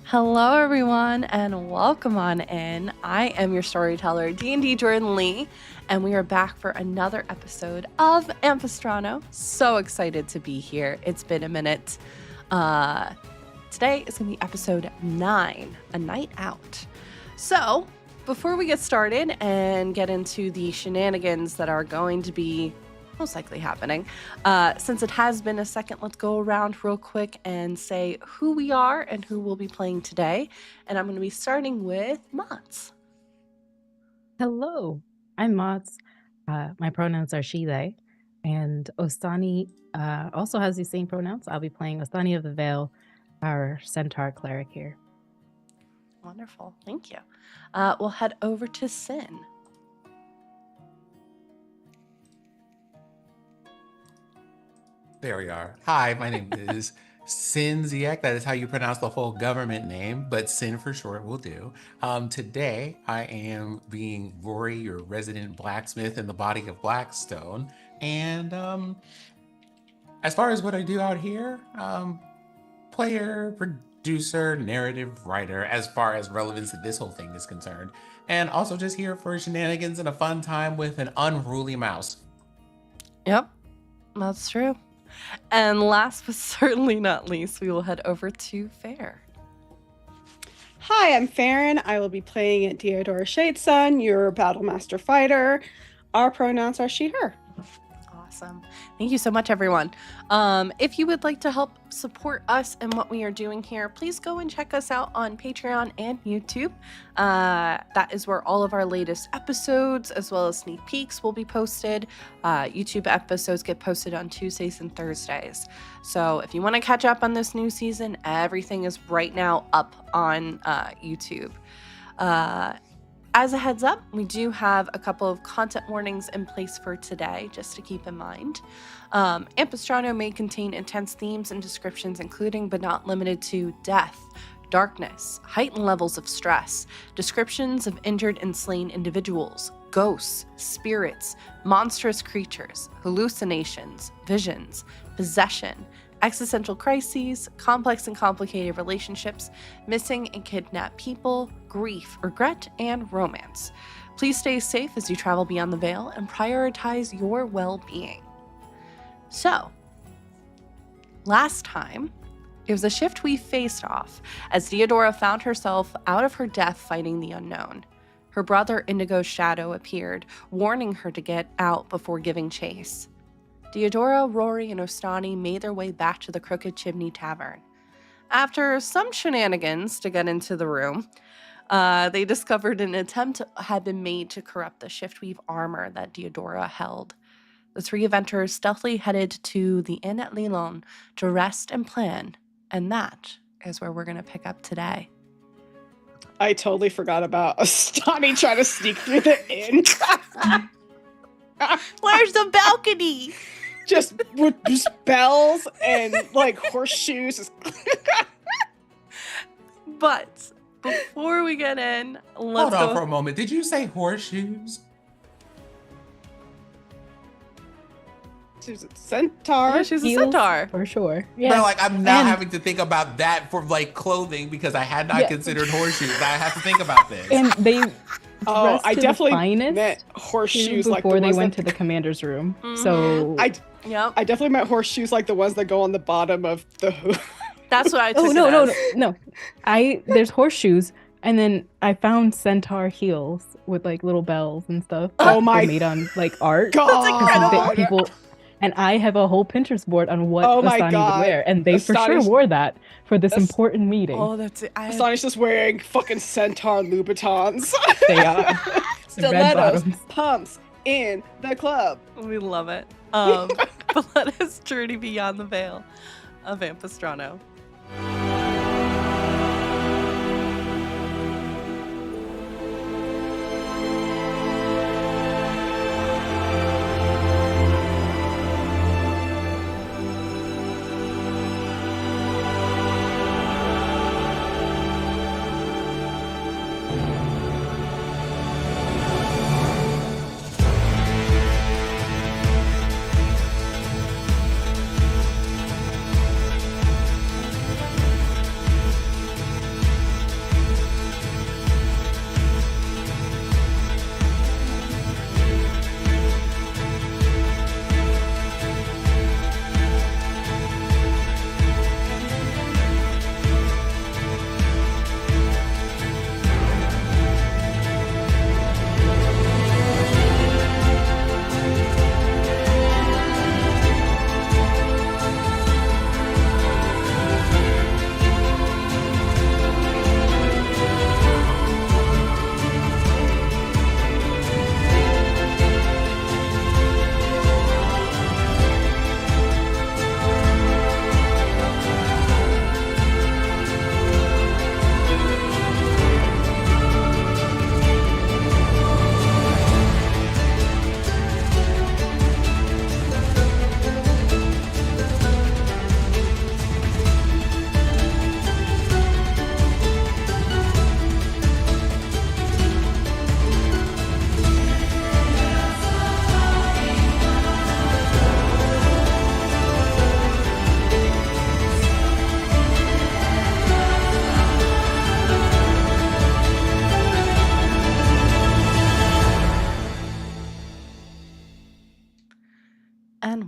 Hello, everyone, and welcome on in. I am your storyteller, D&D Jordan Lee, and we are back for another episode of Ampistrano. So excited to be here. It's been a minute. Today is going to be episode 9, A Night Out. So, before we get started and get into the shenanigans that are going to be most likely happening, since it has been a second, let's go around real quick and say who we are and who we'll be playing today. And I'm going to be starting with Mott's. Hello, I'm Mott's. My pronouns are she, they, and Ostani also has the same pronouns. I'll be playing Ostani of the Veil, our centaur cleric here. Wonderful, thank you. We'll head over to Sin. There we are. Hi, my name is Sin Ziek. That is how you pronounce the full government name, but Sin for short will do. Today, I am being Rory, your resident blacksmith in the body of Blackstone. And as far as what I do out here, player, producer, narrative writer, as far as relevance to this whole thing is concerned. And also just here for shenanigans and a fun time with an unruly mouse. Yep, that's true. And last but certainly not least, we will head over to Fair. Hi, I'm Farron. I will be playing at Deodora Shadesun, your Battlemaster fighter. Our pronouns are she, her. Awesome. Thank you so much, everyone. If you would like to help support us and what we are doing here, please go and check us out on Patreon and YouTube. That is where all of our latest episodes, as well as sneak peeks, will be posted. YouTube episodes get posted on Tuesdays and Thursdays. So if you want to catch up on this new season, everything is right now up on YouTube. As a heads up, we do have a couple of content warnings in place for today, just to keep in mind. Ampistrano may contain intense themes and descriptions, including but not limited to death, darkness, heightened levels of stress, descriptions of injured and slain individuals, ghosts, spirits, monstrous creatures, hallucinations, visions, possession, existential crises, complex and complicated relationships, missing and kidnapped people, grief, regret, and romance. Please stay safe as you travel beyond the veil and prioritize your well-being. So, last time, it was a shift we faced off as Deodora found herself out of her death fighting the unknown. Her brother Indigo's shadow appeared, warning her to get out before giving chase. Deodora, Rory, and Ostani made their way back to the Crooked Chimney Tavern. After some shenanigans to get into the room, they discovered an attempt had been made to corrupt the Shiftweave armor that Deodora held. The three adventurers stealthily headed to the inn at Lilon to rest and plan, and that is where we're going to pick up today. I totally forgot about Ostani trying to sneak through the inn. Where's the balcony? Just with just bells and like horseshoes. But before we get in, let's Hold on for a moment. Did you say horseshoes? She's a centaur. Yeah, she's a Heels, centaur. for sure. But like, I'm now having to think about that for like clothing because I had not considered horseshoes. I have to think about this. And they Oh, I definitely meant meant horseshoes before like the they ones went that... to the commander's room. Mm-hmm. So I definitely meant horseshoes like the ones that go on the bottom of the hood. That's what I took. No. There's horseshoes, and then I found centaur heels with like little bells and stuff. Oh my made on like art. God. People, and I have a whole Pinterest board on what Ostani would wear, and they for sure wore that for this important meeting. Oh, that's it. Ostani's just wearing fucking centaur Louboutins. They are. Stilettos, pumps in the club. We love it. But let us journey beyond the veil of Ampistrano.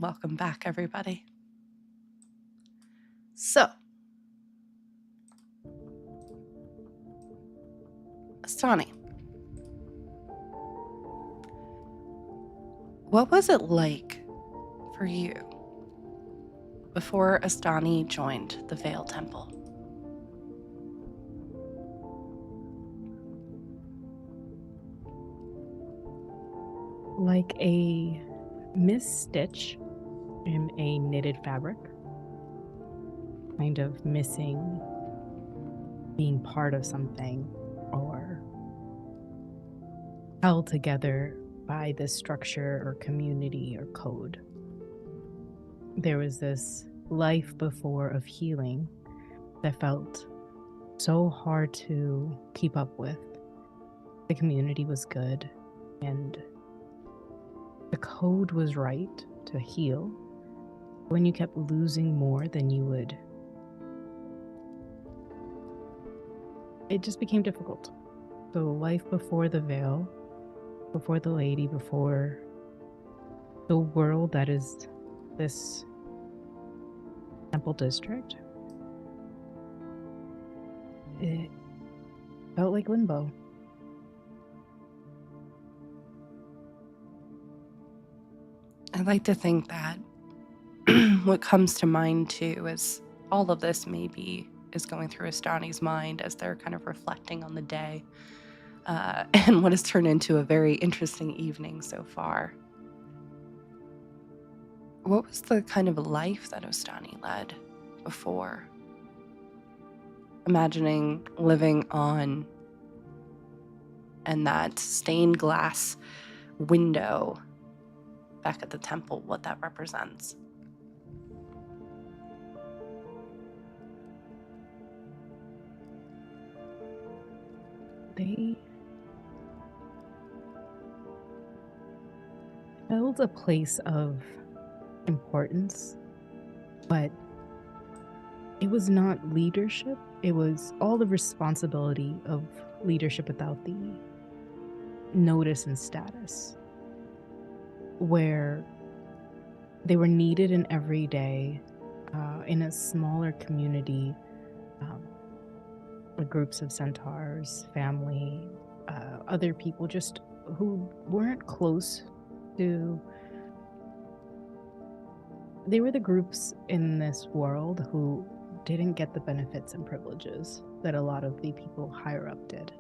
Welcome back, everybody. So, Astani, what was it like for you before Astani joined the Vale Temple? Like a misstitch in a knitted fabric, kind of missing being part of something or held together by this structure or community or code. There was this life before of healing that felt so hard to keep up with. The community was good and the code was right to heal. When you kept losing more than you would, it just became difficult. So life before the veil, before the lady, before the world that is this temple district, it felt like limbo. I like to think that what comes to mind too is all of this maybe is going through Astani's mind as they're kind of reflecting on the day and what has turned into a very interesting evening so far. What was the kind of life that Ostani led before? Imagining living on and that stained glass window back at the temple, what that represents. They held a place of importance, but it was not leadership. It was all the responsibility of leadership without the notice and status, where they were needed in every day in a smaller community, with groups of centaurs, family, other people just who weren't close to. They were the groups in this world who didn't get the benefits and privileges that a lot of the people higher up did.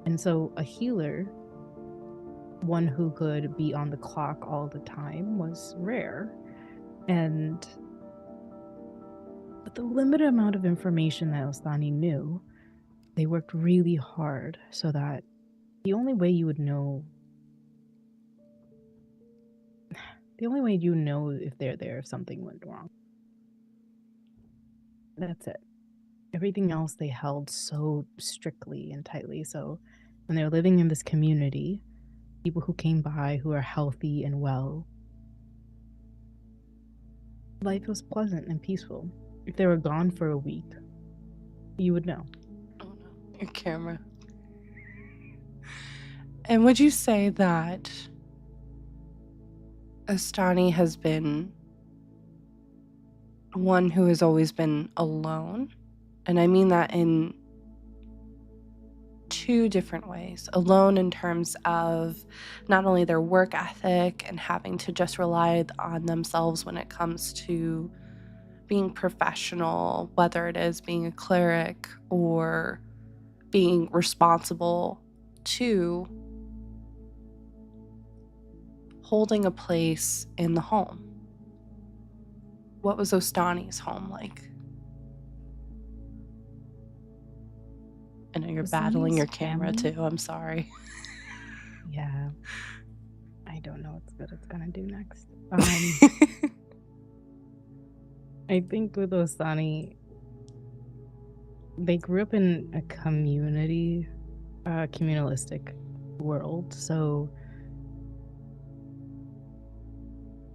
And so a healer, one who could be on the clock all the time, was rare. And with the limited amount of information that Ostani knew, they worked really hard so that the only way you know if they're there if something went wrong. That's it. Everything else they held so strictly and tightly. So when they're living in this community, people who came by who are healthy and well, life was pleasant and peaceful. If they were gone for a week, you would know. Oh no, your camera. And would you say that Astani has been one who has always been alone? And I mean that in two different ways. Alone in terms of not only their work ethic and having to just rely on themselves when it comes to being professional, whether it is being a cleric or being responsible to holding a place in the home. What was Ostani's home like? I know you're battling your camera too. I'm sorry. Yeah. I don't know what it's gonna do next. I think with Ostani, they grew up in a communalistic world, so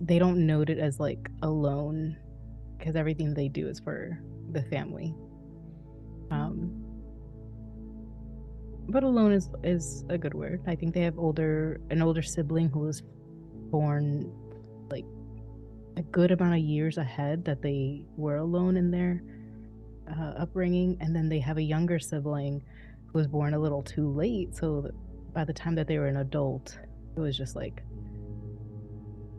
they don't note it as like alone because everything they do is for the family. But alone is a good word. I think they have an older sibling who was born like a good amount of years ahead that they were alone in their upbringing, and then they have a younger sibling who was born a little too late, so that by the time that they were an adult, it was just like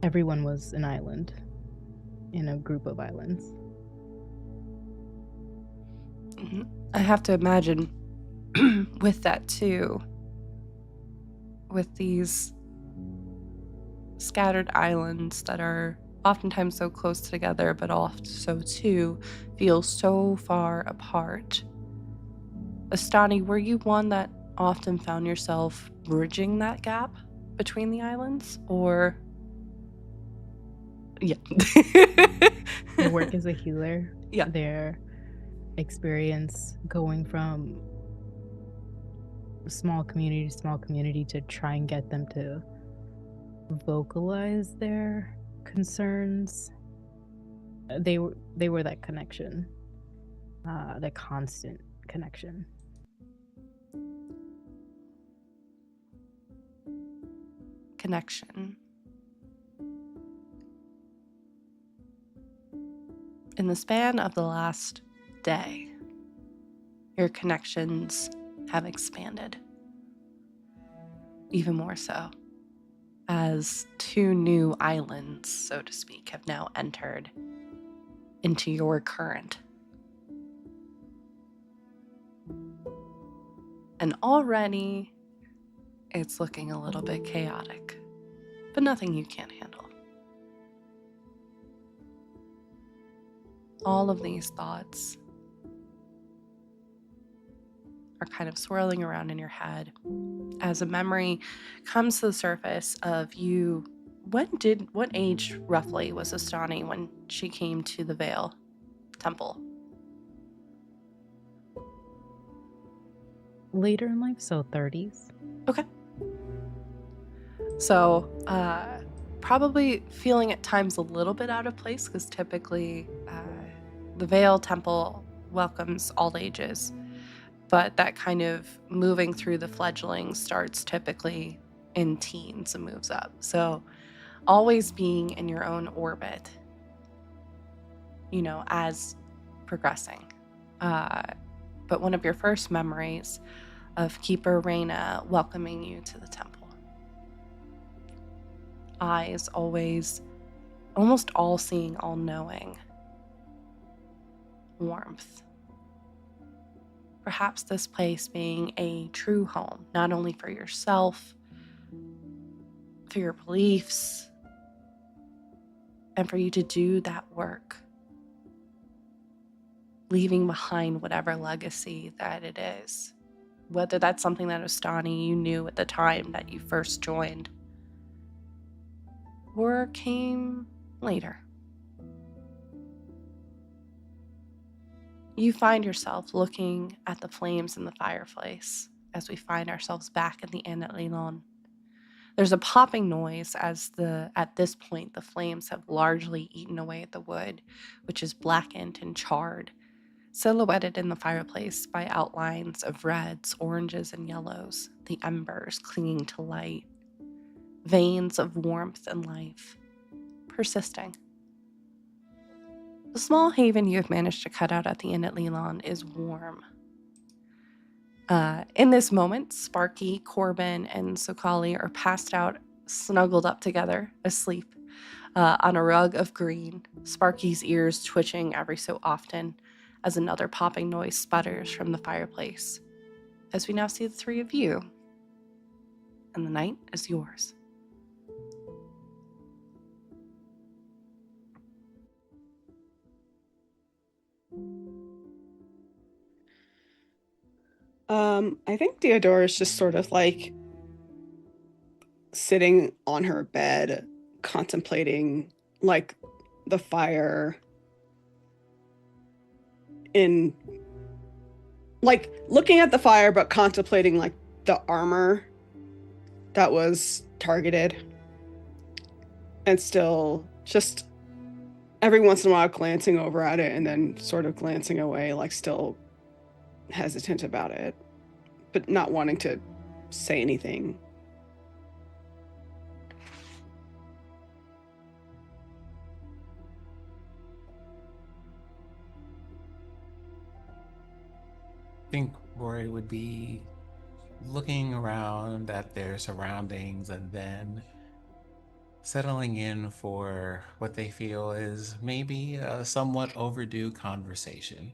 everyone was an island in a group of islands. I have to imagine with that too, with these scattered islands that are oftentimes so close together, but also too feel so far apart. Astani, were you one that often found yourself bridging that gap between the islands, or yeah? Their work as a healer, Yeah. their experience going from small community to try and get them to vocalize their concerns. They were that connection, that constant connection. Connection. In the span of the last day, your connections have expanded. Even more so, as 2 new islands, so to speak, have now entered into your current. And already, it's looking a little bit chaotic, but nothing you can't handle. All of these thoughts are kind of swirling around in your head as a memory comes to the surface of you. What age roughly was Astani when she came to the Vale Temple? Later in life, so 30s. Okay. So, probably feeling at times a little bit out of place, because typically the Vale Temple welcomes all ages, but that kind of moving through the fledglings starts typically in teens and moves up. So always being in your own orbit, as progressing. But one of your first memories of Keeper Reyna welcoming you to the temple. Eyes always, almost all-seeing, all-knowing. Warmth. Perhaps this place being a true home, not only for yourself, for your beliefs, and for you to do that work. Leaving behind whatever legacy that it is. Whether that's something that Astani you knew at the time that you first joined, or came later. You find yourself looking at the flames in the fireplace as we find ourselves back in the inn at Leilon. There's a popping noise as at this point the flames have largely eaten away at the wood, which is blackened and charred, silhouetted in the fireplace by outlines of reds, oranges, and yellows, the embers clinging to light, veins of warmth and life, persisting. The small haven you have managed to cut out at the inn at Leilon is warm. In this moment, Sparky, Corbin, and Sokali are passed out, snuggled up together, asleep, on a rug of green, Sparky's ears twitching every so often as another popping noise sputters from the fireplace. As we now see the 3 of you, and the night is yours. I think Theodora is just sort of like sitting on her bed, contemplating like the fire in like looking at the fire, but contemplating like the armor that was targeted, and still just every once in a while glancing over at it and then sort of glancing away, like still hesitant about it, but not wanting to say anything. think Rory would be looking around at their surroundings and then settling in for what they feel is maybe a somewhat overdue conversation.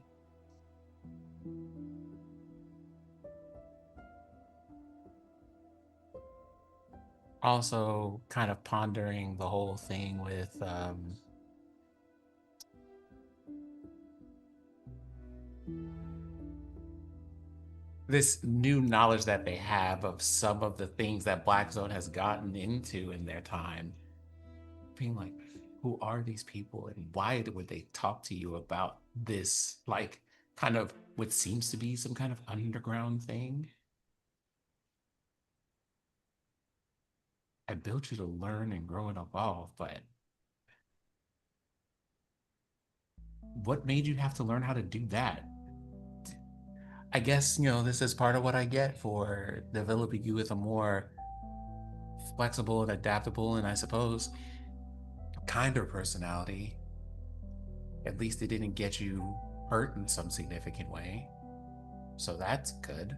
Also, kind of pondering the whole thing with this new knowledge that they have of some of the things that Black Zone has gotten into in their time. Being like, who are these people and why would they talk to you about this, like, kind of what seems to be some kind of underground thing? I built you to learn and grow and evolve, but what made you have to learn how to do that? I guess, this is part of what I get for developing you with a more flexible and adaptable and I suppose kinder personality. At least it didn't get you hurt in some significant way. So that's good.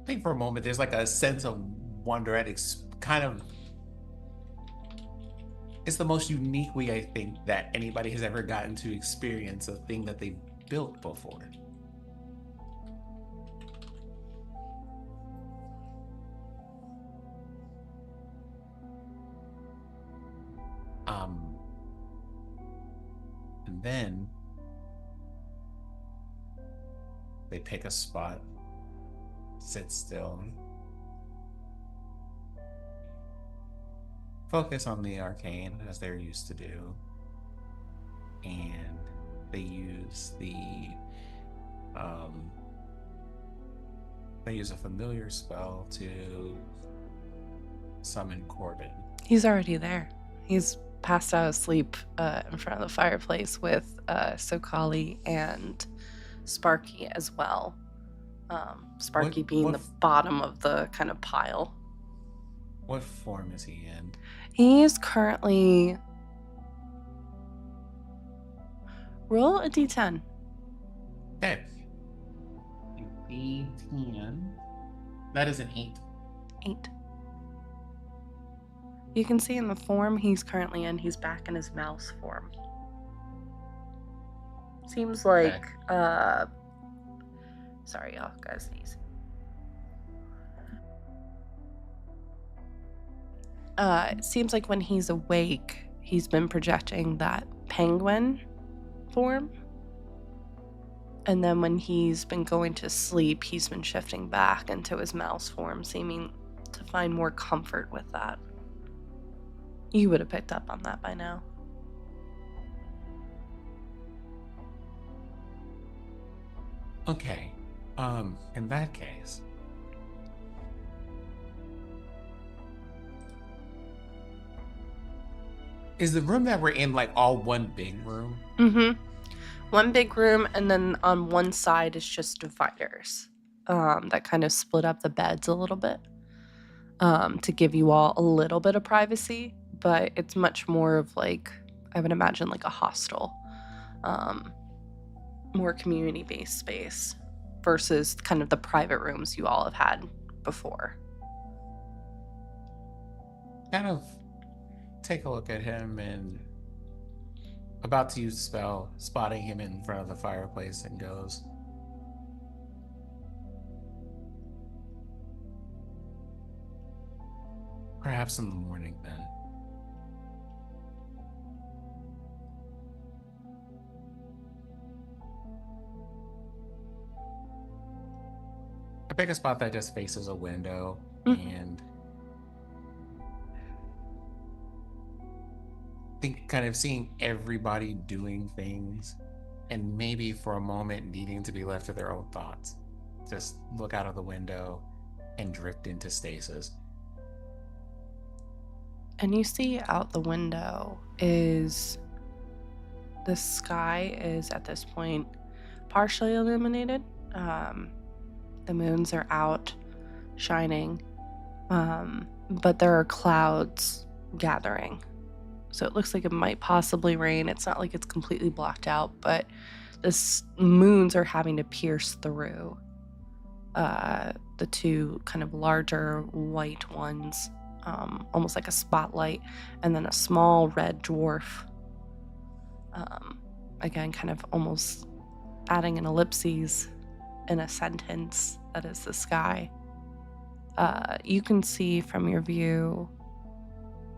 I think for a moment there's like a sense of wonder at it's the most unique way I think that anybody has ever gotten to experience a thing that they built before. And then they pick a spot, sit still, focus on the arcane as they're used to do, and they use a familiar spell to summon Corbin. He's already there. He's passed out asleep in front of the fireplace with Sokali and Sparky as well. Sparky being the bottom of the kind of pile. What form is he in? He's currently... Roll a d10. Okay. A d10. That is an 8. 8. You can see in the form he's currently in, he's back in his mouse form. Seems like, sorry y'all, guys, these. It seems like when he's awake, he's been projecting that penguin form. And then when he's been going to sleep, he's been shifting back into his mouse form, seeming to find more comfort with that. You would have picked up on that by now. Okay. In that case, is the room that we're in like all one big room? Mm-hmm. One big room, and then on one side is just dividers that kind of split up the beds a little bit to give you all a little bit of privacy, but it's much more of like, I would imagine like a hostel, more community-based space versus kind of the private rooms you all have had before. Kind of take a look at him and about to use the spell, spotting him in front of the fireplace, and goes, perhaps in the morning then. I pick a spot that just faces a window and think kind of seeing everybody doing things and maybe for a moment needing to be left to their own thoughts. Just look out of the window and drift into stasis. And you see out the window is the sky is at this point partially illuminated. The moons are out shining, but there are clouds gathering. so it looks like it might possibly rain. It's not like it's completely blocked out, but the moons are having to pierce through the two kind of larger white ones, almost like a spotlight, and then a small red dwarf. Again, kind of almost adding an ellipses in a sentence that is the sky. You can see from your view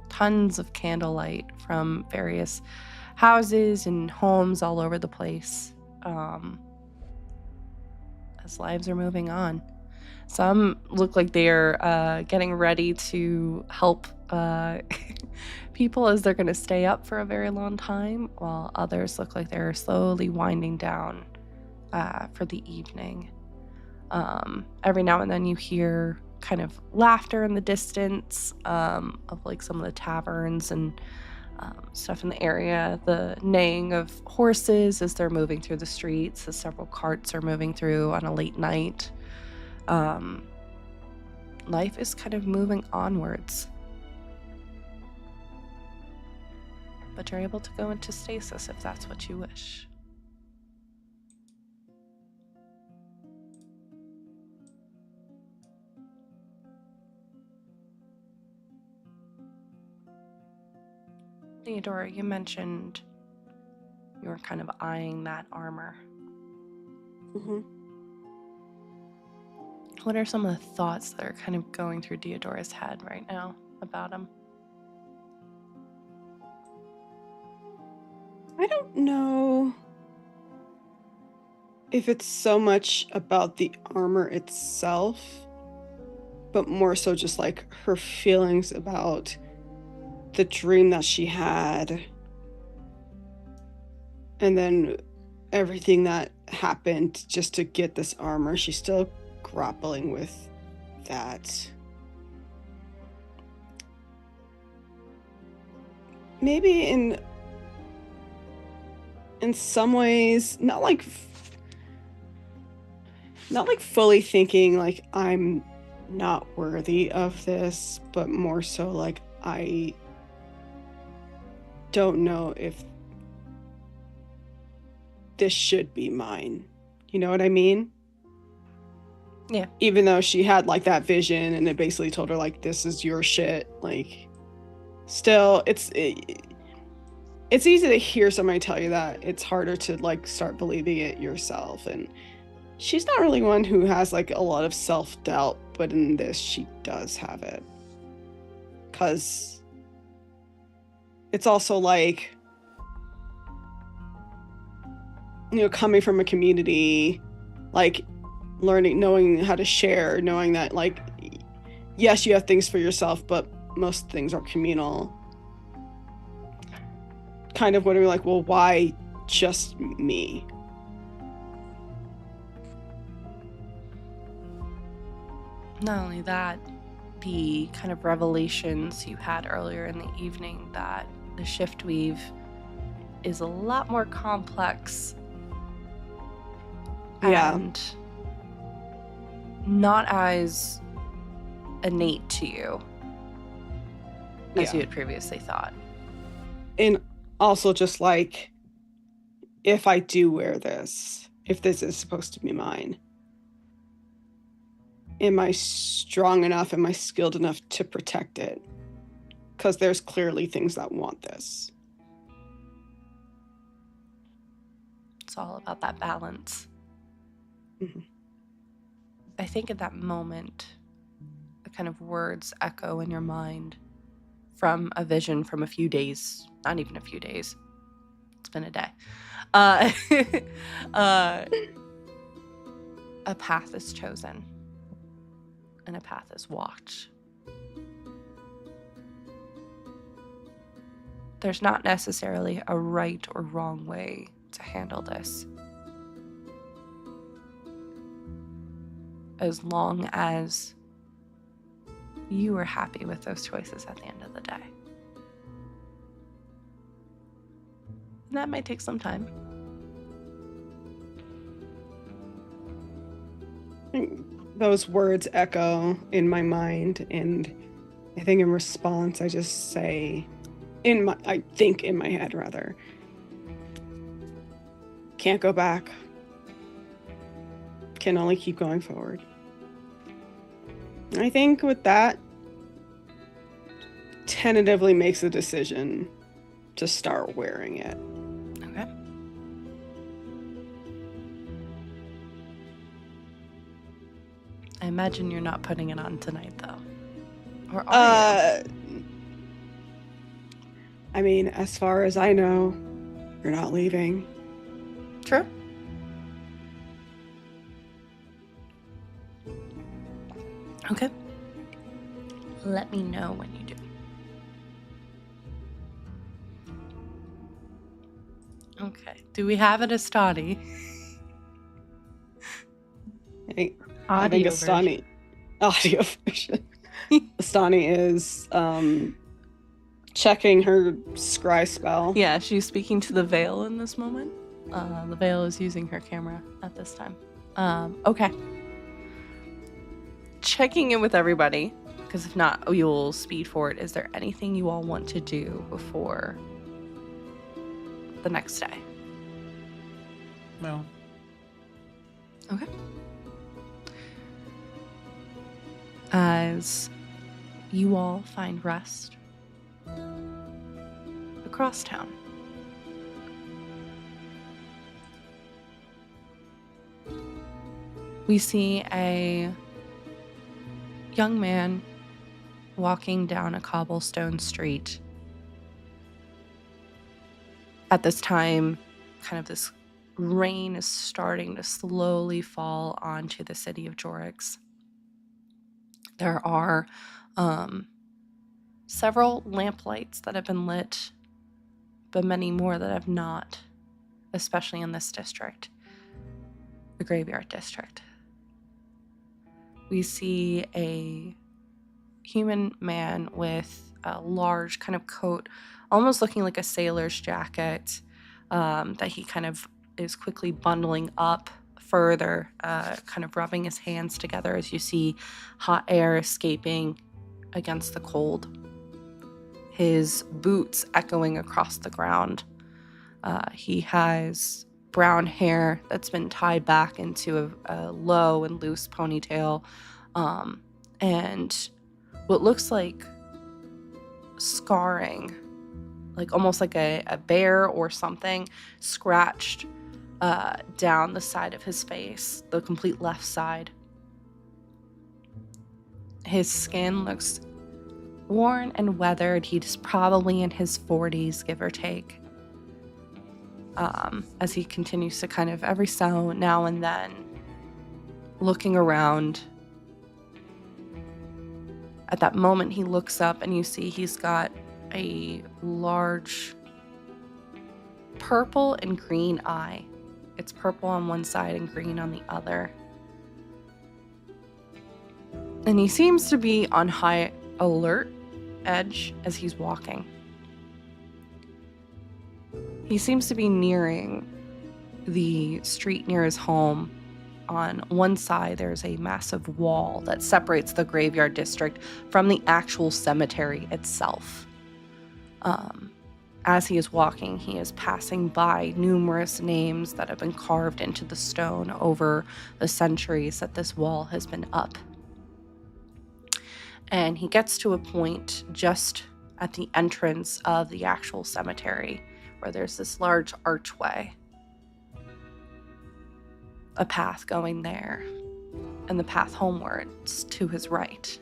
tons of candlelight from various houses and homes all over the place, as lives are moving on. Some look like they're getting ready to help people as they're going to stay up for a very long time, while others look like they're slowly winding down for the evening. Every now and then you hear kind of laughter in the distance of like some of the taverns and stuff in the area, the neighing of horses as they're moving through the streets, as several carts are moving through on a late night. Life is kind of moving onwards. But you're able to go into stasis if that's what you wish. Theodora, you mentioned you were kind of eyeing that armor. Mm-hmm. What are some of the thoughts that are kind of going through Theodora's head right now about him? I don't know if it's so much about the armor itself, but more so just like her feelings about the dream that she had, and then everything that happened just to get this armor. She's still grappling with that. Maybe in some ways, not like fully thinking like I'm not worthy of this, but more so like I don't know if this should be mine. You know what I mean? Yeah. Even though she had like that vision and it basically told her like, this is your shit, like still it's easy to hear somebody tell you that. It's harder to like start believing it yourself. And she's not really one who has like a lot of self-doubt, but in this she does have it. 'Cause it's also like, you know, coming from a community, like learning, knowing how to share, knowing that like, yes, you have things for yourself, but most things are communal. Kind of wondering like, well, why just me? Not only that, the kind of revelations you had earlier in the evening that the shift weave is a lot more complex. Yeah. And not as innate to you as you had previously thought. And also just like, if I do wear this, if this is supposed to be mine, am I strong enough? Am I skilled enough to protect it? Because there's clearly things that want this. It's all about that balance. Mm-hmm. I think at that moment, the kind of words echo in your mind from a vision from a few days, not even a few days. It's been a day. A path is chosen and a path is walked. There's not necessarily a right or wrong way to handle this. As long as you are happy with those choices at the end of the day. And that might take some time. Those words echo in my mind, and I think in response I just say, I think in my head, rather. Can't go back. Can only keep going forward. I think with that, tentatively makes a decision to start wearing it. Okay. I imagine you're not putting it on tonight, though. Or are you? I mean, as far as I know, you're not leaving. True. Okay. Let me know when you do. Okay. Do we have an Astani? I think Astani. Audio version. Astani is checking her scry spell. Yeah, she's speaking to the Veil in this moment. The Veil is using her camera at this time. Okay. Checking in with everybody, because if not, you'll speed forward. Is there anything you all want to do before the next day? No. Okay. As you all find rest across town, we see a young man walking down a cobblestone street. At this time, kind of this rain is starting to slowly fall onto the city of Jorix. There are several lamplights that have been lit, but many more that have not, especially in this district, the Graveyard District. We see a human man with a large kind of coat, almost looking like a sailor's jacket, that he kind of is quickly bundling up further, kind of rubbing his hands together as you see hot air escaping against the cold. His boots echoing across the ground. He has brown hair that's been tied back into a low and loose ponytail, and what looks like scarring, like almost like a bear or something, scratched down the side of his face, the complete left side. His skin looks worn and weathered. He's probably in his 40s, give or take. As he continues to kind of every so now and then looking around. At that moment, he looks up and you see he's got a large purple and green eye. It's purple on one side and green on the other. And he seems to be on high alert edge as he's walking. He seems to be nearing the street near his home. On one side, there's a massive wall that separates the Graveyard District from the actual cemetery itself. As he is walking, he is passing by numerous names that have been carved into the stone over the centuries that this wall has been up. And he gets to a point just at the entrance of the actual cemetery where there's this large archway, a path going there, and the path homewards to his right.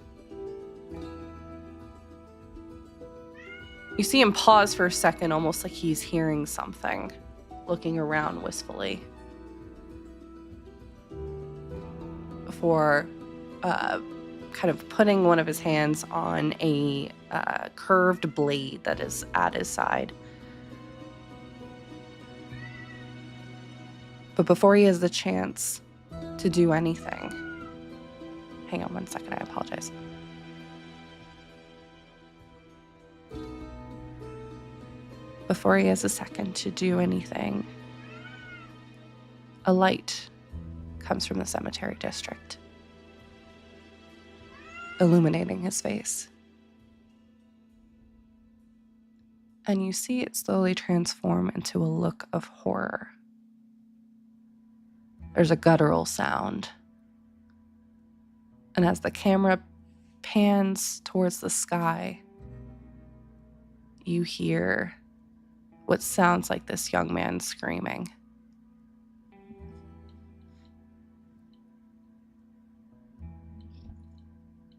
You see him pause for a second, almost like he's hearing something, looking around wistfully before kind of putting one of his hands on a curved blade that is at his side. But before he has the chance to do anything, hang on one second, I apologize. Before he has a second to do anything, a light comes from the cemetery district, illuminating his face. and you see it slowly transform into a look of horror. There's a guttural sound. And as the camera pans towards the sky, you hear what sounds like this young man screaming.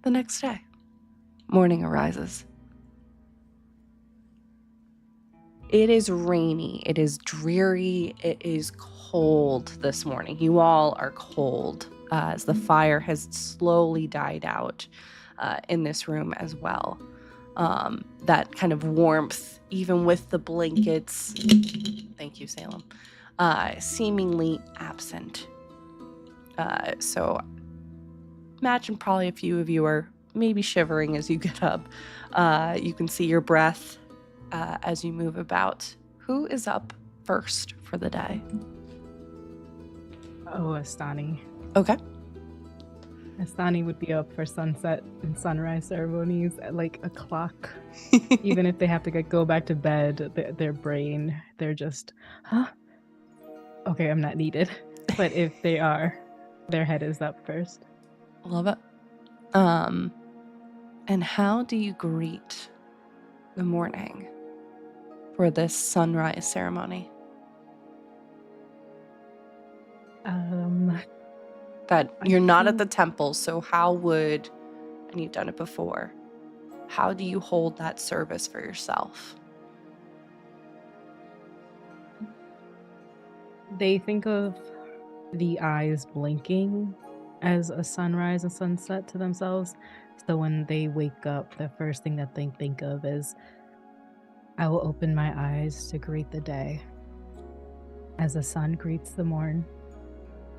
The next day, morning arises. It is rainy, it is dreary, it is cold this morning. You all are cold as the fire has slowly died out in this room as well. That kind of warmth, even with the blankets, thank you, Salem, seemingly absent. So imagine probably a few of you are maybe shivering as you get up. You can see your breath as you move about. Who is up first for the day? Oh, Astani. Okay. Astani would be up for sunset and sunrise ceremonies at like a clock. Even if they have to go back to bed, their brain, they're just, huh? Okay, I'm not needed. But if they are, their head is up first. Love it. And how do you greet the morning for this sunrise ceremony? That you're not at the temple, so how would, and you've done it before, how do you hold that service for yourself? They think of the eyes blinking as a sunrise and sunset to themselves. So when they wake up, the first thing that they think of is, I will open my eyes to greet the day as the sun greets the morn.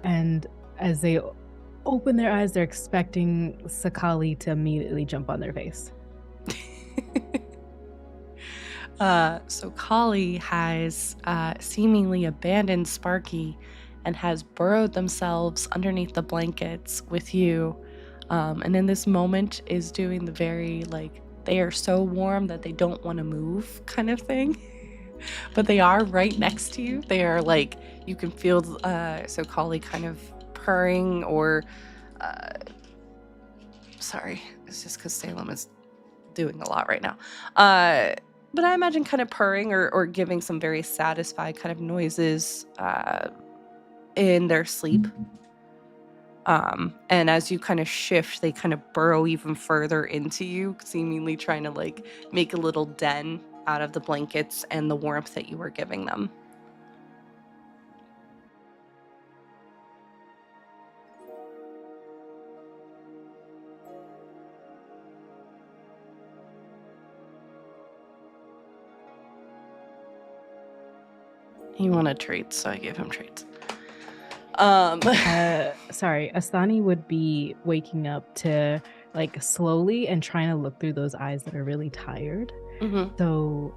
And as they open their eyes, they're expecting Sakali to immediately jump on their face. So Kali has seemingly abandoned Sparky and has burrowed themselves underneath the blankets with you. And in this moment is doing the very, like, they are so warm that they don't want to move kind of thing. But they are right next to you. They are like, you can feel, so Kali kind of purring or, sorry, it's just because Salem is doing a lot right now. But I imagine kind of purring or giving some very satisfied kind of noises in their sleep. And as you kind of shift, they kind of burrow even further into you, seemingly trying to like make a little den out of the blankets and the warmth that you were giving them. He wanted treats, so I gave him treats. Sorry, Astani would be waking up to like slowly and trying to look through those eyes that are really tired. Mm-hmm. So,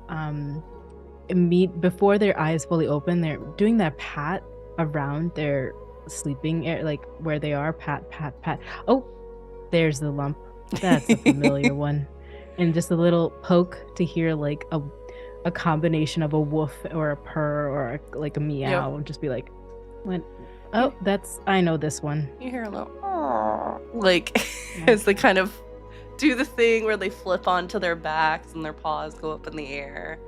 before their eyes fully open, they're doing that pat around their sleeping area, like where they are. Pat, pat, pat. Oh, there's the lump. That's a familiar one. And just a little poke to hear like a combination of a woof or a purr or like a meow. Yep. Just be like, what? Oh, I know this one. You hear a little, like, as they kind of do the thing where they flip onto their backs and their paws go up in the air,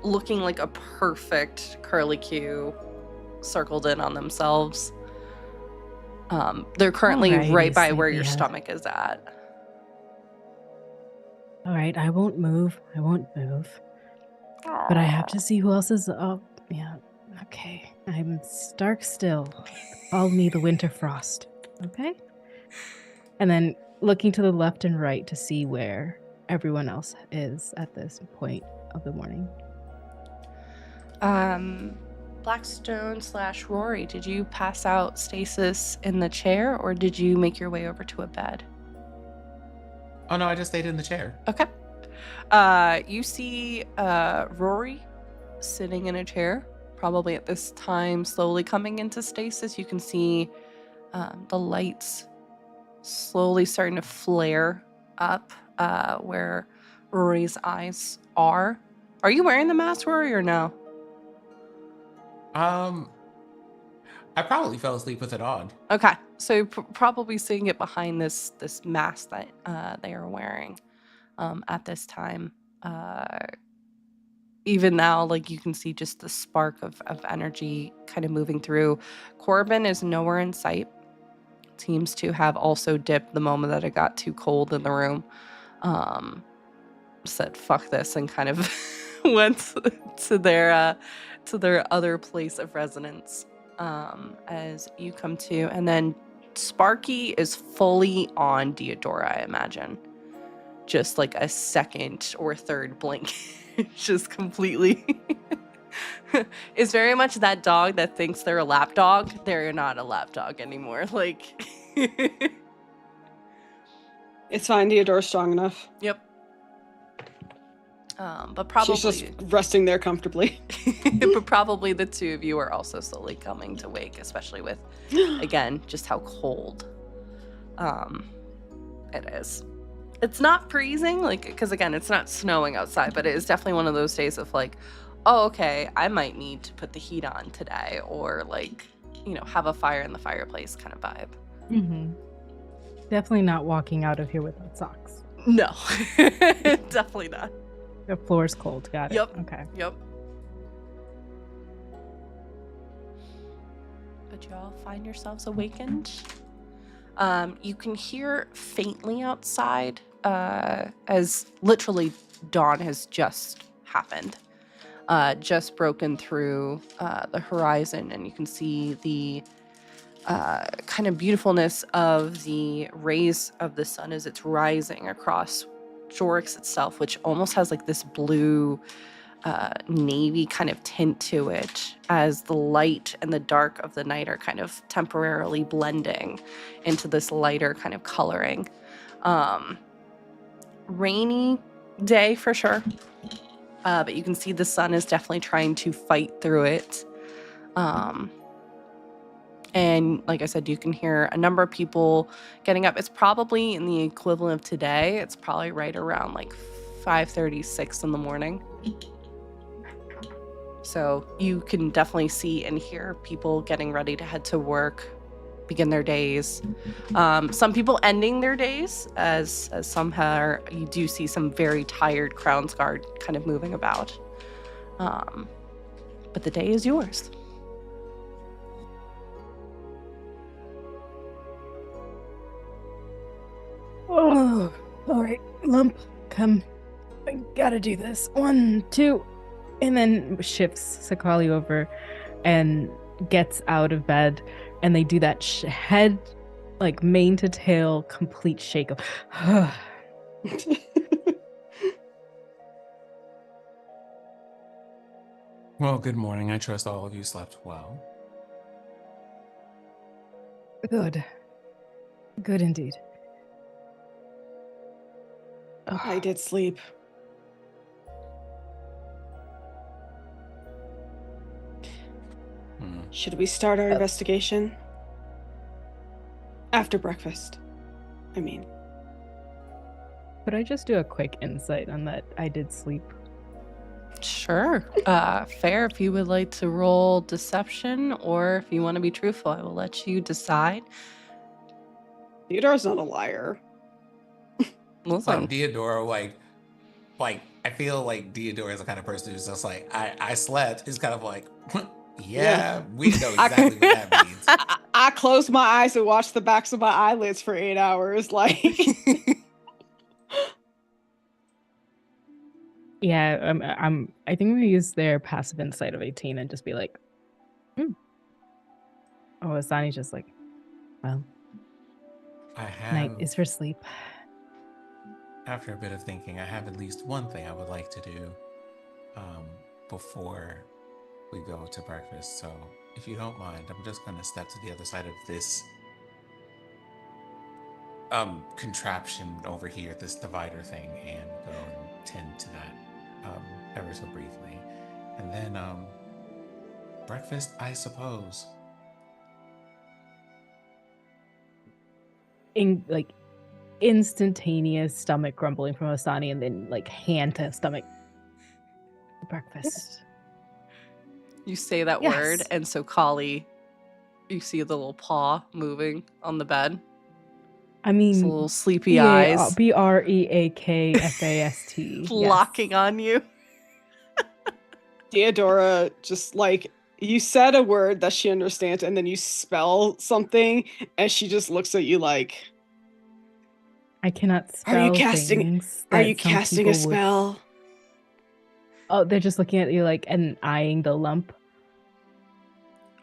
looking like a perfect curlicue circled in on themselves. They're currently right by where your stomach is at. All right, I won't move. But I have to see who else is up. Yeah. Okay, I'm stark still. Call me the winter frost. Okay? And then looking to the left and right to see where everyone else is at this point of the morning. Blackstone / Rory, did you pass out stasis in the chair or did you make your way over to a bed? Oh no, I just stayed in the chair. Okay. You see Rory sitting in a chair, probably at this time slowly coming into stasis. You can see the lights slowly starting to flare up where Rory's eyes are. Are you wearing the mask, Rory, or no? I probably fell asleep with it on. Okay, so you're probably seeing it behind this mask that they are wearing at this time. Even now, like, you can see just the spark of energy kind of moving through. Corbin is nowhere in sight. Seems to have also dipped the moment that it got too cold in the room. Said fuck this and kind of went to their other place of residence. As you come to, and then Sparky is fully on Deodora, I imagine. Just like a second or third blink. Just completely. It's very much that dog that thinks they're a lap dog. They're not a lap dog anymore. Like. It's fine. Deodora's strong enough. Yep. But probably she's just resting there comfortably. But probably the two of you are also slowly coming to wake, especially with, again, just how cold it is. It's not freezing, like, because again, it's not snowing outside, but it is definitely one of those days of like, oh, okay, I might need to put the heat on today, or like, have a fire in the fireplace kind of vibe. Mm-hmm. Definitely not walking out of here without socks. No, definitely not. The floor's cold. Got it. Yep. Okay. Yep. But you all find yourselves awakened. You can hear faintly outside as literally dawn has just happened. Just broken through the horizon, and you can see the kind of beautifulness of the rays of the sun as it's rising across Jorix itself, which almost has like this blue navy kind of tint to it, as the light and the dark of the night are kind of temporarily blending into this lighter kind of coloring. Rainy day for sure, but you can see the sun is definitely trying to fight through it. And like I said, you can hear a number of people getting up. It's probably in the equivalent of today. It's probably right around like 5:36 in the morning. So you can definitely see and hear people getting ready to head to work, begin their days. Some people ending their days, as some are. You do see some very tired Crown's Guard kind of moving about. But the day is yours. Oh, all right, Lump, come. I gotta do this. 1, 2, and then shifts Sakali over and gets out of bed, and they do that head, like mane to tail, complete shake of. Well, good morning. I trust all of you slept well. Good. Good indeed. I did sleep. Should we start our investigation? After breakfast, I mean. Could I just do a quick insight on that? I did sleep. Sure. Fair. If you would like to roll deception, or if you want to be truthful, I will let you decide. Theodore's not a liar. Listen. Like Deodora, like I feel like Deodora is the kind of person who's just like, I slept. It's kind of like, yeah, we know exactly what that means. I closed my eyes and watched the backs of my eyelids for 8 hours. Like, Yeah, I think I'm gonna use their passive insight of 18 and just be like, Oh, Asani's just like, well, night is for sleep. After a bit of thinking, I have at least one thing I would like to do before we go to breakfast. So if you don't mind, I'm just going to step to the other side of this contraption over here, this divider thing, and go and tend to that ever so briefly. And then breakfast, I suppose. Instantaneous stomach grumbling from Asani, and then like hand to stomach Breakfast. You say that Yes. word, and so Kali, you see the little paw moving on the bed. I His mean, little sleepy eyes BREAKFAST. locking on you. Theodora just like you said a word that she understands, and then you spell something, and she just looks at you like, I cannot spell Are you casting? things Are that you some casting a people would- spell? Oh, they're just looking at you like and eyeing the lump.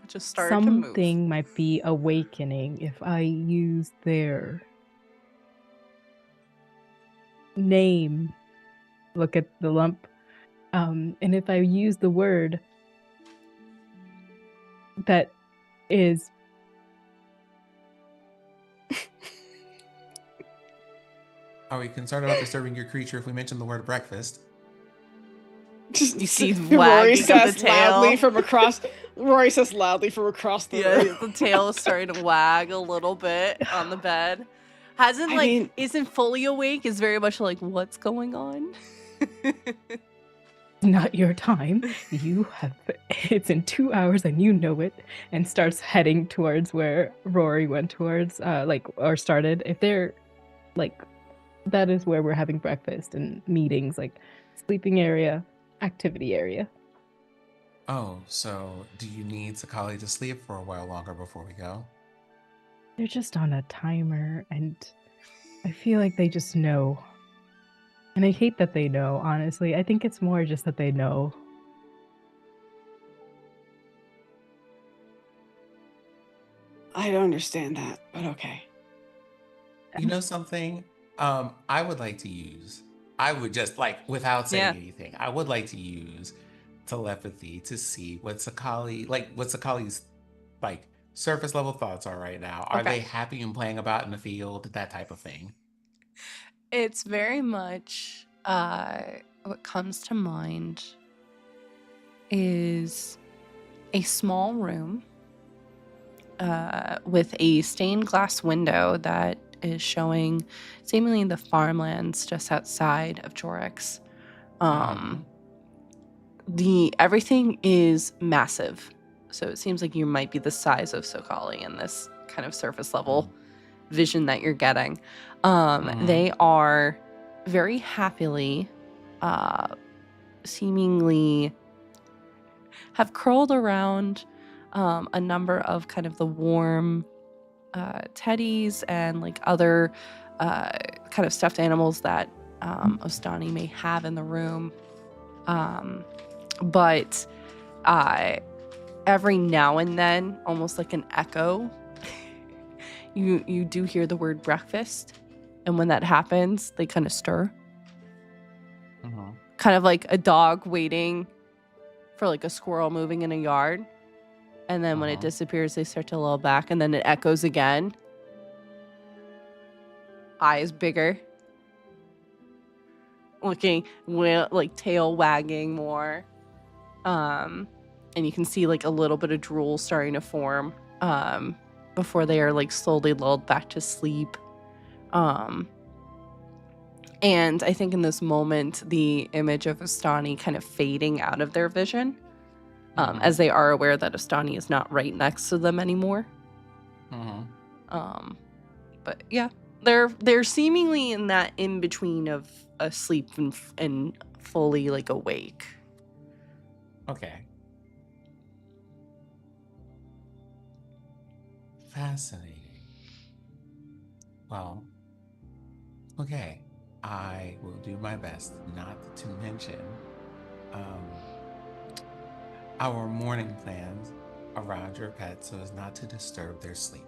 Just started to move. Something might be awakening if I use their name. Look at the lump. And if I use the word that is Are we concerned about disturbing your creature if we mention the word breakfast? Just You see Rory wagging of says the loudly tail. from across. Rory says loudly from across the Yeah, room. the tail is starting to wag a little bit on the bed. Hasn't I like mean- isn't fully awake. Is very much like, what's going on? not your time. You have it's in 2 hours and you know it, and starts heading towards where Rory went towards, or started. If they're like, that is where we're having breakfast and meetings, like sleeping area, activity area. Oh, so do you need Sakali to sleep for a while longer before we go? They're just on a timer, and I feel like they just know. And I hate that they know, honestly. I think it's more just that they know. I don't understand that, but okay. You know something? I would like to use. I would just like, without saying anything, I would like to use telepathy to see what Sakali's like surface level thoughts are right now. Are Okay. they happy and playing about in the field? That type of thing. It's very much what comes to mind is a small room with a stained glass window that is showing seemingly the farmlands just outside of Jorix. Everything is massive, so it seems like you might be the size of Sokali in this kind of surface level vision that you're getting. They are very happily seemingly have curled around a number of kind of the warm teddies and like other kind of stuffed animals that Ostani may have in the room. But every now and then, almost like an echo, you do hear the word breakfast. And when that happens, they kind of stir. Kind of like a dog waiting for like a squirrel moving in a yard. And then when it disappears, they start to lull back, and then it echoes again. Eyes bigger. Looking like tail wagging more. And you can see like a little bit of drool starting to form before they are like slowly lulled back to sleep. And I think in this moment, the image of Ostani kind of fading out of their vision, as they are aware that Ostani is not right next to them anymore. But yeah, they're seemingly in that in between of asleep and fully like awake. Okay. Fascinating. Well, okay. I will do my best not to mention our morning plans around your pet so as not to disturb their sleep.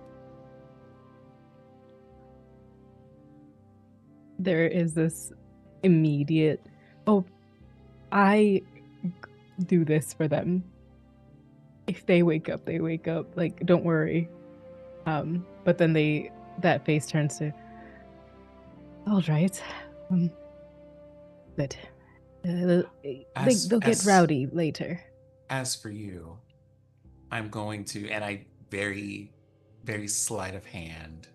There is this immediate, I do this for them. If they wake up, they wake up. Like, don't worry. But then that face turns to, all right. Good. They'll get rowdy later. As for you, I'm going to, and I very, very sleight of hand.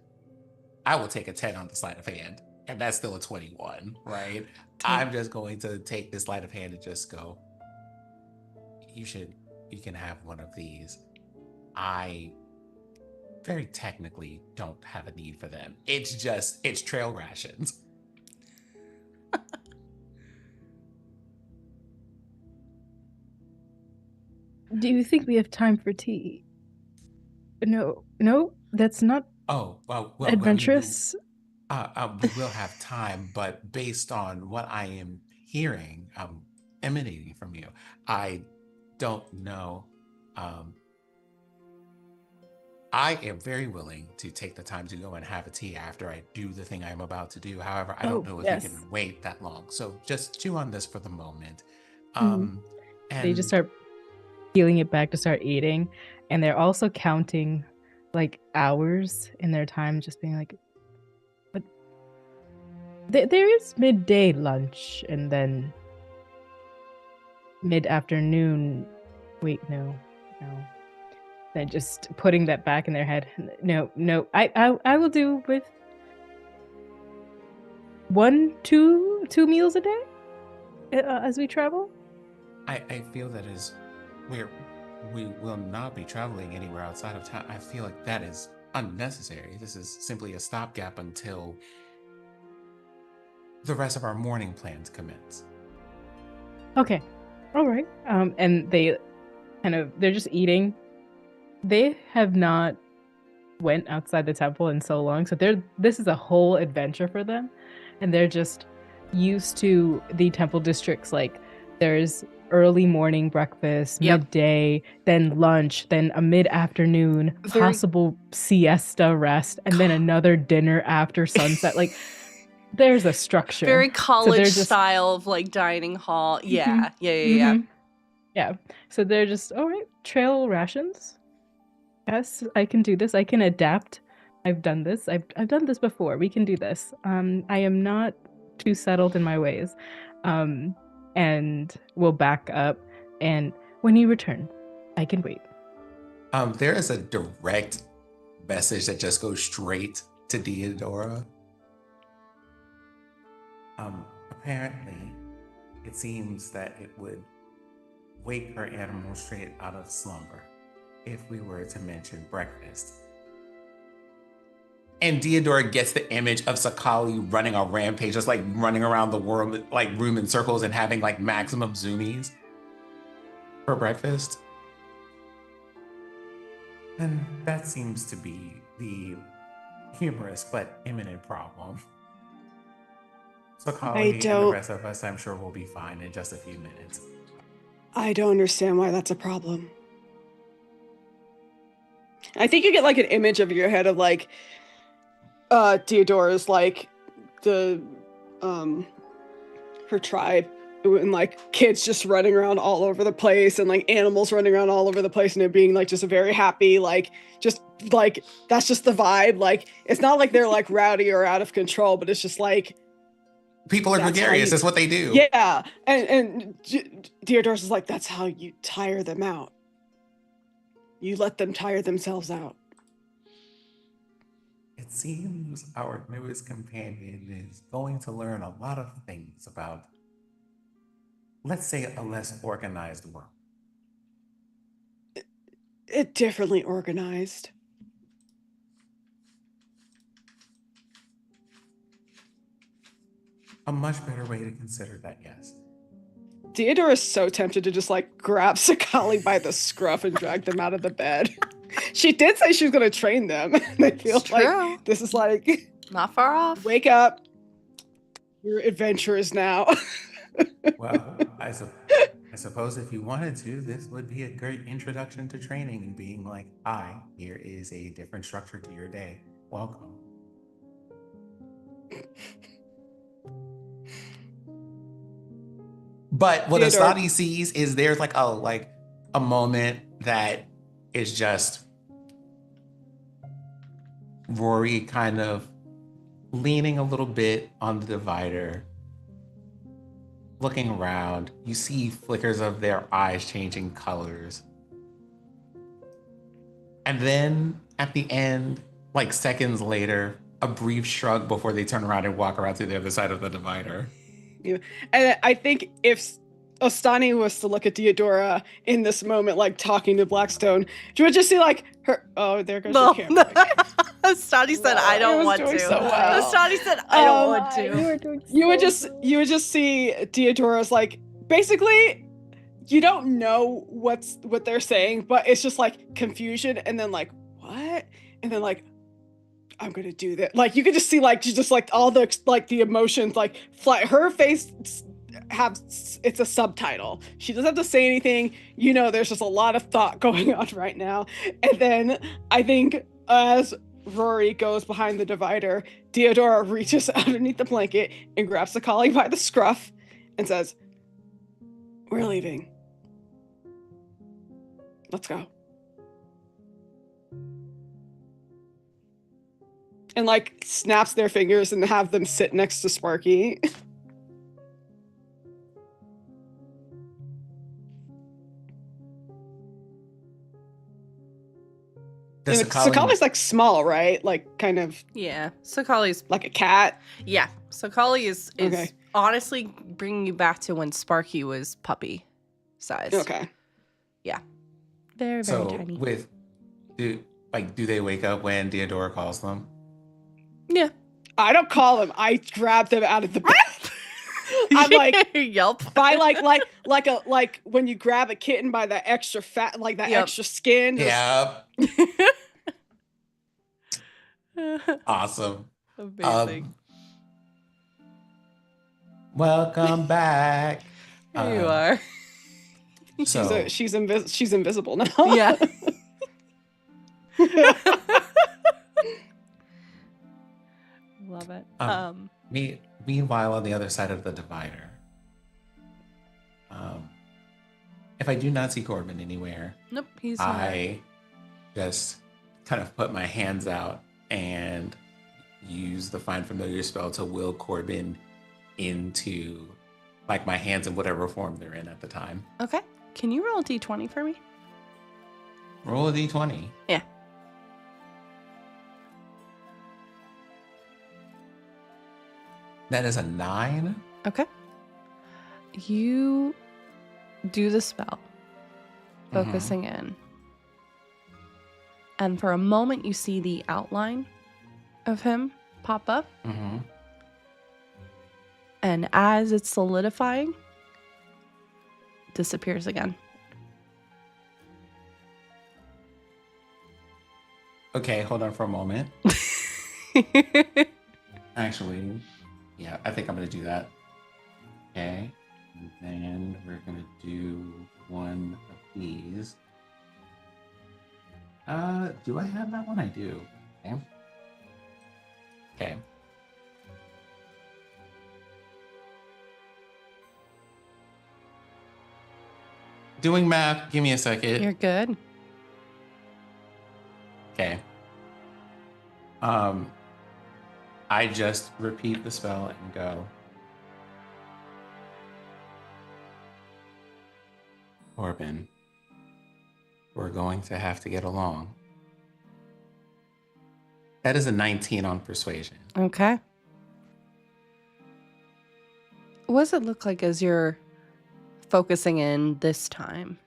I will take a 10 on the sleight of hand, and that's still a 21, right? I'm just going to take this sleight of hand and just go, you can have one of these. I very technically don't have a need for them. It's trail rations. Do you think we have time for tea? No, that's not Oh, well, adventurous. we will have time, but based on what I am hearing, emanating from you, I don't know. I am very willing to take the time to go and have a tea after I do the thing I'm about to do. However, I don't know if you can wait that long. So just chew on this for the moment. And they just start peeling it back to start eating. And they're also counting like hours in their time, just being like, but there is midday lunch and then mid-afternoon. Wait, no. Then just putting that back in their head. No. I will do with 2 meals a day as we travel. I feel that we will not be traveling anywhere outside of town. I feel like that is unnecessary. This is simply a stopgap until the rest of our morning plans commence. Okay. All right. And they're just eating. They have not went outside the temple in so long, so this is a whole adventure for them, and they're just used to the temple districts. Like there's early morning breakfast, midday, then lunch, then a mid-afternoon, possible siesta rest, and then another dinner after sunset. Like there's a structure. Very college style of like dining hall. Yeah. Yeah. So they're just, all right, trail rations. Yes, I can do this. I can adapt. I've done this. I've done this before. We can do this. I am not too settled in my ways. And we'll back up. And when you return, I can wait. There is a direct message that just goes straight to Deodora. Apparently, it seems that it would wake her animal straight out of slumber if we were to mention breakfast. And Deodora gets the image of Sakali running a rampage, just like running around the world, like room in circles and having like maximum zoomies for breakfast. And that seems to be the humorous but imminent problem. Sakali and the rest of us, I'm sure, will be fine in just a few minutes. I don't understand why that's a problem. I think you get like an image of your head of like Deodora's like the her tribe and like kids just running around all over the place and like animals running around all over the place and it being like just a very happy like just like that's just the vibe. Like it's not like they're like rowdy or out of control, but it's just like people are gregarious. That's what they do. Yeah, and Deodora's is like that's how you tire them out. You let them tire themselves out. It seems our newest companion is going to learn a lot of things about, let's say, a less organized world. It differently organized. A much better way to consider that, yes. Deodora is so tempted to just like grab Sakali by the scruff and drag them out of the bed. She did say she was going to train them. And I feel like this is like not far off. Wake up. You're adventurers now. Well, I suppose if you wanted to, this would be a great introduction to training and being like, hi, here is a different structure to your day. Welcome. But what Asadi sees is there's like a moment that is just Rory kind of leaning a little bit on the divider, looking around. You see flickers of their eyes changing colors. And then at the end, like seconds later, a brief shrug before they turn around and walk around to the other side of the divider. Yeah. And I think if Ostani was to look at Theodora in this moment, like talking to Blackstone, you would just see like her. Oh, there goes the camera. Stani said, "I It don't was want doing to." so well. Stani said, "I don't want to." You would just see Theodora's like basically. You don't know what they're saying, but it's just like confusion, and then like what, and then like I'm gonna do that. Like you could just see like just like all the like the emotions like fly. Her face it's a subtitle. She doesn't have to say anything. You know, there's just a lot of thought going on right now. And then I think as Rory goes behind the divider, Theodora reaches underneath the blanket and grabs the collie by the scruff and says, "We're leaving. Let's go." And like snaps their fingers and have them sit next to Sparky. Sakali's like small, right? Like kind of. Yeah, Sakali's like a cat. Yeah, Sakali is Okay. honestly bringing you back to when Sparky was puppy size. Okay. Yeah. Very, very tiny. Do they wake up when Theodora calls them? Yeah. I don't call them. I grab them out of the bed. I'm like yelp. By like when you grab a kitten by that extra fat, like that extra skin. Yeah. Awesome. Amazing. Welcome back. Here you are. So she's invisible now. Yeah. Love it. Meanwhile, on the other side of the divider, if I do not see Corbin anywhere, nope, I just kind of put my hands out and use the Find Familiar spell to will Corbin into like my hands in whatever form they're in at the time. Okay. Can you roll a d20 for me? Roll a d20. Yeah. That is a 9. Okay. You do the spell, focusing in. And for a moment, you see the outline of him pop up. Mm-hmm. And as it's solidifying, disappears again. Okay, hold on for a moment. Actually, yeah, I think I'm going to do that. Okay. And then we're going to do one of these. Do I have that one? I do. Okay. Okay. Doing math. Give me a second. You're good. Okay. I just repeat the spell and go. Corbin, we're going to have to get along. That is a 19 on persuasion. Okay. What does it look like as you're focusing in this time?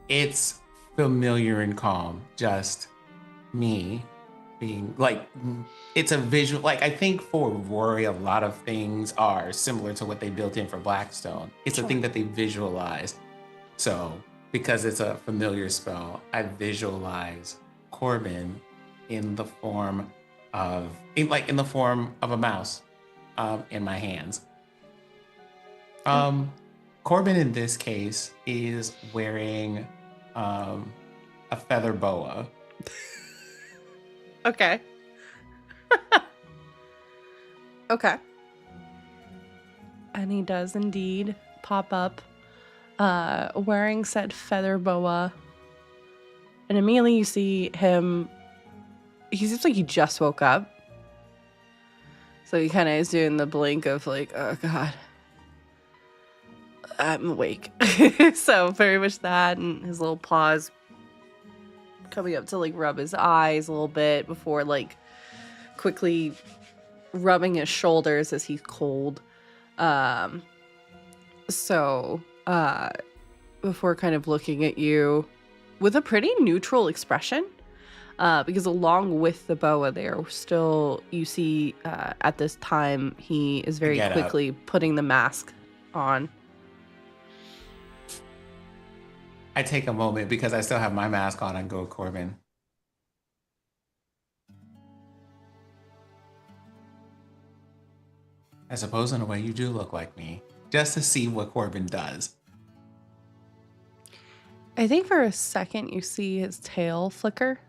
It's familiar and calm. Just me being like, it's a visual. Like, I think for Rory, a lot of things are similar to what they built in for Blackstone. It's a thing that they visualize. So because it's a familiar spell, I visualize Corbin in the form of, in the form of a mouse in my hands. Corbin in this case is wearing a feather boa. Okay. Okay. And he does indeed pop up wearing said feather boa. And immediately you see him, he seems like he just woke up. So he kind of is doing the blink of like, oh God, I'm awake. So very much that, and his little paws coming up to like rub his eyes a little bit before like quickly rubbing his shoulders as he's cold. So, before kind of looking at you with a pretty neutral expression, because along with the boa there, still you see at this time he is very Get up. quickly putting the mask on. I take a moment because I still have my mask on and go, Corbin. I suppose in a way you do look like me, just to see what Corbin does. I think for a second you see his tail flicker.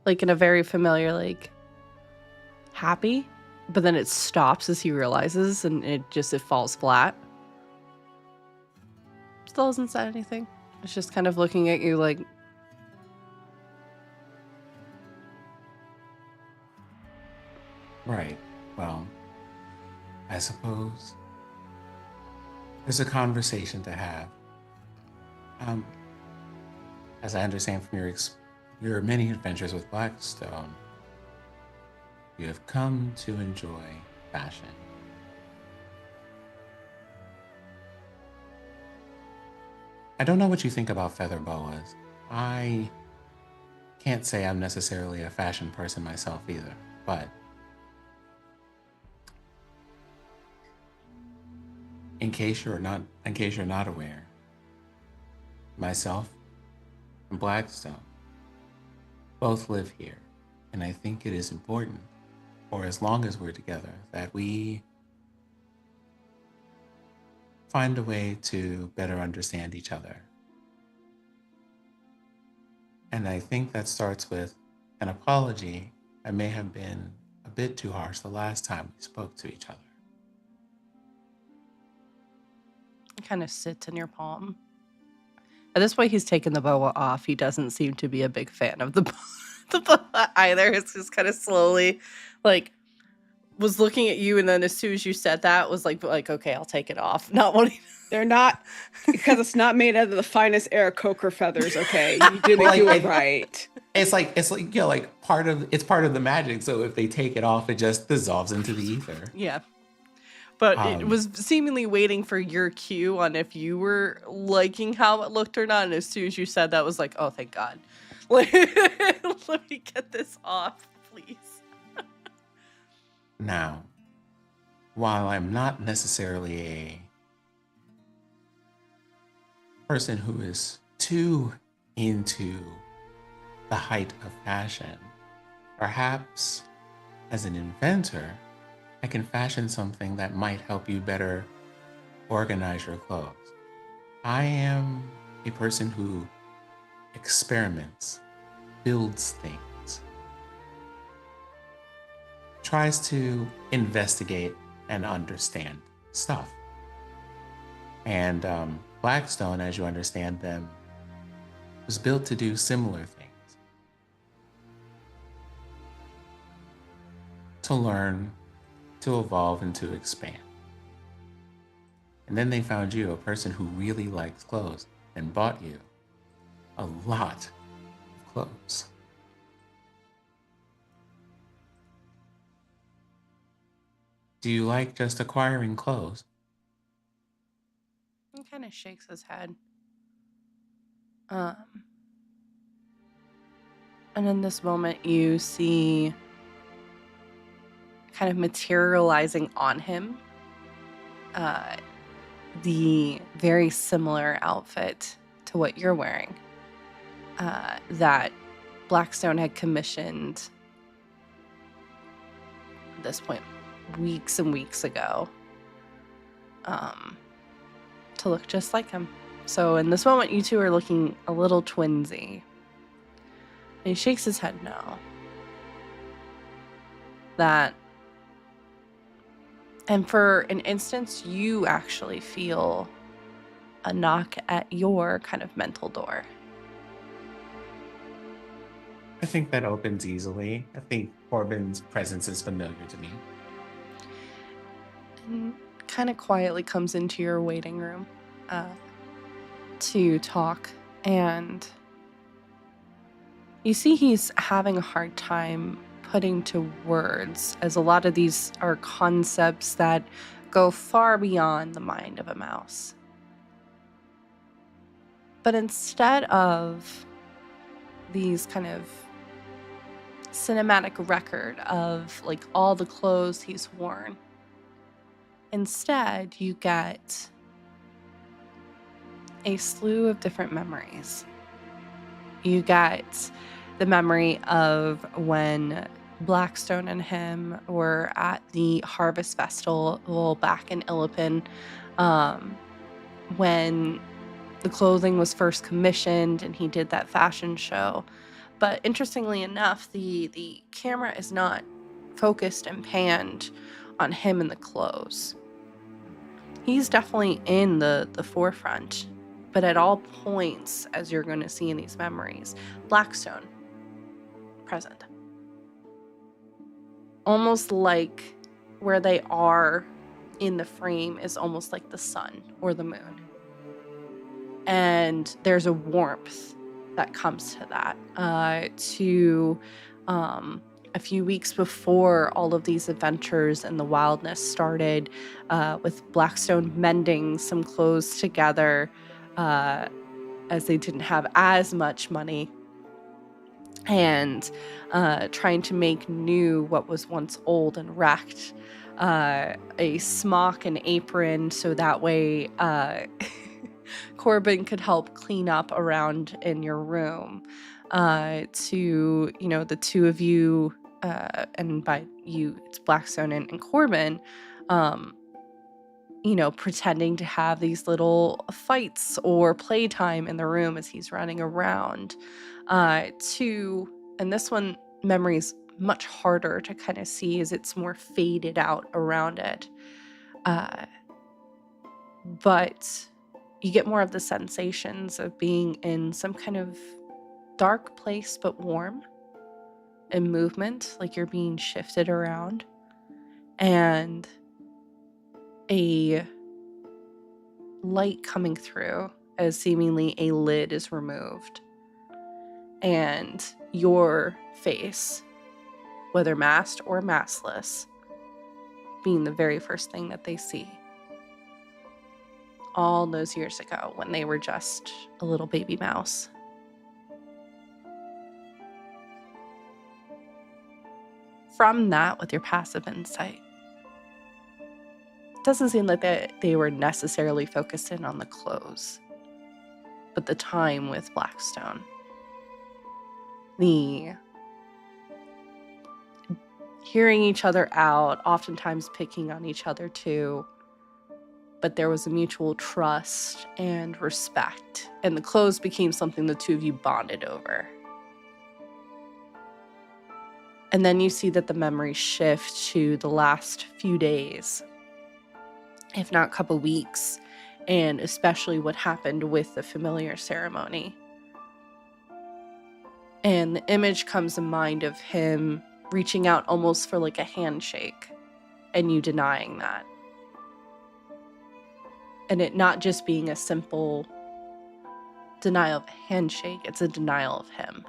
Like in a very familiar, like, happy. But then it stops as he realizes and it falls flat. Still hasn't said anything. It's just kind of looking at you like... Right. Well, I suppose there's a conversation to have. As I understand from your many adventures with Blackstone, you have come to enjoy fashion. I don't know what you think about feather boas. I can't say I'm necessarily a fashion person myself either, but in case you're not aware, myself and Blackstone both live here, and I think it is important, for as long as we're together, that we find a way to better understand each other. And I think that starts with an apology. I may have been a bit too harsh the last time we spoke to each other. It kind of sits in your palm. At this point, he's taken the boa off. He doesn't seem to be a big fan of the boa either. It's just kind of slowly, like, was looking at you, and then as soon as you said that, was like, okay, I'll take it off. Not wanting. They're not, because it's not made out of the finest Aarakocra feathers. Okay, you didn't do it right. It's like like part of the magic. So if they take it off, it just dissolves into the ether. Yeah. But it was seemingly waiting for your cue on if you were liking how it looked or not. And as soon as you said that, was like, oh, thank God. Let me get this off, please. Now, while I'm not necessarily a person who is too into the height of fashion, perhaps as an inventor, I can fashion something that might help you better organize your clothes. I am a person who experiments, builds things, tries to investigate and understand stuff. And Blackstone, as you understand them, was built to do similar things. To learn, to evolve, and to expand. And then they found you, a person who really likes clothes, and bought you a lot of clothes. Do you like just acquiring clothes? He kind of shakes his head. And in this moment, you see kind of materializing on him the very similar outfit to what you're wearing that Blackstone had commissioned at this point weeks and weeks ago to look just like him. So in this moment, you two are looking a little twinsy. And he shakes his head no. And for an instance, you actually feel a knock at your kind of mental door. I think that opens easily. I think Corbin's presence is familiar to me. And kind of quietly comes into your waiting room to talk. And you see he's having a hard time putting to words, as a lot of these are concepts that go far beyond the mind of a mouse. But instead of these kind of cinematic record of like all the clothes he's worn, instead you get a slew of different memories. You get the memory of when Blackstone and him were at the Harvest Festival back in Illipin, when the clothing was first commissioned and he did that fashion show. But interestingly enough, the camera is not focused and panned on him and the clothes. He's definitely in the forefront, but at all points, as you're going to see in these memories, Blackstone present. Almost like where they are in the frame is almost like the sun or the moon. And there's a warmth that comes to that. A few weeks before all of these adventures and the wildness started, with Blackstone mending some clothes together, as they didn't have as much money, and trying to make new what was once old and wrecked, a smock and apron, so that way Corbin could help clean up around in your room, to, you know, the two of you, and by you, it's Blackstone and Corbin, you know, pretending to have these little fights or playtime in the room as he's running around, and this one, memory's much harder to kind of see as it's more faded out around it, but you get more of the sensations of being in some kind of dark place but warm and movement, like you're being shifted around, and a light coming through as seemingly a lid is removed, and your face, whether masked or maskless, being the very first thing that they see. All those years ago when they were just a little baby mouse. From that, with your passive insight, it doesn't seem like they were necessarily focused in on the clothes, but the time with Blackstone. The hearing each other out, oftentimes picking on each other too, but there was a mutual trust and respect, and the clothes became something the two of you bonded over. And then you see that the memories shift to the last few days, if not couple weeks, and especially what happened with the familiar ceremony. And the image comes in mind of him reaching out almost for like a handshake, and you denying that. And it not just being a simple denial of a handshake, it's a denial of him.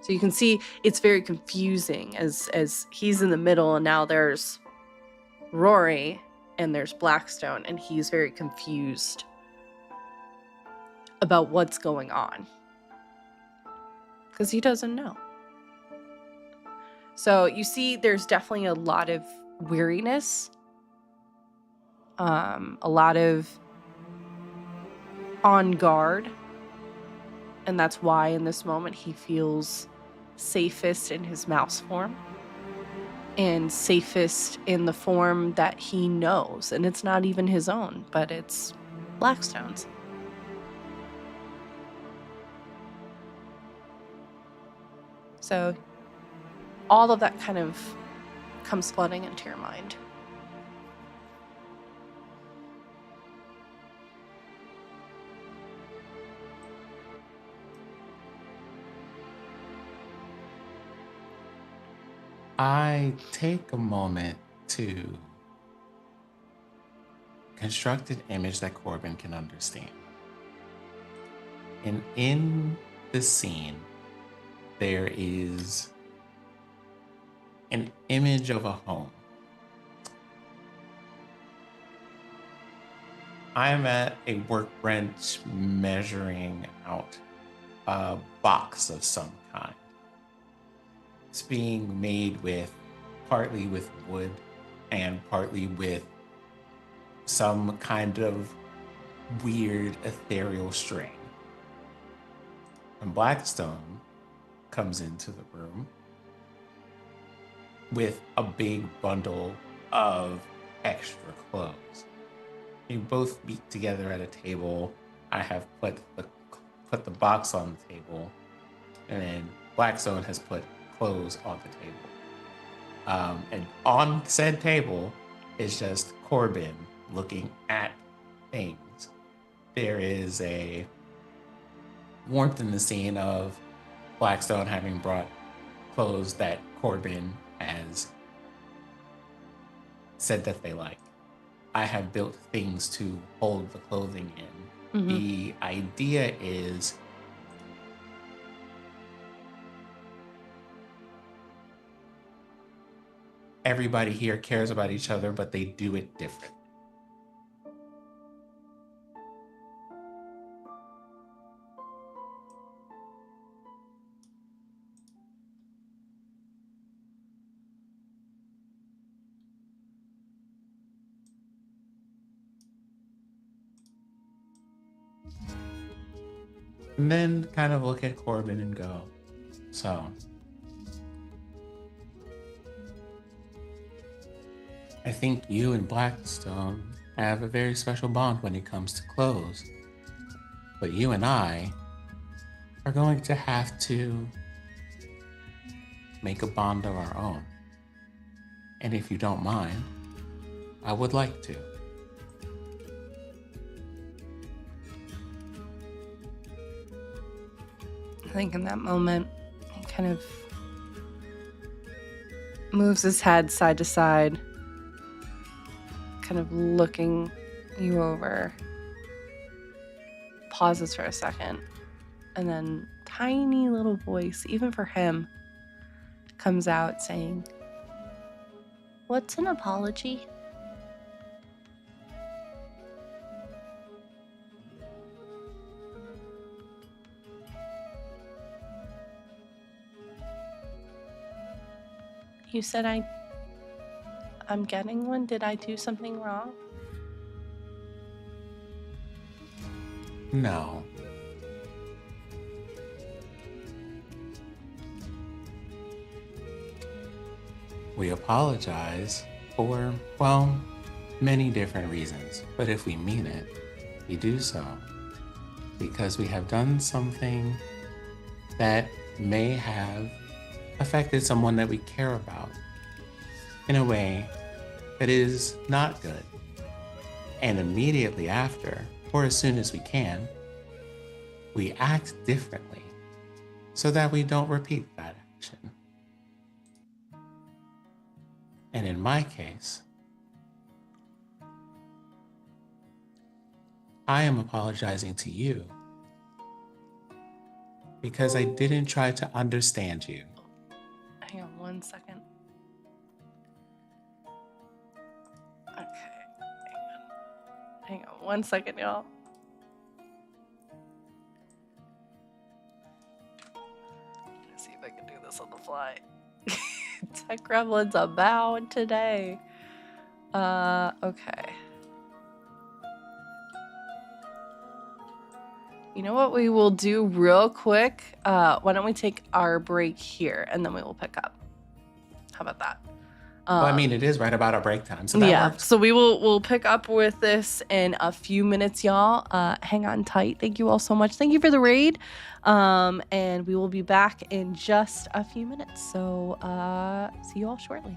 So you can see it's very confusing as he's in the middle, and now there's Rory and there's Blackstone, and he's very confused about what's going on because he doesn't know. So you see there's definitely a lot of weariness, a lot of on guard, and that's why in this moment he feels safest in his mouse form and safest in the form that he knows, and it's not even his own, but it's Blackstone's. So all of that kind of comes flooding into your mind. I take a moment to construct an image that Corbin can understand. And in the scene, there is an image of a home. I'm at a workbench measuring out a box of some kind. It's being made with partly with wood and partly with some kind of weird ethereal string. And Blackstone comes into the room with a big bundle of extra clothes. You both meet together at a table. I have put the box on the table, and then Blackstone has put clothes on the table. And on said table is just Corbin looking at things. There is a warmth in the scene of Blackstone having brought clothes that Corbin has said that they like. I have built things to hold the clothing in. Mhm. The idea is everybody here cares about each other, but they do it different. And then kind of look at Corbin and go, so I think you and Blackstone have a very special bond when it comes to clothes. But you and I are going to have to make a bond of our own. And if you don't mind, I would like to. I think in that moment, he kind of moves his head side to side, kind of looking you over, pauses for a second, and then tiny little voice, even for him, comes out saying, "What's an apology?" You said I'm getting one? Did I do something wrong? No. We apologize for, well, many different reasons. But if we mean it, we do so because we have done something that may have affected someone that we care about in a way that is not good. And immediately after, or as soon as we can, we act differently so that we don't repeat that action. And in my case, I am apologizing to you because I didn't try to understand you. Hang on 1 second. Okay. Hang on 1 second, y'all. Let's see if I can do this on the fly. Tech Gremlin's abound today. Okay. You know what we will do real quick? Why don't we take our break here and then we will pick up? How about that? Well, I mean, it is right about our break time, so that yeah, works. so we'll pick up with this in a few minutes, y'all. Hang on tight. Thank you all so much. Thank you for the raid. And we will be back in just a few minutes. So see you all shortly.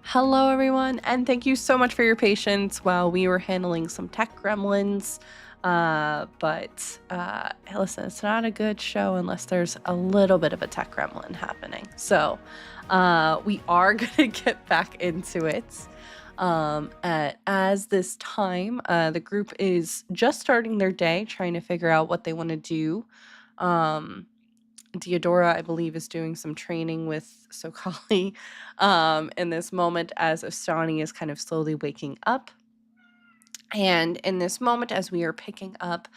Hello, everyone, and thank you so much for your patience while we were handling some tech gremlins. Listen, it's not a good show unless there's a little bit of a tech gremlin happening. So we are going to get back into it. As this time, the group is just starting their day, trying to figure out what they want to do. Deodora, I believe, is doing some training with Sokali in this moment as Ostani is kind of slowly waking up. And in this moment, as we are picking up,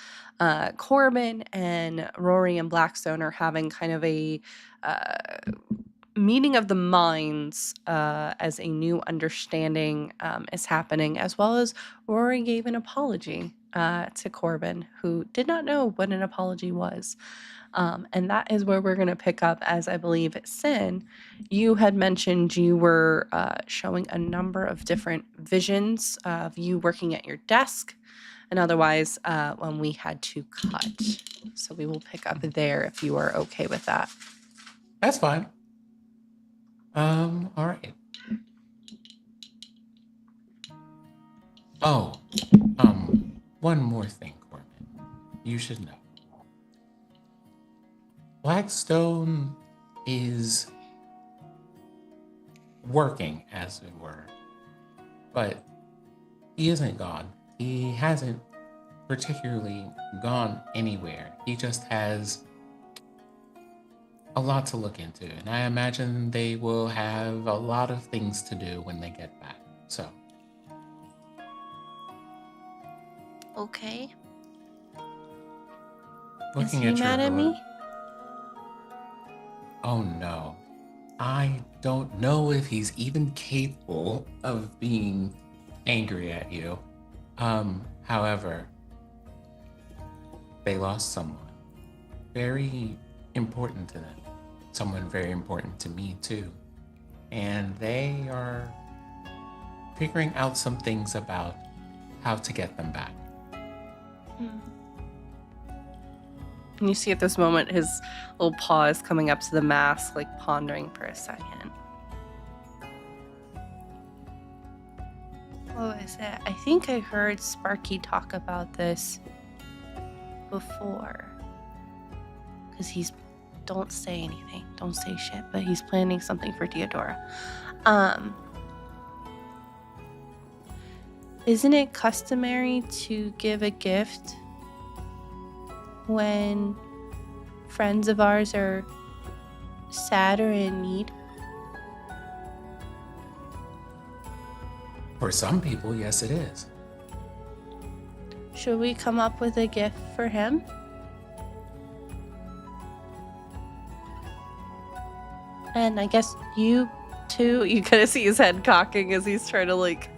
Corbin and Rory and Blackstone are having kind of a meeting of the minds as a new understanding is happening, as well as Rory gave an apology to Corbin, who did not know what an apology was. And that is where we're going to pick up, as I believe, Sin, you had mentioned you were showing a number of different visions of you working at your desk, and otherwise when we had to cut. So we will pick up there if you are okay with that. That's fine. All right. Oh, one more thing, Corbin. You should know. Blackstone is working, as it were, but he isn't gone. He hasn't particularly gone anywhere. He just has a lot to look into, and I imagine they will have a lot of things to do when they get back. So. Okay. Looking Is he at mad your at door- me? Oh no. I don't know if he's even capable of being angry at you. However, they lost someone very important to them. Someone very important to me too. And they are figuring out some things about how to get them back. And you see at this moment his little paw is coming up to the mask, like pondering for a second. What was it? I think I heard Sparky talk about this before. Because don't say anything, don't say shit, but he's planning something for Deodora. Isn't it customary to give a gift when friends of ours are sad or in need? For some people, yes, it is. Should we come up with a gift for him? And I guess you too, you kind of see his head cocking as he's trying to like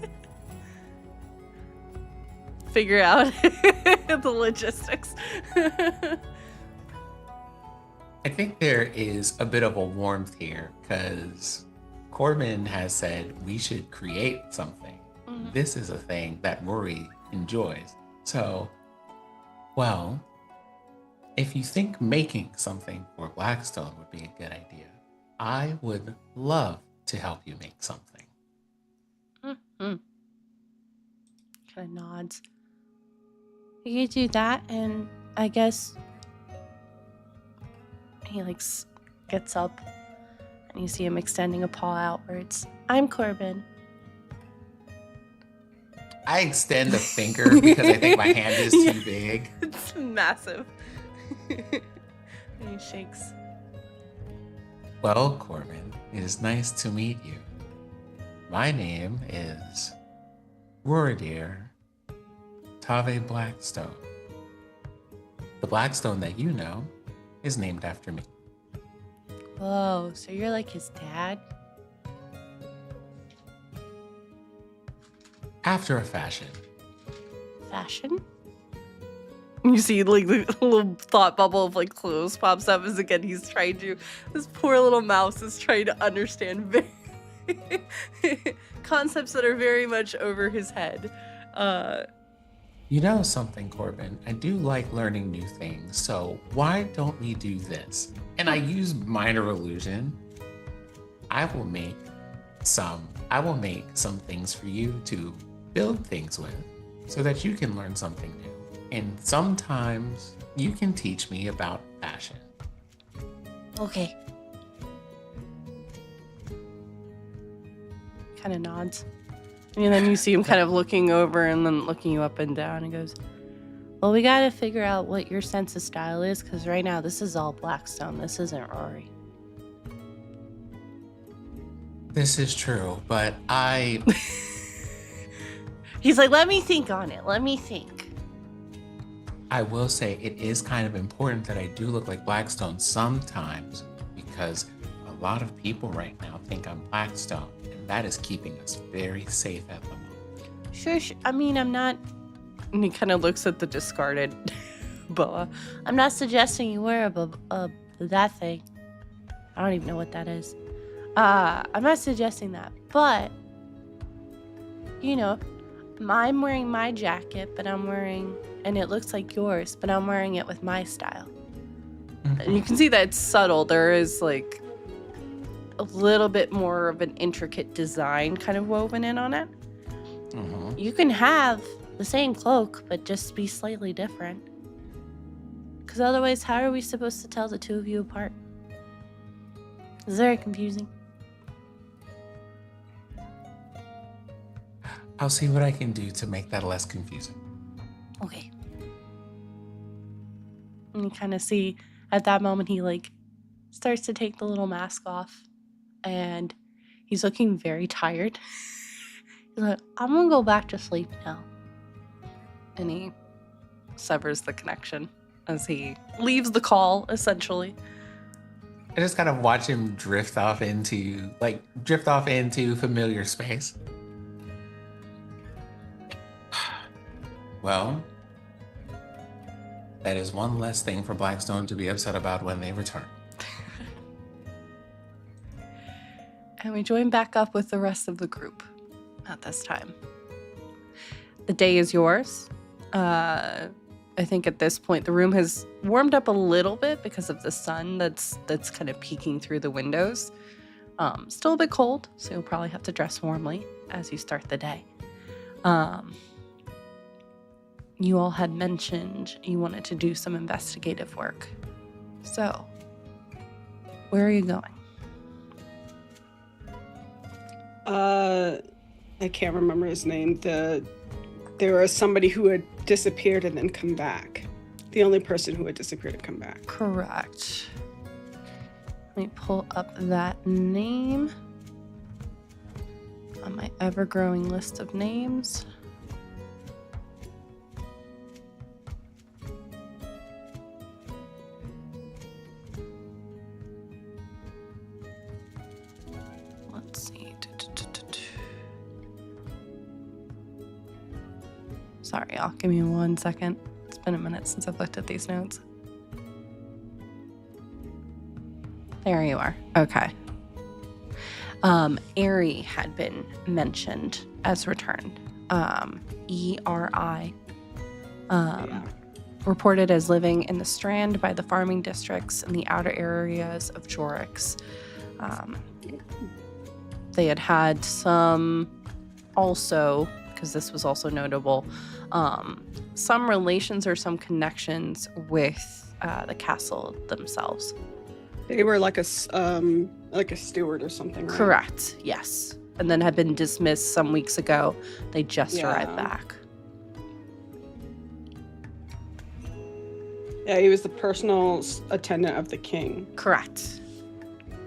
figure out the logistics. I think there is a bit of a warmth here because Corbin has said we should create something. Mhm. This is a thing that Rory enjoys. So, well, if you think making something for Blackstone would be a good idea, I would love to help you make something. Mm-hmm. Kind of nods. You could do that, and I guess he gets up, and you see him extending a paw outwards. I'm Corbin. I extend a finger because I think my hand is too big. It's massive. And he shakes. Well, Corbin, it is nice to meet you. My name is Roradir Tave Blackstone. The Blackstone that you know is named after me. Oh, so you're like his dad? After a fashion. Fashion? You see, like, the little thought bubble of, like, clothes pops up as, again, he's trying to... This poor little mouse is trying to understand very concepts that are very much over his head. You know something, Corbin? I do like learning new things, so why don't we do this? And I use minor illusion. I will make some I will make some things for you to build things with so that you can learn something new. And sometimes you can teach me about fashion. Okay. Kind of nods. And then you see him kind of looking over and then looking you up and down and goes, well, we got to figure out what your sense of style is, because right now this is all Blackstone. This isn't Rory. This is true, but He's like, let me think on it. Let me think. I will say it is kind of important that I do look like Blackstone sometimes, because a lot of people right now think I'm Blackstone, and that is keeping us very safe at the moment. Sure. I mean, I'm not. And he kind of looks at the discarded boa. I'm not suggesting you wear that thing. I don't even know what that is. I'm not suggesting that, but you know, I'm wearing my jacket, but and it looks like yours, but I'm wearing it with my style. And you can see that it's subtle. There is like a little bit more of an intricate design kind of woven in on it. Mm-hmm. You can have the same cloak, but just be slightly different. Because otherwise, how are we supposed to tell the two of you apart? It's very confusing. I'll see what I can do to make that less confusing. Okay. And you kind of see at that moment he like starts to take the little mask off, and he's looking very tired. He's like, I'm gonna go back to sleep now. And he severs the connection as he leaves the call, essentially. I just kind of watch him drift off into familiar space. Well, that is one less thing for Blackstone to be upset about when they return. And we join back up with the rest of the group at this time. The day is yours. I think at this point the room has warmed up a little bit because of the sun that's kind of peeking through the windows. Still a bit cold, so you'll probably have to dress warmly as you start the day. You all had mentioned you wanted to do some investigative work. So, where are you going? I can't remember his name. There was somebody who had disappeared and then come back. The only person who had disappeared and come back. Correct. Let me pull up that name on my ever-growing list of names. Let's see. Sorry, y'all. Give me 1 second. It's been a minute since I've looked at these notes. There you are. Okay. Eri had been mentioned as returned. E-R-I. Reported as living in the Strand by the farming districts in the outer areas of Jorix. They had some also, because this was also notable, some relations or some connections with the castle themselves. They were like a steward or something, right? Correct, yes. And then had been dismissed some weeks ago. They just arrived back. Yeah, he was the personal attendant of the king. Correct.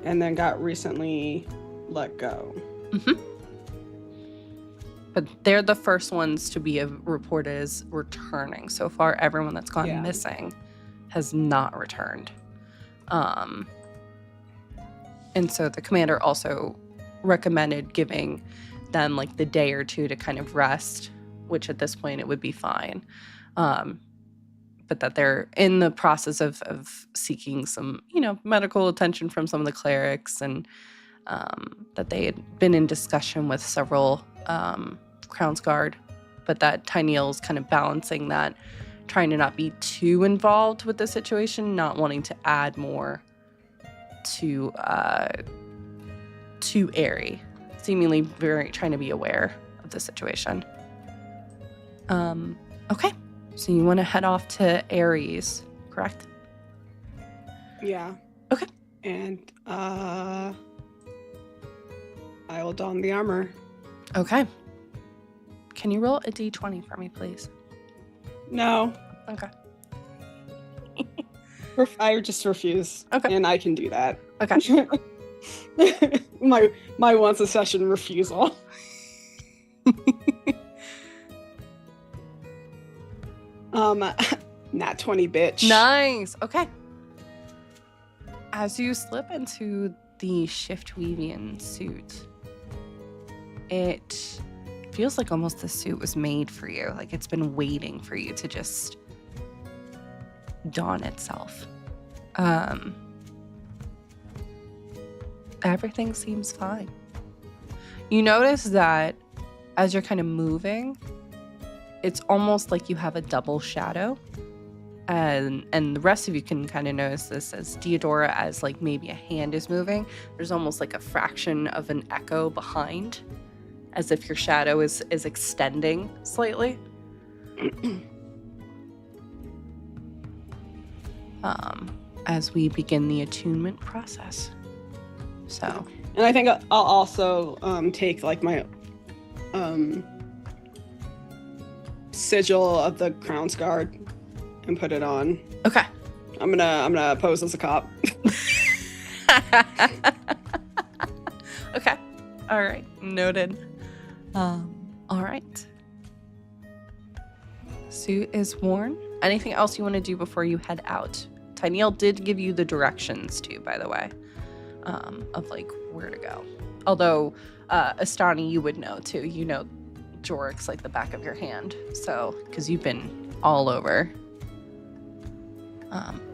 And then got recently let go. Mm-hmm. But they're the first ones to be reported as returning. So far, everyone that's gone missing has not returned. And so the commander also recommended giving them like the day or two to kind of rest, which at this point it would be fine. But that they're in the process of seeking some, medical attention from some of the clerics, and that they had been in discussion with several Crown's Guard, but that Tyneal's kind of balancing that, trying to not be too involved with the situation, not wanting to add more to Eri. seemingly very trying to be aware of the situation. Okay. So you want to head off to Ares, correct? Yeah. Okay. And I will don the armor. Okay. Can you roll a d20 for me, please? No. Okay. I just refuse. Okay. And I can do that. Okay. my once a session refusal. Nat 20, bitch. Nice. Okay. As you slip into the shift weavian suit, it feels like almost the suit was made for you. Like it's been waiting for you to just dawn itself. Everything seems fine. You notice that as you're kind of moving, it's almost like you have a double shadow. And the rest of you can kind of notice this as Theodora, as like maybe a hand is moving. There's almost like a fraction of an echo behind, as if your shadow is extending slightly. As we begin the attunement process. So, and I think I'll also take like my sigil of the Crown's Guard and put it on. okay. I'm gonna pose as a cop. Okay. All right. Noted. All right. Suit is worn. Anything else you want to do before you head out? Tyneal did give you the directions too, by the way, of like where to go. Although, Astani, you would know too. You know Jorik's like the back of your hand. So, because you've been all over.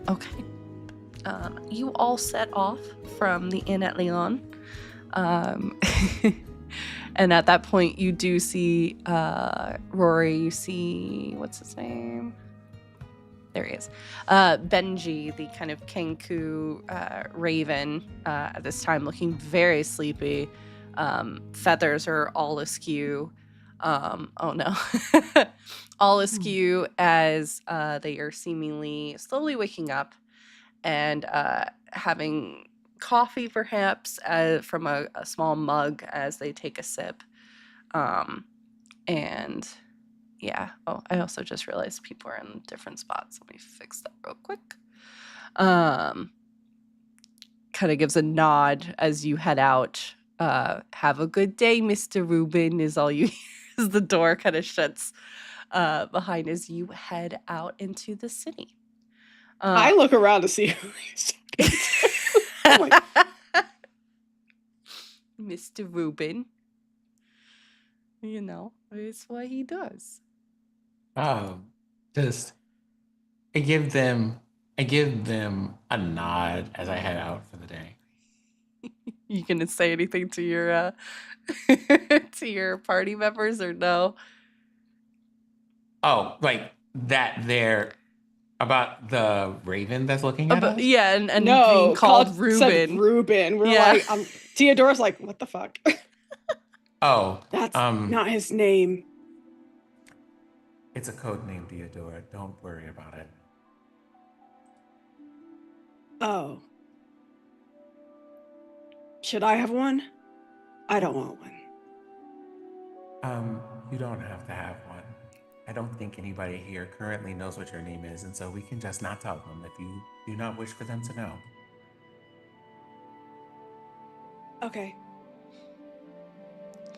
Okay. You all set off from the inn at Leon. And at that point, you do see Rory. You see, what's his name? There he is. Benji, the kind of Kenku raven, at this time looking very sleepy. Feathers are all askew. Oh no. All askew as they are seemingly slowly waking up and having coffee perhaps from a small mug as they take a sip. And yeah. Oh, I also just realized people are in different spots. Let me fix that real quick. Kind of gives a nod as you head out. Have a good day, Mr. Rubin, is all you hear as the door kind of shuts behind as you head out into the city. I look around to see who he's talking to. I'm like, Mr. Rubin. You know, it's what he does. Just I give them a nod as I head out for the day. You gonna say anything to your to your party members or no? Oh, like that there about the raven that's looking at us? Yeah, and no, being called said Reuben. Reuben. We're Yeah. like, Theodora's like, what the fuck? Oh, That's not his name. it's a code name, Theodora. Don't worry about it. Oh. Should I have one? I don't want one. You don't have to have one. I don't think anybody here currently knows what your name is, and so we can just not tell them if you do not wish for them to know. Okay.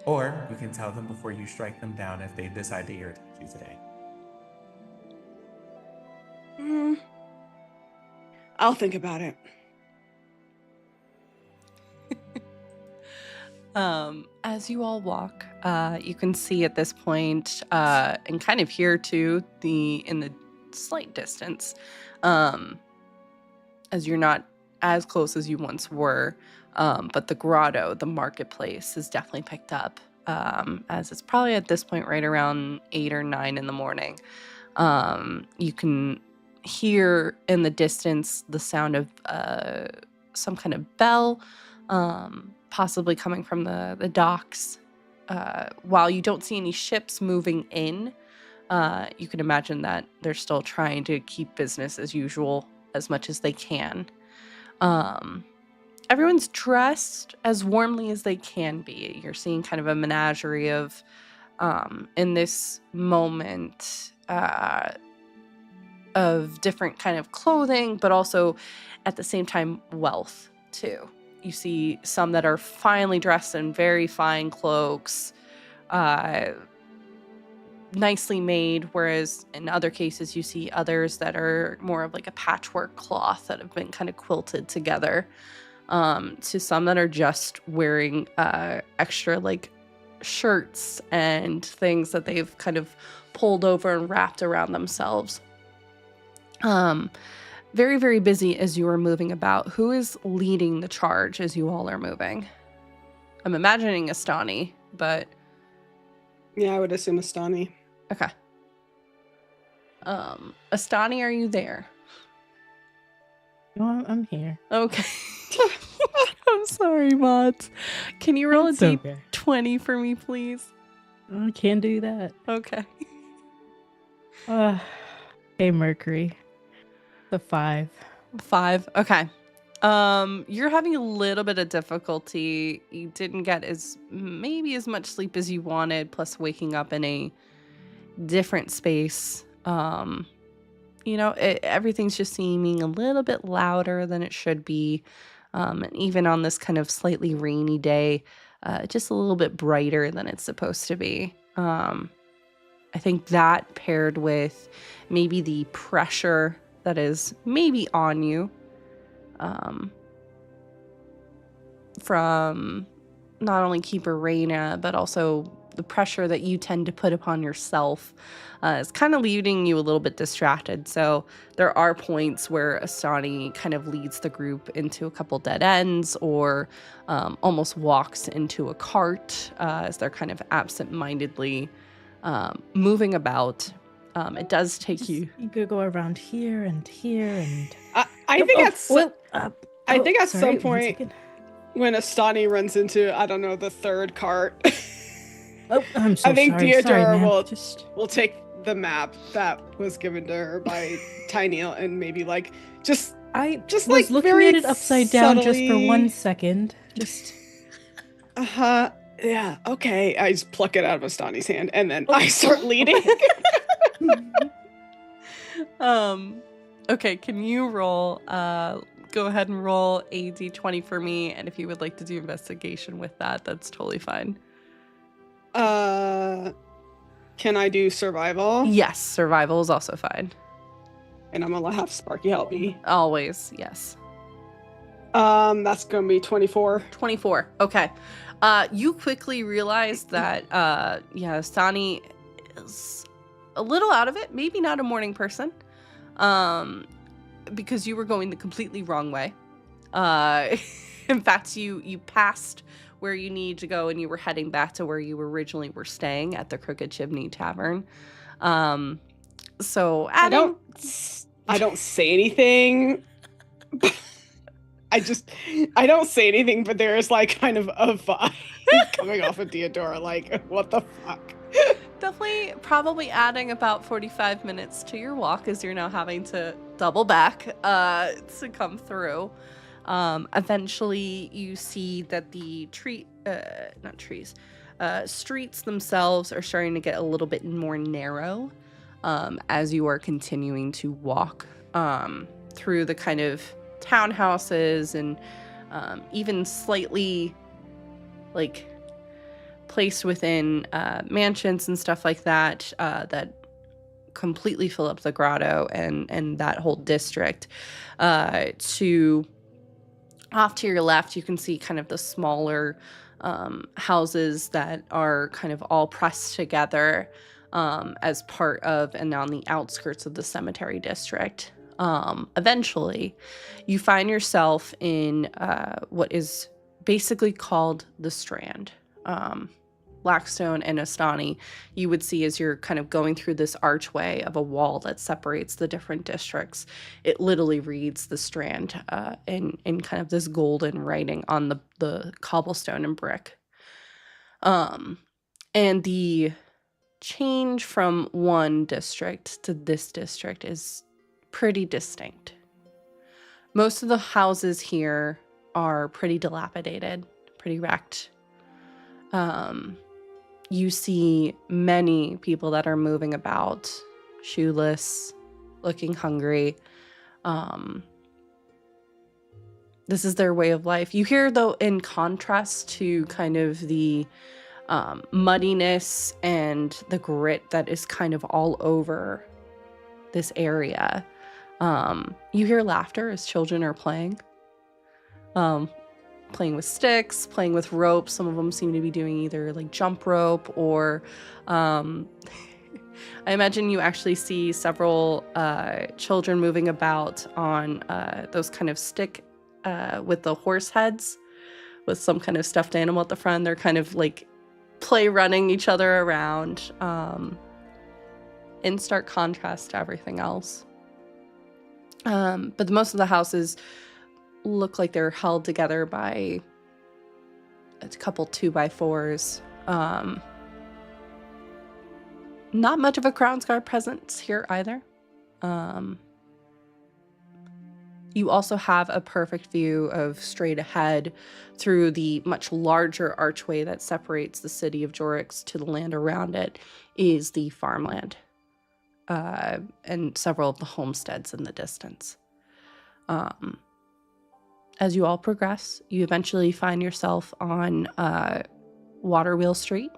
Or you can tell them before you strike them down if they decide to irritate you today. I'll think about it. As you all walk, you can see at this point, and kind of here too, in the slight distance, as you're not as close as you once were, but the grotto, the marketplace, is definitely picked up, as it's probably at this point right around 8 or 9 in the morning. You can hear in the distance the sound of some kind of bell, possibly coming from the docks. While you don't see any ships moving in, you can imagine that they're still trying to keep business as usual as much as they can. Everyone's dressed as warmly as they can be. You're seeing kind of a menagerie of, in this moment, of different kind of clothing, but also at the same time, wealth too. You see some that are finely dressed in very fine cloaks, nicely made, whereas in other cases you see others that are more of like a patchwork cloth that have been kind of quilted together, to some that are just wearing extra like shirts and things that they've kind of pulled over and wrapped around themselves. Very, very busy as you are moving about. Who is leading the charge as you all are moving? I'm imagining Astani, but... Yeah, I would assume Astani. Okay. Astani, are you there? No, I'm here. Okay. I'm sorry, Mods. Can you roll It's a okay. D20 for me, please? I can't do that. Okay. Hey, Mercury. The 5. 5. Okay. You're having a little bit of difficulty. You didn't get maybe as much sleep as you wanted, plus waking up in a different space. Everything's just seeming a little bit louder than it should be. And even on this kind of slightly rainy day, just a little bit brighter than it's supposed to be. I think that paired with maybe the pressure that is maybe on you, from not only Keeper Reyna, but also the pressure that you tend to put upon yourself, is kind of leaving you a little bit distracted. So there are points where Astani kind of leads the group into a couple dead ends, or almost walks into a cart, as they're kind of absent-mindedly moving about. It does take you could go around here and here and... I think at some sorry, point when Astani runs into, I don't know, the third cart, I'm so I think sorry. Deodora will take the map that was given to her by Tyneal and maybe like just was like looking very at it upside down just for subtly. 1 second. Just yeah, okay. I just pluck it out of Astani's hand and then I start leading. Okay, can you roll, go ahead and roll a d20 for me, and if you would like to do investigation with that, that's totally fine. Can I do survival? Yes, survival is also fine. And I'm gonna have Sparky help me. Always, yes. That's gonna be 24. 24, okay. You quickly realize that, Astani is a little out of it, maybe not a morning person, because you were going the completely wrong way. In fact, you passed where you need to go and you were heading back to where you originally were staying at the Crooked Chimney Tavern. So I don't say anything. I don't say anything, but there is like kind of a vibe coming off of Deodora, like, what the fuck? Definitely probably adding about 45 minutes to your walk, as you're now having to double back to come through. Eventually you see that the streets themselves are starting to get a little bit more narrow, as you are continuing to walk through the kind of townhouses and even slightly like placed within mansions and stuff like that, that completely fill up the grotto and that whole district. Off to your left, you can see kind of the smaller houses that are kind of all pressed together as part of and on the outskirts of the cemetery district. Eventually, you find yourself in what is basically called the Strand. Blackstone and Astani, you would see as you're kind of going through this archway of a wall that separates the different districts, it literally reads the Strand in kind of this golden writing on the cobblestone and brick. And the change from one district to this district is pretty distinct. Most of the houses here are pretty dilapidated, pretty wrecked. You see many people that are moving about, shoeless, looking hungry. This is their way of life. You hear, though, in contrast to kind of the muddiness and the grit that is kind of all over this area, you hear laughter as children are playing. Playing with sticks, playing with rope. Some of them seem to be doing either like jump rope or I imagine you actually see several children moving about on those kind of stick with the horse heads with some kind of stuffed animal at the front. They're kind of like play running each other around in stark contrast to everything else. But most of the houses look like they're held together by a couple 2x4s. Not much of a Crown's Guard presence here either. You also have a perfect view of straight ahead through the much larger archway that separates the city of Jorix to the land around it is the farmland and several of the homesteads in the distance. As you all progress, you eventually find yourself on Waterwheel Street,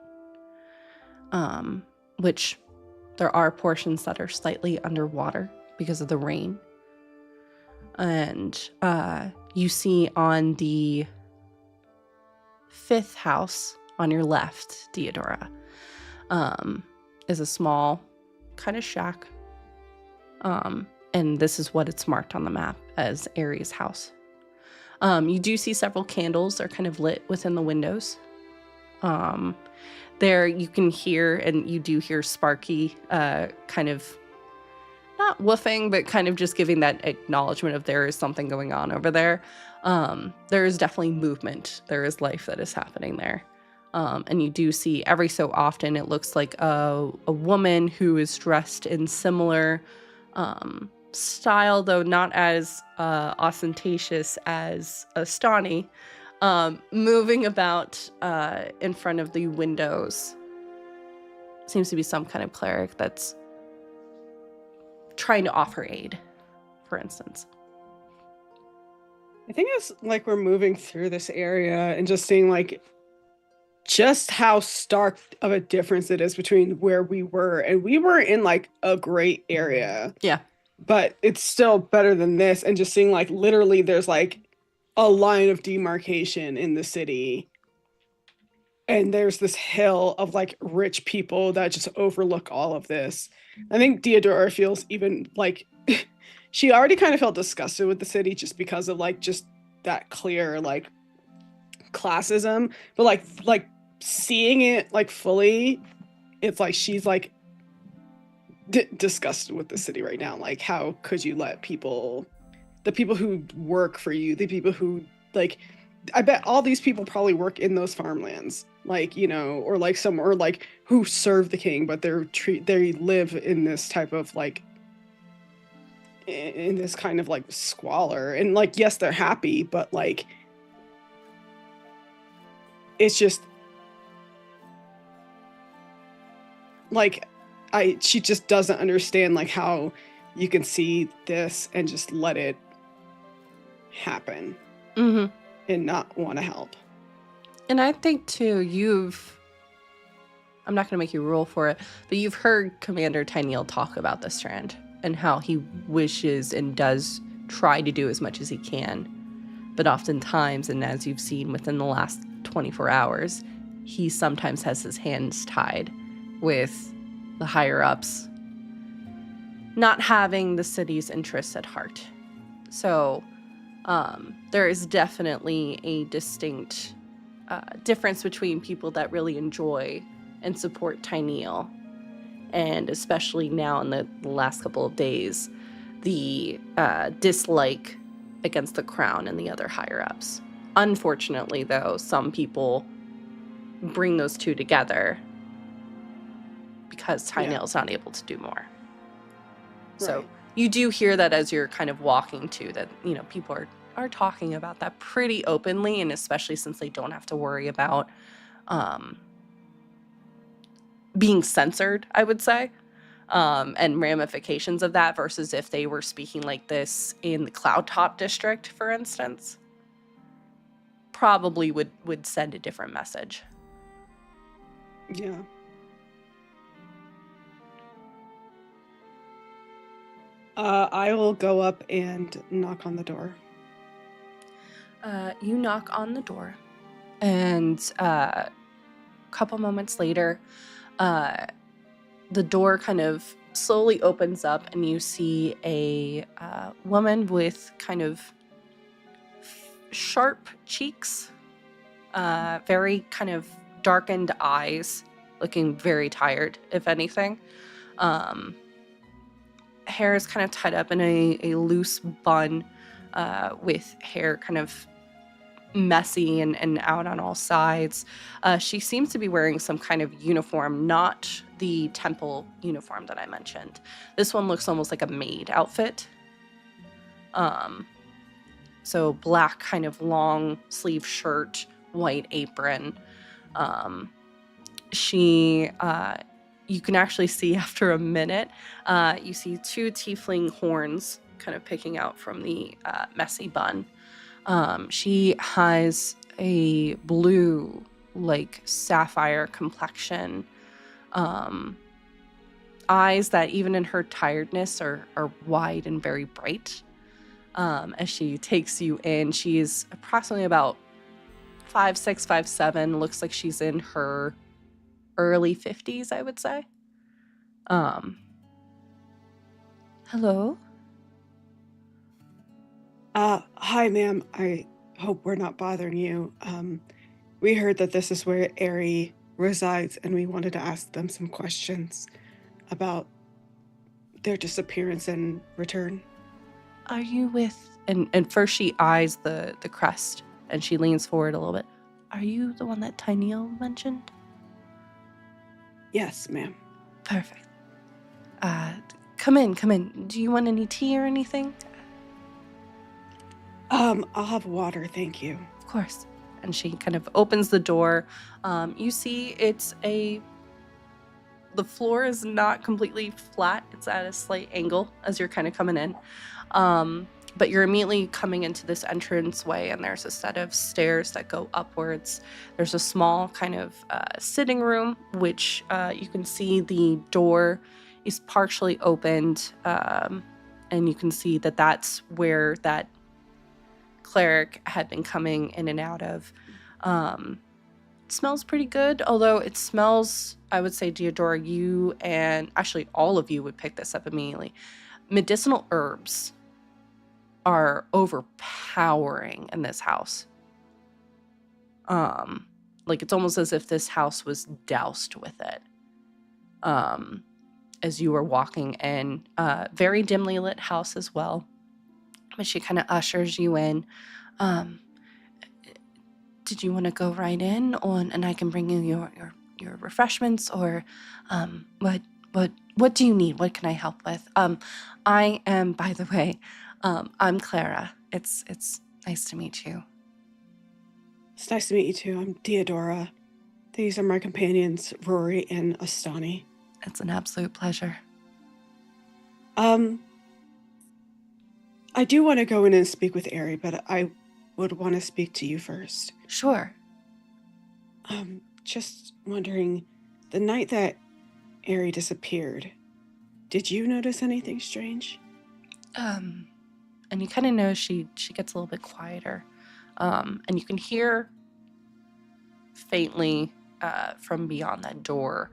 which there are portions that are slightly underwater because of the rain. And you see on the 5th house on your left, Deodora, is a small kind of shack. And this is what it's marked on the map as Aries' house. You do see several candles. They're kind of lit within the windows. There you can hear, and you do hear Sparky kind of not woofing, but kind of just giving that acknowledgement of there is something going on over there. There is definitely movement. There is life that is happening there. And you do see every so often it looks like a woman who is dressed in similar style, though not as ostentatious as Astani, moving about in front of the windows. Seems to be some kind of cleric that's trying to offer aid, for instance. I think it's like we're moving through this area and just seeing like just how stark of a difference it is between where we were, and we were in like a great area. Yeah. But it's still better than this, and just seeing like literally there's like a line of demarcation in the city, and there's this hill of like rich people that just overlook all of this. I think Deodora feels even like she already kind of felt disgusted with the city just because of like just that clear like classism, but like seeing it like fully, it's like she's like disgusted with the city right now. Like, how could you let the people who work for you, the people who like, I bet all these people probably work in those farmlands, like, you know, or like somewhere like who serve the king, but they live in this type of like in this kind of like squalor, and like yes they're happy, but like it's just like she just doesn't understand like how you can see this and just let it happen and not want to help. And I think too, I'm not going to make you rule for it, but you've heard Commander Tyneal talk about the Strand and how he wishes and does try to do as much as he can. But oftentimes, and as you've seen within the last 24 hours, he sometimes has his hands tied with the higher ups not having the city's interests at heart. So there is definitely a distinct difference between people that really enjoy and support Tyneal, and especially now in the last couple of days, the dislike against the crown and the other higher-ups. Unfortunately, though, some people bring those two together because Tyneal's not able to do more. So you do hear that as you're kind of walking to that, you know, people are talking about that pretty openly, and especially since they don't have to worry about being censored, I would say, and ramifications of that versus if they were speaking like this in the Cloud Top district, for instance, probably would send a different message. Yeah. I will go up and knock on the door. You knock on the door, and a couple moments later, the door kind of slowly opens up, and you see a woman with kind of sharp cheeks, very kind of darkened eyes, looking very tired, if anything. Hair is kind of tied up in a loose bun, with hair kind of messy and out on all sides. She seems to be wearing some kind of uniform, not the temple uniform that I mentioned. This one looks almost like a maid outfit. So black kind of long sleeve shirt, white apron. You can actually see after a minute, you see two tiefling horns kind of picking out from the messy bun. She has a blue, like sapphire complexion, eyes that even in her tiredness are wide and very bright. As she takes you in, she is approximately about 5'6", 5'7", looks like she's in her early 50s, I would say. Hello? Hi, ma'am. I hope we're not bothering you. We heard that this is where Aerie resides, and we wanted to ask them some questions about their disappearance and return. Are you with... And first she eyes the crest, and she leans forward a little bit. Are you the one that Tyneal mentioned? Yes, ma'am. Perfect. Come in. Do you want any tea or anything? I'll have water, thank you. Of course. And she kind of opens the door. You see the floor is not completely flat. It's at a slight angle as you're kind of coming in. But you're immediately coming into this entranceway, and there's a set of stairs that go upwards. There's a small kind of sitting room, which you can see the door is partially opened, and you can see that that's where that cleric had been coming in and out of. It smells pretty good, although it smells, I would say, Deodora, you and actually all of you would pick this up immediately. Medicinal herbs are overpowering in this house. Like it's almost as if this house was doused with it. As you were walking in, very dimly lit house as well. But she kind of ushers you in. Did you want to go right in, and I can bring you your refreshments, or what do you need? What can I help with? I am, by the way, I'm Clara. It's nice to meet you. It's nice to meet you too. I'm Deodora. These are my companions, Rory and Astani. It's an absolute pleasure. I do want to go in and speak with Aerie, but I would want to speak to you first. Sure. Just wondering, the night that Aerie disappeared, did you notice anything strange? And you kind of know she gets a little bit quieter. And you can hear faintly from beyond that door,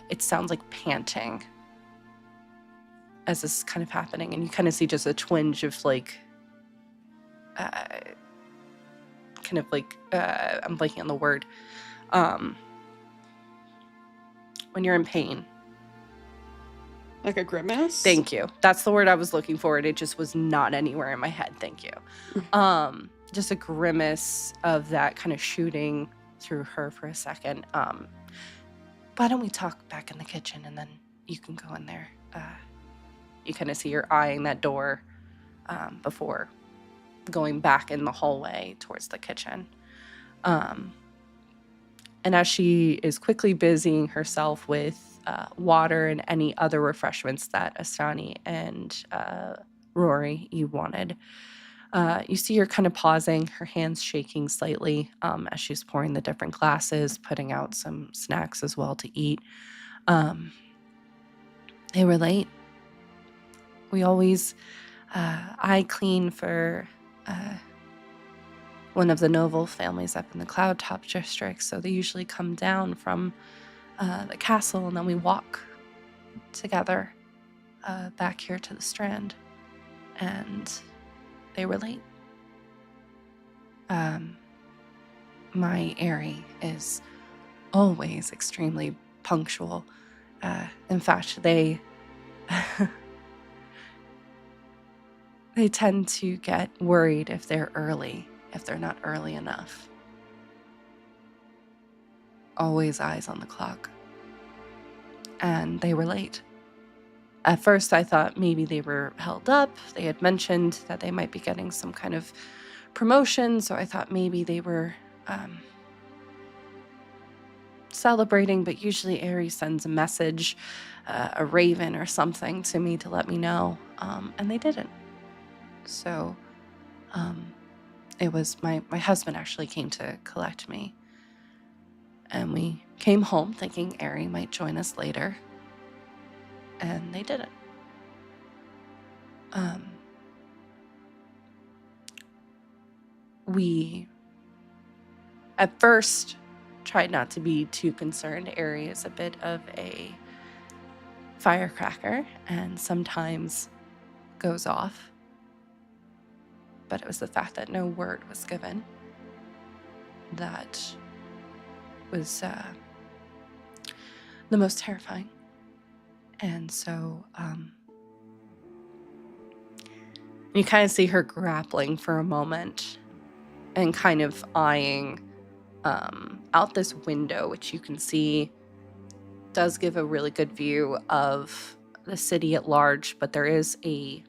it sounds like panting as this is kind of happening. And you kind of see just a twinge of like kind kind of like, I'm blanking on the word. When you're in pain. Like a grimace? Thank you. That's the word I was looking for. It just was not anywhere in my head. Thank you. Just a grimace of that kind of shooting through her for a second. Why don't we talk back in the kitchen and then you can go in there. You kind of see her eyeing that door before going back in the hallway towards the kitchen. And as she is quickly busying herself with water and any other refreshments that Astani and Rory you wanted, you see her kind of pausing, her hands shaking slightly as she's pouring the different glasses, putting out some snacks as well to eat. They were late. We always eye clean for one of the noble families up in the Cloud Top district, so they usually come down from the castle and then we walk together back here to the Strand. And they were late. My Aerie is always extremely punctual. In fact, they they tend to get worried if they're early, if they're not early enough. Always eyes on the clock. And they were late. At first, I thought maybe they were held up. They had mentioned that they might be getting some kind of promotion, so I thought maybe they were celebrating, but usually Aries sends a message, a raven or something to me to let me know, and they didn't. So it was my husband actually came to collect me, and we came home thinking Aerie might join us later, and they didn't. We at first tried not to be too concerned. Aerie is a bit of a firecracker and sometimes goes off. But it was the fact that no word was given that was the most terrifying. And so you kind of see her grappling for a moment and kind of eyeing out this window, which you can see does give a really good view of the city at large, but there is a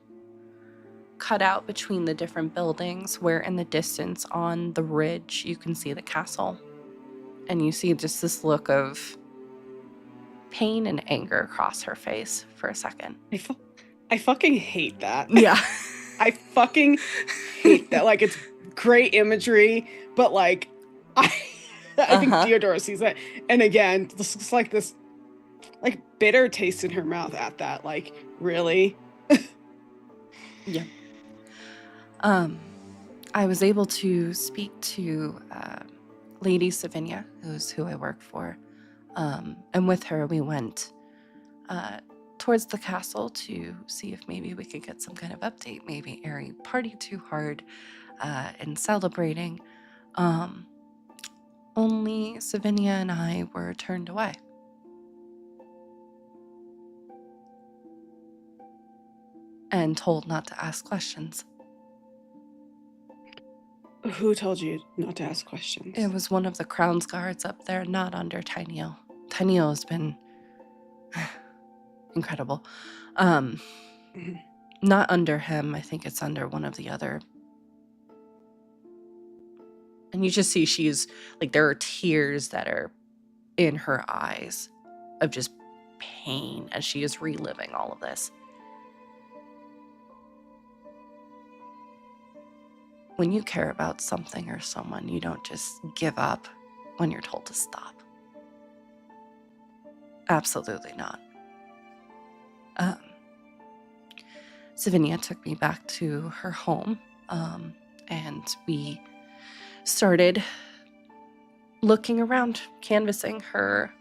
cutout between the different buildings where in the distance on the ridge you can see the castle, and you see just this look of pain and anger across her face for a second. I fucking hate that. Yeah. I fucking hate that. Like, it's great imagery, but like I think Theodora sees it, and again, this looks like this like bitter taste in her mouth at that. Like, really? Yeah. I was able to speak to Lady Savinia, who's who I work for, and with her we went towards the castle to see if maybe we could get some kind of update. Maybe Aerie partied too hard in celebrating. Only Savinia and I were turned away. And told not to ask questions. Who told you not to ask questions? It was one of the Crown's guards up there, not under Tyneo. Tyneo has been incredible. Not under him. I think it's under one of the other. And you just see she's like, there are tears that are in her eyes of just pain as she is reliving all of this. When you care about something or someone, you don't just give up when you're told to stop. Absolutely not. Savinia took me back to her home, and we started looking around, canvassing. Her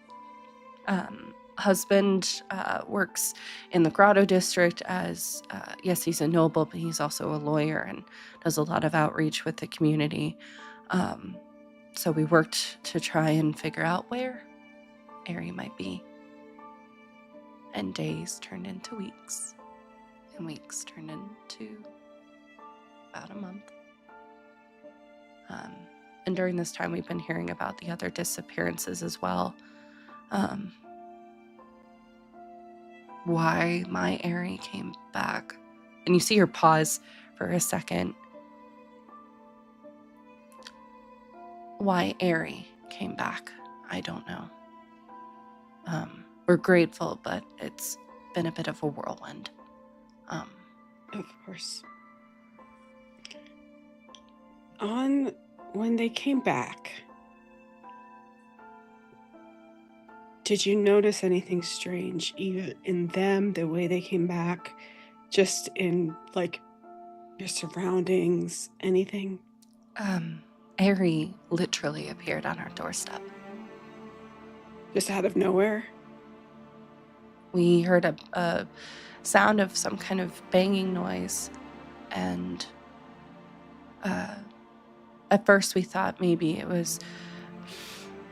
husband works in the Grotto district as, yes, he's a noble, but he's also a lawyer and does a lot of outreach with the community. So we worked to try and figure out where Ari might be. And days turned into weeks, and weeks turned into about a month. And during this time, we've been hearing about the other disappearances as well. Why my Ari came back. And you see her pause for a second. Why Ari came back, I don't know. We're grateful, but it's been a bit of a whirlwind. Of course. When they came back, did you notice anything strange, even in them, the way they came back, just in, like, your surroundings, anything? Ari literally appeared on our doorstep. Just out of nowhere? We heard a sound of some kind of banging noise, and at first we thought maybe it was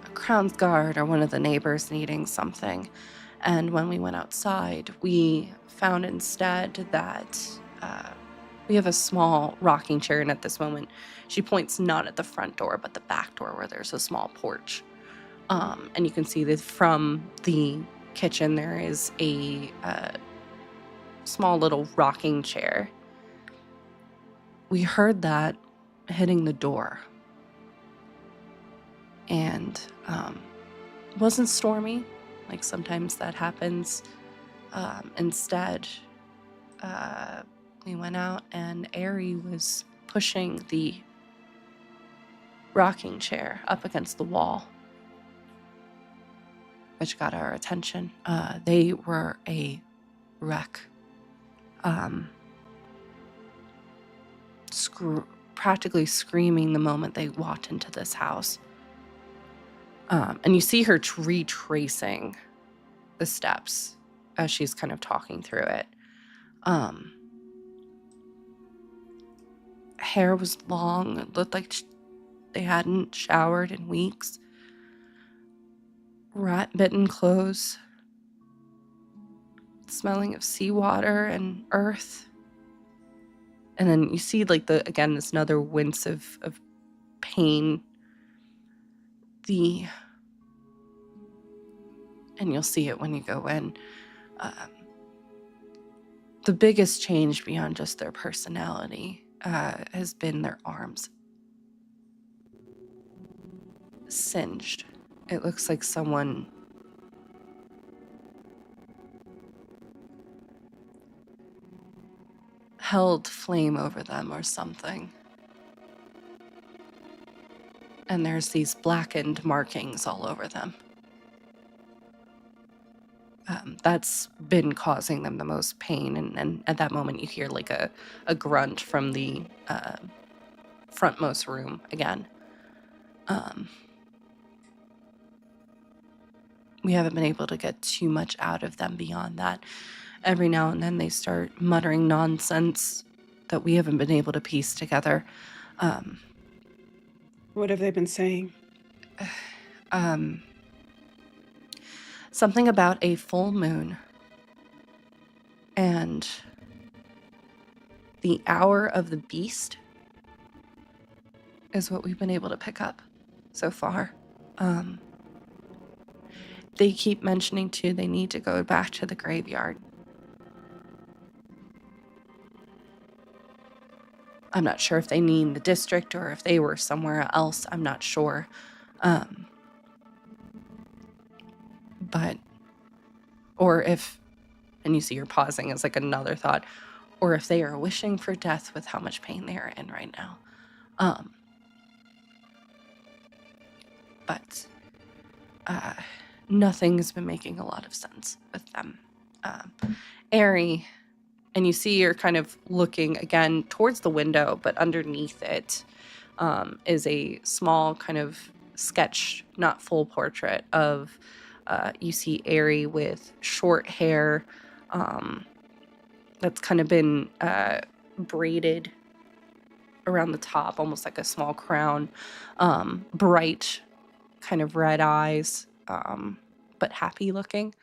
a Crown's Guard or one of the neighbors needing something. And when we went outside, we found instead that we have a small rocking chair, and at this moment, she points not at the front door, but the back door where there's a small porch. And you can see that from the kitchen, there is a small little rocking chair. We heard that hitting the door. And it wasn't stormy, like sometimes that happens. Instead, we went out and Ari was pushing the rocking chair up against the wall, which got our attention. They were a wreck. Practically screaming the moment they walked into this house. And you see her retracing the steps as she's kind of talking through it. Hair was long. It looked like they hadn't showered in weeks. Rat-bitten clothes. Smelling of seawater and earth. And then you see, like, this another wince of pain. And you'll see it when you go in. The biggest change beyond just their personality has been their arms. Singed. It looks like someone held flame over them or something. And there's these blackened markings all over them. That's been causing them the most pain. And at that moment, you hear like a grunt from the frontmost room again. We haven't been able to get too much out of them beyond that. Every now and then they start muttering nonsense that we haven't been able to piece together. What have they been saying? Something about a full moon and the hour of the beast is what we've been able to pick up so far. They keep mentioning too, they need to go back to the graveyard. I'm not sure if they mean the district or if they were somewhere else. I'm not sure. Or if, and you see you're pausing as like another thought, or if they are wishing for death with how much pain they are in right now. But nothing has been making a lot of sense with them. Ari, and you see you're kind of looking again towards the window, but underneath it is a small kind of sketch, not full portrait of, you see Ari with short hair that's kind of been braided around the top, almost like a small crown, bright kind of red eyes, but happy looking.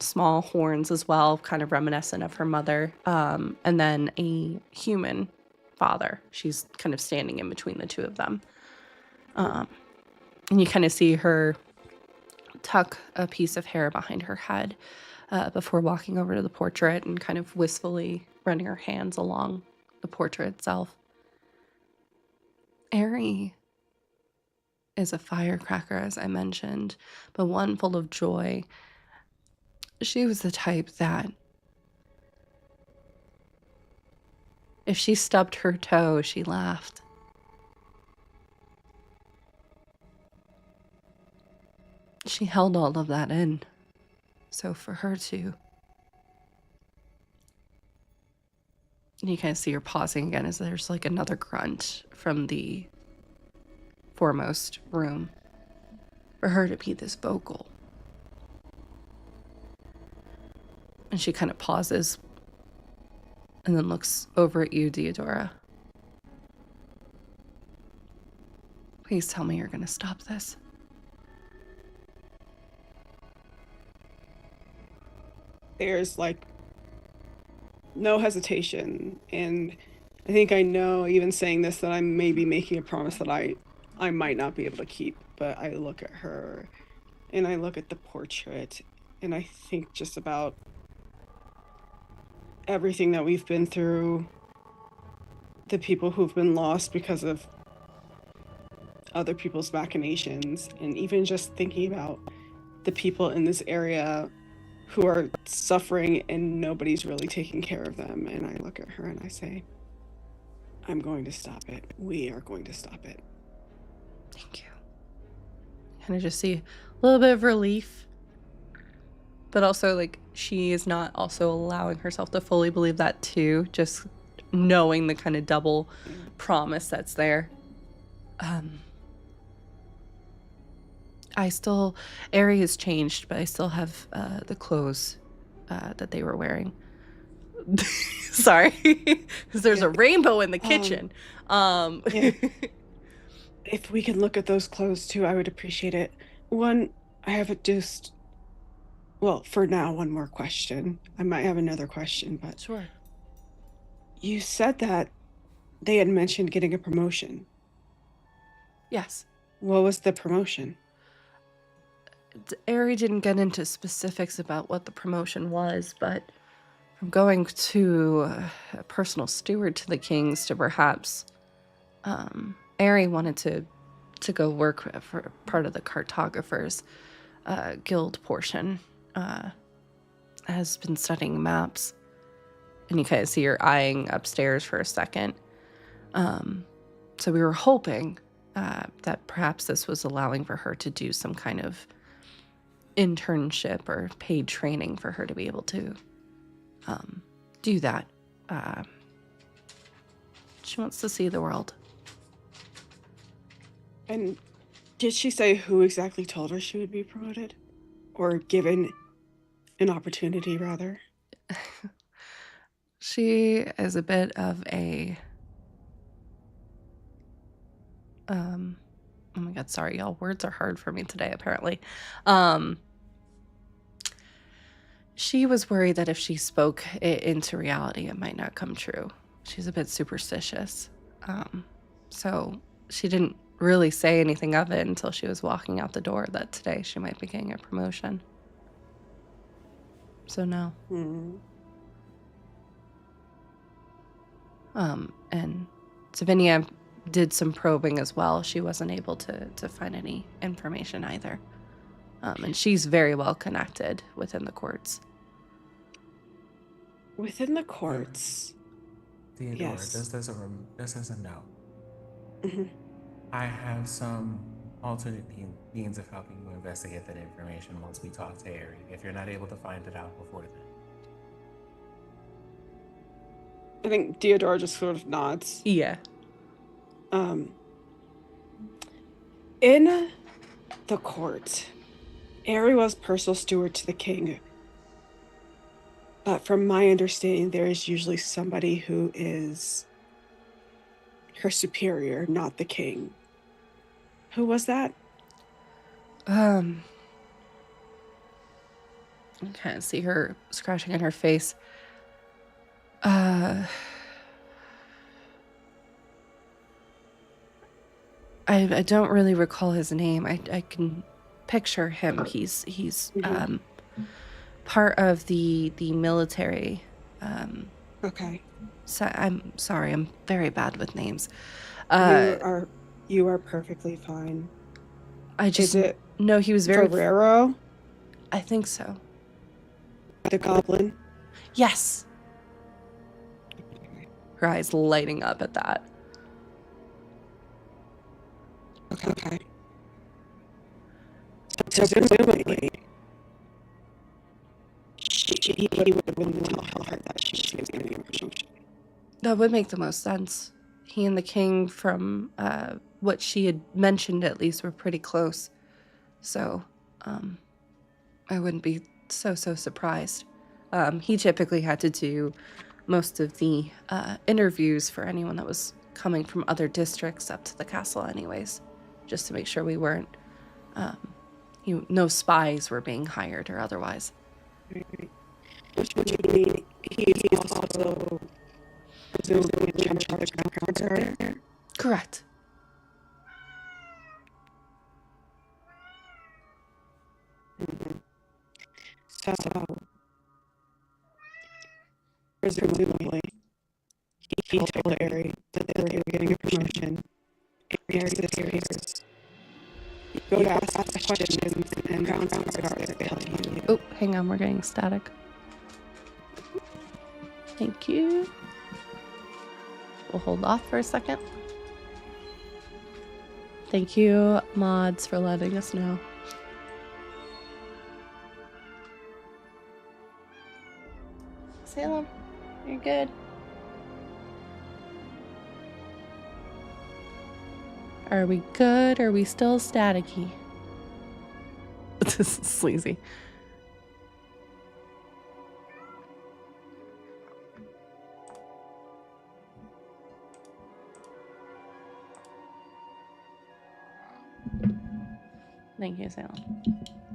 Small horns as well, kind of reminiscent of her mother. And then a human father. She's kind of standing in between the two of them. And you kind of see her tuck a piece of hair behind her head before walking over to the portrait and kind of wistfully running her hands along the portrait itself. Ari is a firecracker, as I mentioned, but one full of joy. She was the type that if she stubbed her toe, she laughed. She held all of that in. So for her to... You kind of see her pausing again as there's like another grunt from the foremost room. For her to be this vocal. And she kind of pauses and then looks over at you, Deodora. Please tell me you're going to stop this. There's like no hesitation, and I think I know, even saying this, that I may be making a promise that I might not be able to keep. But I look at her and I look at the portrait and I think just about everything that we've been through, the people who've been lost because of other people's machinations, and even just thinking about the people in this area who are suffering and nobody's really taking care of them. And I look at her and I say, I'm going to stop it. We are going to stop it. Thank you. Kind of just see a little bit of relief, but also like she is not also allowing herself to fully believe that too, just knowing the kind of double promise that's there. Ari has changed, but I still have the clothes that they were wearing. Sorry, because there's a rainbow in the kitchen. Yeah. If we can look at those clothes too, I would appreciate it. One, I have just, well, for now, one more question. I might have another question, but Sure. You said that they had mentioned getting a promotion. Yes. What was the promotion? Ari didn't get into specifics about what the promotion was, but from going to a personal steward to the kings to perhaps Ari wanted to go work for part of the cartographers guild portion. Has been studying maps, and you kind of see her eyeing upstairs for a second. So we were hoping that perhaps this was allowing for her to do some kind of internship or paid training for her to be able to do that. She wants to see the world. And did she say who exactly told her she would be promoted? Or given an opportunity, rather? She is a bit of a... oh my god, sorry, y'all. Words are hard for me today, apparently. She was worried that if she spoke it into reality, it might not come true. She's a bit superstitious. So she didn't really say anything of it until she was walking out the door that today she might be getting a promotion. So no. And Savinia did some probing as well. She wasn't able to find any information either. And she's very well connected within the courts. Within the courts? Theodore, Yes. this is a no. Mm-hmm. I have some alternate means of helping you investigate that information once we talk to Ari, if you're not able to find it out before then. I think Theodore just sort of nods. Yeah. In the court, Ari was personal steward to the king. But from my understanding, there is usually somebody who is her superior, not the king. Who was that? I can't see her scratching in her face. I don't really recall his name. I can picture him. He's part of the military. Okay. So I'm sorry. I'm very bad with names. You are perfectly fine. I just Is it no. He was very. Ferrero, I think so. the goblin? Yes. Her eyes lighting up at that. Okay. So presumably, he wouldn't tell her that she was getting a promotion. That would make the most sense. He and the king, from what she had mentioned at least, were pretty close. So, I wouldn't be so surprised. He typically had to do most of the interviews for anyone that was coming from other districts up to the castle anyways, just to make sure we weren't, no spies were being hired or otherwise. Which would mean he's also presumably in charge of the crown guard. Correct. Mm-hmm. So, presumably, he told Ari that they were getting a promotion. Ari disappears. You go to ask the questions, and ground guard tell you. Oh, hang on, we're getting static. Thank you. We'll hold off for a second. Thank you, mods, for letting us know. Salem, you're good. Are we good? Or are we still staticky? This is sleazy. Thank you, Salem.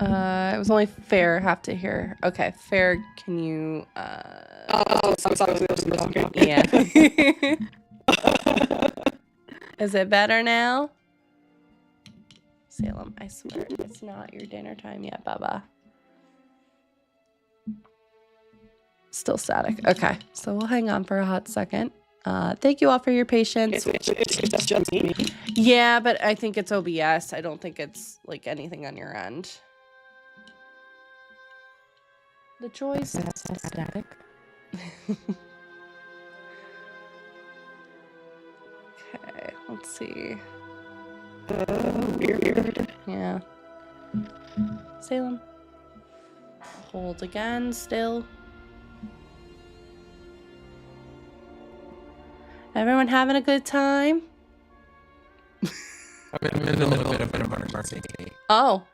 It was only Fair have to hear. Okay, Fair, can you Oh, so sorry, talking. yeah. Is it better now? Salem, I swear, it's not your dinner time yet, Baba. Still static. Okay, so we'll hang on for a hot second. Thank you all for your patience. It's just me. Yeah, but I think it's OBS. I don't think it's like anything on your end. The joys. That's static. Okay, let's see. Weird. Yeah. Salem. Hold again, still. Everyone having a good time? I'm in a little bit of an emergency. Oh.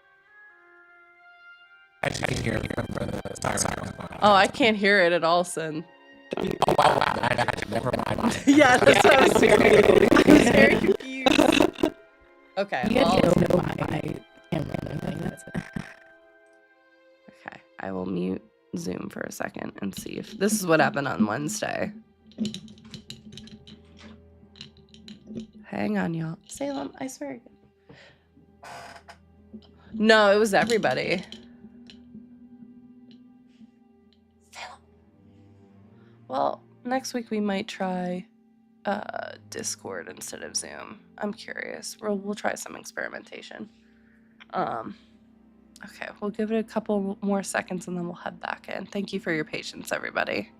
I can hear it from the siren. Oh, I can't hear it at all, Sin. Oh, wow. I never mind. Yeah, that's what I was thinking. I was very confused. Okay, You well, get no I can't run anything. That's it. okay, I will mute Zoom for a second and see if this is what happened on Wednesday. Hang on, y'all. Salem, I swear. No, it was everybody. Salem. Well, next week we might try Discord instead of Zoom. I'm curious. We'll try some experimentation. Okay, we'll give it a couple more seconds and then we'll head back in. Thank you for your patience, everybody.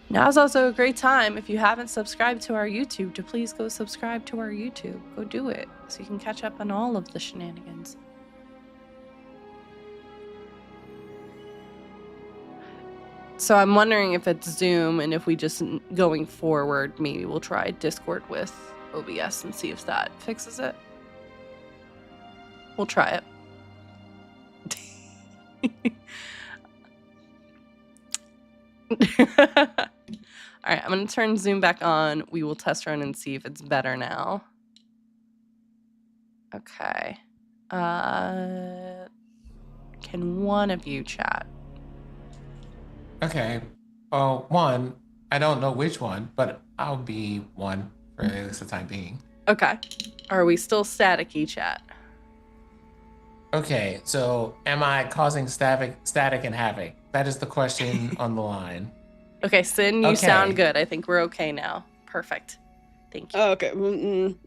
Now's also a great time, if you haven't subscribed to our YouTube, to please go subscribe to our YouTube. Go do it so you can catch up on all of the shenanigans. So I'm wondering if it's Zoom, and if we just, going forward, maybe we'll try Discord with OBS and see if that fixes it. We'll try it. All right, I'm going to turn Zoom back on. We will test run and see if it's better now. Okay. Can one of you chat? Okay. Well, one, I don't know which one, but I'll be one for at least the time being. Okay. Are we still staticky chat? Okay, so am I causing static and havoc? That is the question on the line. Okay, Sin, you Okay. sound good. I think we're okay now. Perfect. Thank you. Okay,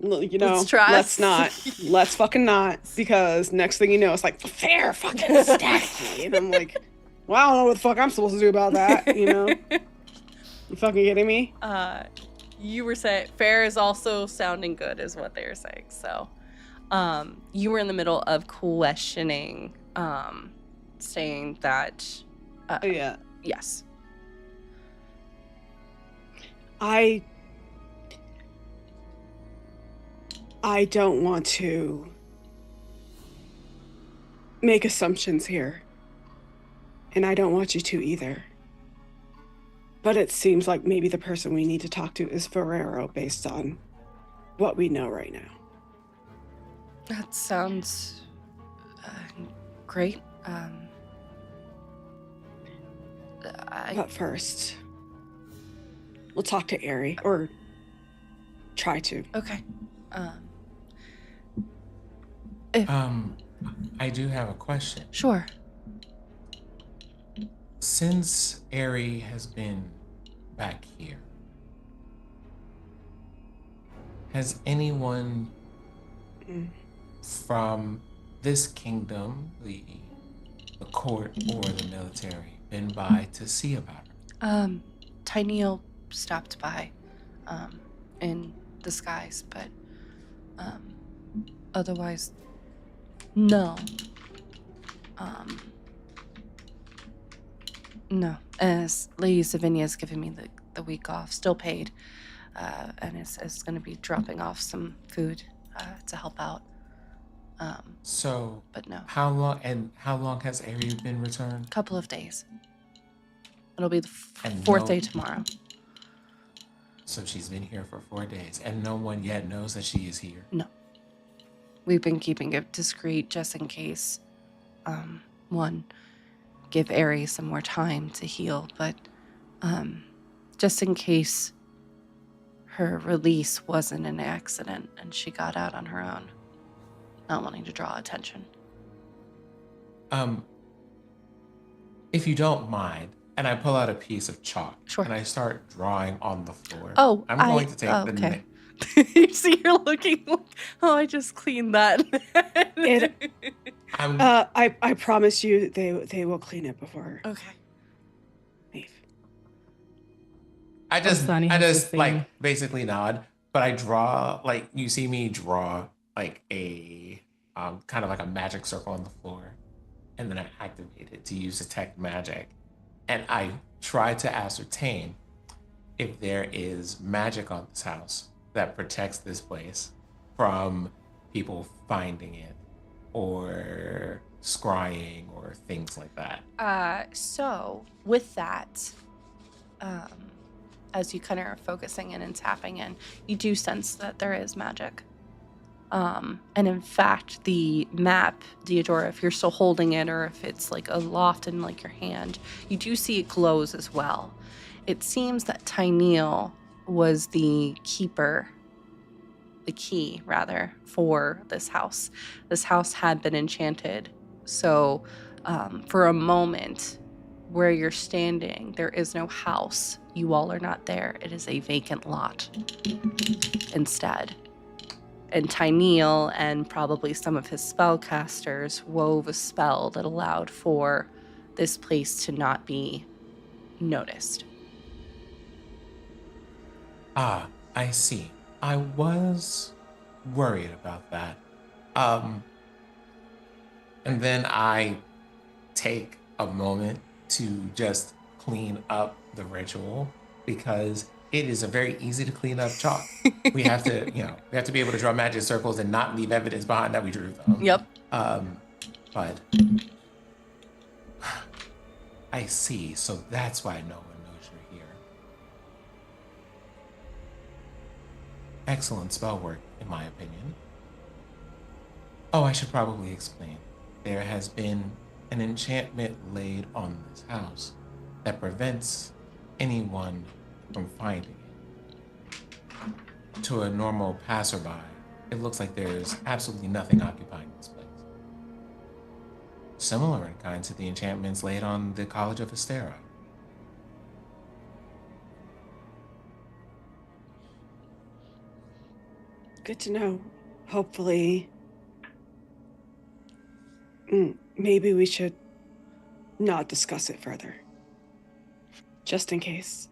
Let's try. let's not. Let's fucking not, because next thing you know, it's like, fair fucking stacky. And I'm like, well, I don't know what the fuck I'm supposed to do about that, you know? You fucking kidding me? You were saying fair is also sounding good is what they were saying. So you were in the middle of questioning, saying that Yeah. yes. I don't want to make assumptions here. And I don't want you to either. But it seems like maybe the person we need to talk to is Ferrero based on what we know right now. That sounds great. But first, we'll talk to Ari, or try to. Okay. I do have a question. Sure. Since Ari has been back here, has anyone from this kingdom, the court or the military, been by to see about her? Tiny'll stopped by, in disguise, but, otherwise, no. No. As Lady Savinia's given me the week off, still paid, and is going to be dropping off some food, to help out. So, but no. How long has Ari been returned? Couple of days. It'll be the And fourth day tomorrow. So she's been here for 4 days, and no one yet knows that she is here? No. We've been keeping it discreet just in case, one, give Ari some more time to heal, but just in case her release wasn't an accident and she got out on her own, not wanting to draw attention. If you don't mind, and I pull out a piece of chalk, Sure. and I start drawing on the floor. Oh, I'm going to take the okay. You see, you're looking like, oh, I just cleaned that. I promise you, they will clean it before. Okay. Leave. I just Sunny has this thing. like basically nod, but I draw, like, you see me draw like a kind of like a magic circle on the floor, and then I activate it to use detect magic, and I try to ascertain if there is magic on this house that protects this place from people finding it or scrying or things like that. So with that, as you kind of are focusing in and tapping in, you do sense that there is magic. And in fact, the map, Deodora, if you're still holding it or if it's like aloft in like your hand, you do see it glows as well. It seems that Tyneal was the keeper, the key rather, for this house. This house had been enchanted. So for a moment where you're standing, there is no house. You all are not there. It is a vacant lot instead. And Tyneal and probably some of his spellcasters wove a spell that allowed for this place to not be noticed. Ah, I see. I was worried about that. And then I take a moment to just clean up the ritual, because it is a very easy to clean up chalk. We have to, we have to be able to draw magic circles and not leave evidence behind that we drew them. Yep. But I see. So that's why no one knows you're here. excellent spell work, in my opinion. Oh, I should probably explain. There has been an enchantment laid on this house that prevents anyone from finding it. To a normal passerby, it looks like there's absolutely nothing occupying this place. Similar in kind to the enchantments laid on the College of Astera. Good to know. Hopefully, maybe we should not discuss it further. Just in case.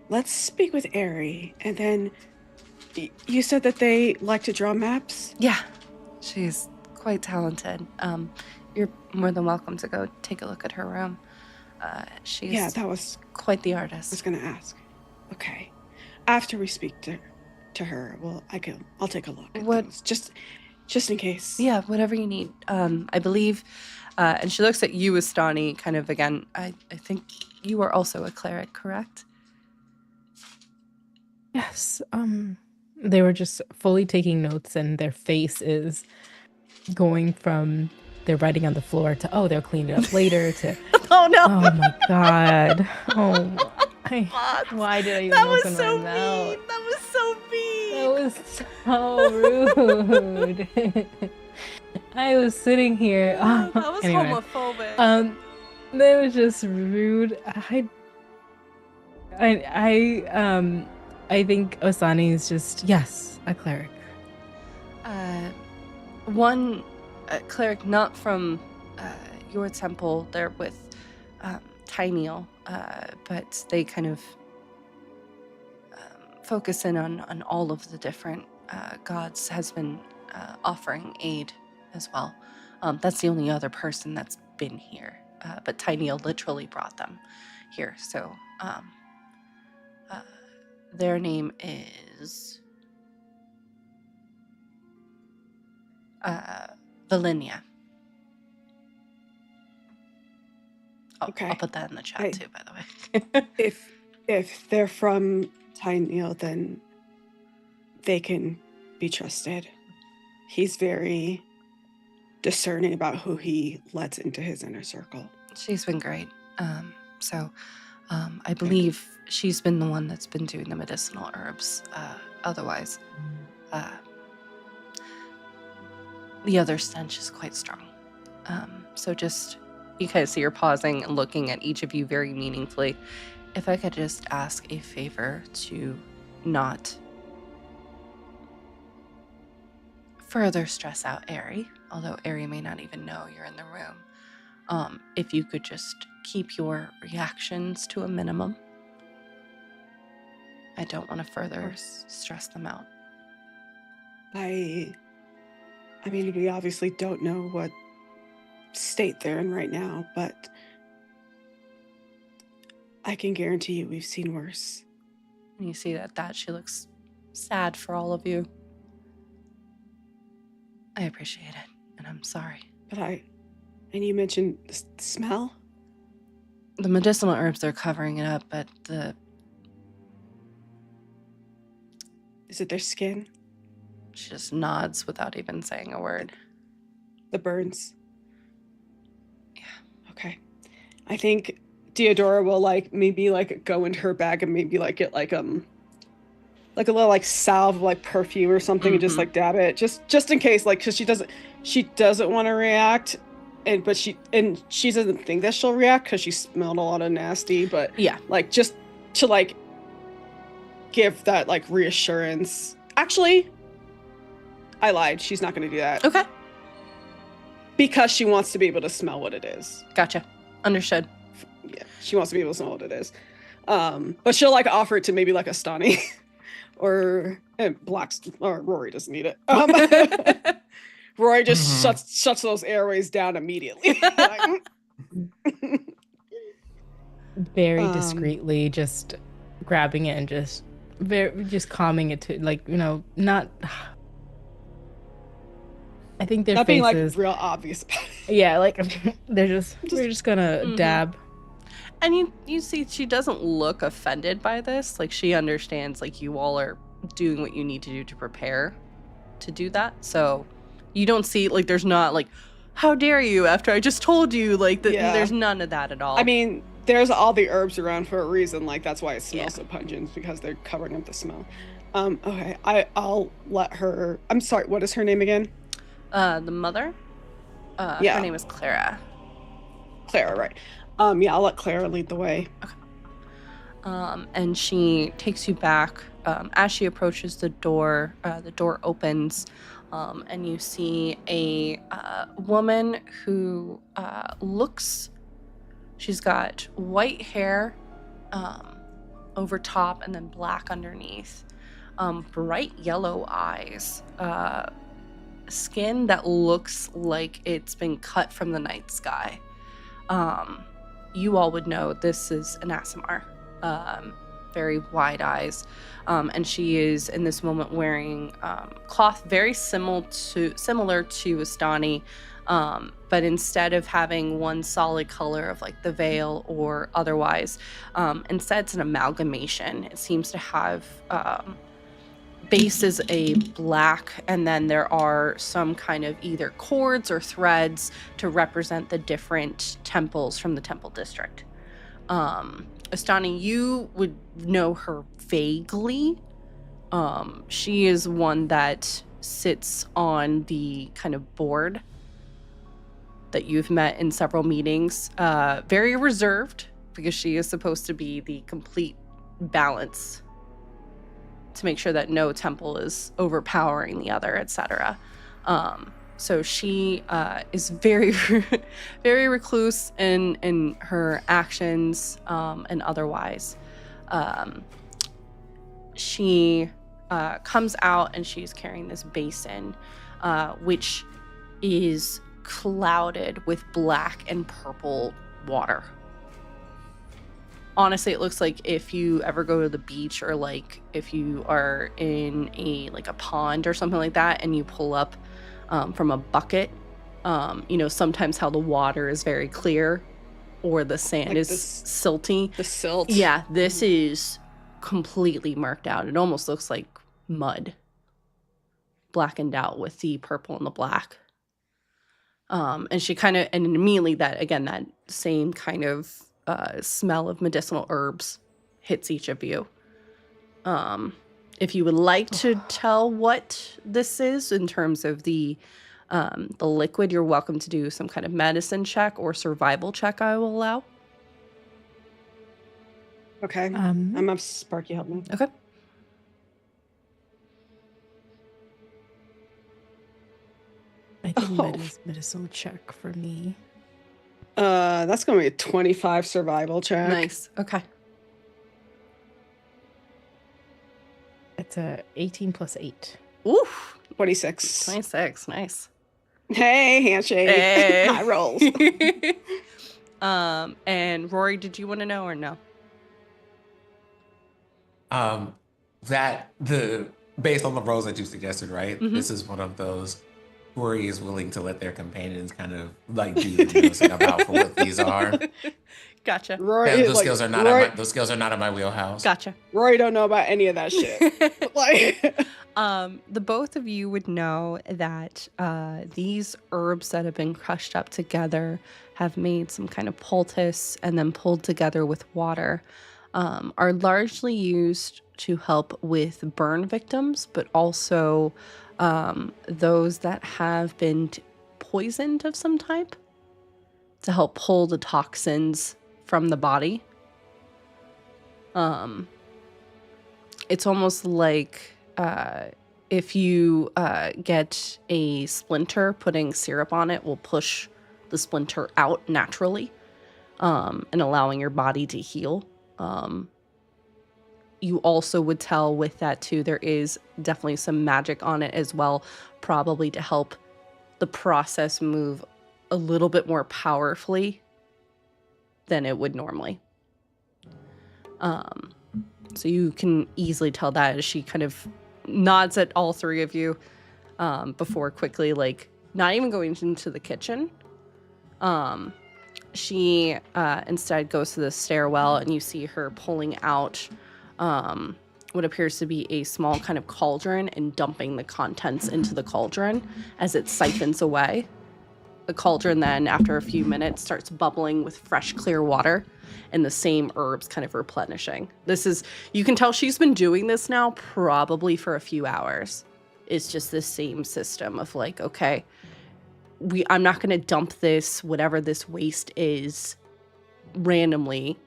Let's speak with Ari, and then you said that they like to draw maps? Yeah, she's quite talented. You're more than welcome to go take a look at her room. She's that was quite the I was artist. gonna ask. Okay. After we speak to her, I'll take a look at What- those. Just in case. Yeah, whatever you need. I believe, and she looks at you, Astani, kind of again. I think you are also a cleric, correct? Yes. They were just fully taking notes, and their face is going from they're writing on the floor to they'll clean it up later to Oh no! oh my god. Oh, God. why did I even That was open so my mean. mouth? That was so mean. That was so rude. I was sitting here. That was Anyway. homophobic. That was just rude. I think Osani is just a cleric. One cleric not from your temple. They're with Tyneal, but they kind of focus in on all of the different gods. Has been offering aid as well. That's the only other person that's been here. But Tyneal literally brought them here. So their name is Valinia. Okay. I'll put that in the chat Hey. too, by the way. If they're from Tyneal, then they can be trusted. He's very discerning about who he lets into his inner circle. She's been great. I believe she's been the one that's been doing the medicinal herbs. Otherwise, the other stench is quite strong. So just, you kind of see her pausing and looking at each of you very meaningfully. If I could just ask a favor to not further stress out Ari, although Ari may not even know you're in the room. If you could just keep your reactions to a minimum. I don't want to further stress them out. I mean, we obviously don't know what state they're in right now, but I can guarantee you we've seen worse. And you see that she looks sad for all of you. I appreciate it, and I'm sorry. But and you mentioned the smell? The medicinal herbs, they're covering it up, but Is it their skin? she just nods without even saying a word. The burns? Yeah. Okay. I think Deodora will maybe go into her bag and maybe get a little salve perfume or something and just dab it just in case because she doesn't want to react and she doesn't think that she'll react because she smelled a lot of nasty, but Yeah. just to give that reassurance. Actually, I lied. She's not going to do that Okay. because she wants to be able to smell what it is. Gotcha. Understood. Yeah, she wants to be able to smell what it is. But she'll offer it to maybe a Stani or Black's, or Rory doesn't need it. Rory just shuts those airways down immediately. Very discreetly, just grabbing it and just calming it to not. I think their not faces being real obvious about it. Yeah, we're just gonna dab. And you see she doesn't look offended by this. Like, she understands, like, you all are doing what you need to do to prepare to do that. So you don't see, like, there's not, like, how dare you after I just told you, like, there's none of that at all. I mean, there's all the herbs around for a reason. Like, that's why it smells so pungent, because they're covering up the smell. Okay, I'll let her... I'm sorry, what is her name again? The mother? Her name is Clara. Clara, right. I'll let Clara lead the way. Okay. And she takes you back. As she approaches the door opens, and you see a woman who looks... She's got white hair over top and then black underneath. Bright yellow eyes. Skin that looks like it's been cut from the night sky. You all would know this is an Aasimar. Very wide eyes. And she is, in this moment, wearing cloth very similar to Astani. But instead of having one solid color of like the veil or otherwise, instead it's an amalgamation. It seems to have base is a black, and then there are some kind of either cords or threads to represent the different temples from the temple district. Astani, you would know her vaguely. She is one that sits on the kind of board that you've met in several meetings. Very reserved, because she is supposed to be the complete balance to make sure that no temple is overpowering the other, etc. So she is very, very recluse in her actions and otherwise. She comes out and she's carrying this basin, which is clouded with black and purple water. Honestly, it looks like if you ever go to the beach, or like if you are in a pond or something like that, and you pull up from a bucket, sometimes how the water is very clear or the sand like is silty. The silt. Yeah, this is completely marked out. It almost looks like mud, blackened out with the purple and the black. And she and immediately that same kind of smell of medicinal herbs hits each of you. If you would like to tell what this is in terms of the liquid, you're welcome to do some kind of medicine check or survival check. I will allow. Okay. I'm up. Sparky, help me. Okay. I think medicinal check for me. That's gonna be a 25 survival check. Nice. Okay. It's a 18 plus 8. Oof. 26. 26. Nice. Hey, handshake. Hey. High rolls. And Rory, did you want to know or no? Based on the roles that you suggested, right? Mm-hmm. This is one of those Rory is willing to let their companions kind of like do the nosing about for what these are. Gotcha. Rory, those skills are not in my wheelhouse. Gotcha. Rory don't know about any of that shit. The both of you would know that these herbs that have been crushed up together have made some kind of poultice and then pulled together with water, are largely used to help with burn victims, but also those that have been poisoned of some type, to help pull the toxins from the body. It's almost like if you get a splinter, putting syrup on it will push the splinter out naturally, and allowing your body to heal. You also would tell with that too, there is definitely some magic on it as well, probably to help the process move a little bit more powerfully than it would normally. So you can easily tell that as she kind of nods at all three of you before quickly, like, not even going into the kitchen, she instead goes to the stairwell, and you see her pulling out what appears to be a small kind of cauldron and dumping the contents into the cauldron as it siphons away. The cauldron then, after a few minutes, starts bubbling with fresh, clear water, and the same herbs kind of replenishing. You can tell she's been doing this now probably for a few hours. It's just the same system of like, okay, I'm not going to dump this, whatever this waste is, randomly.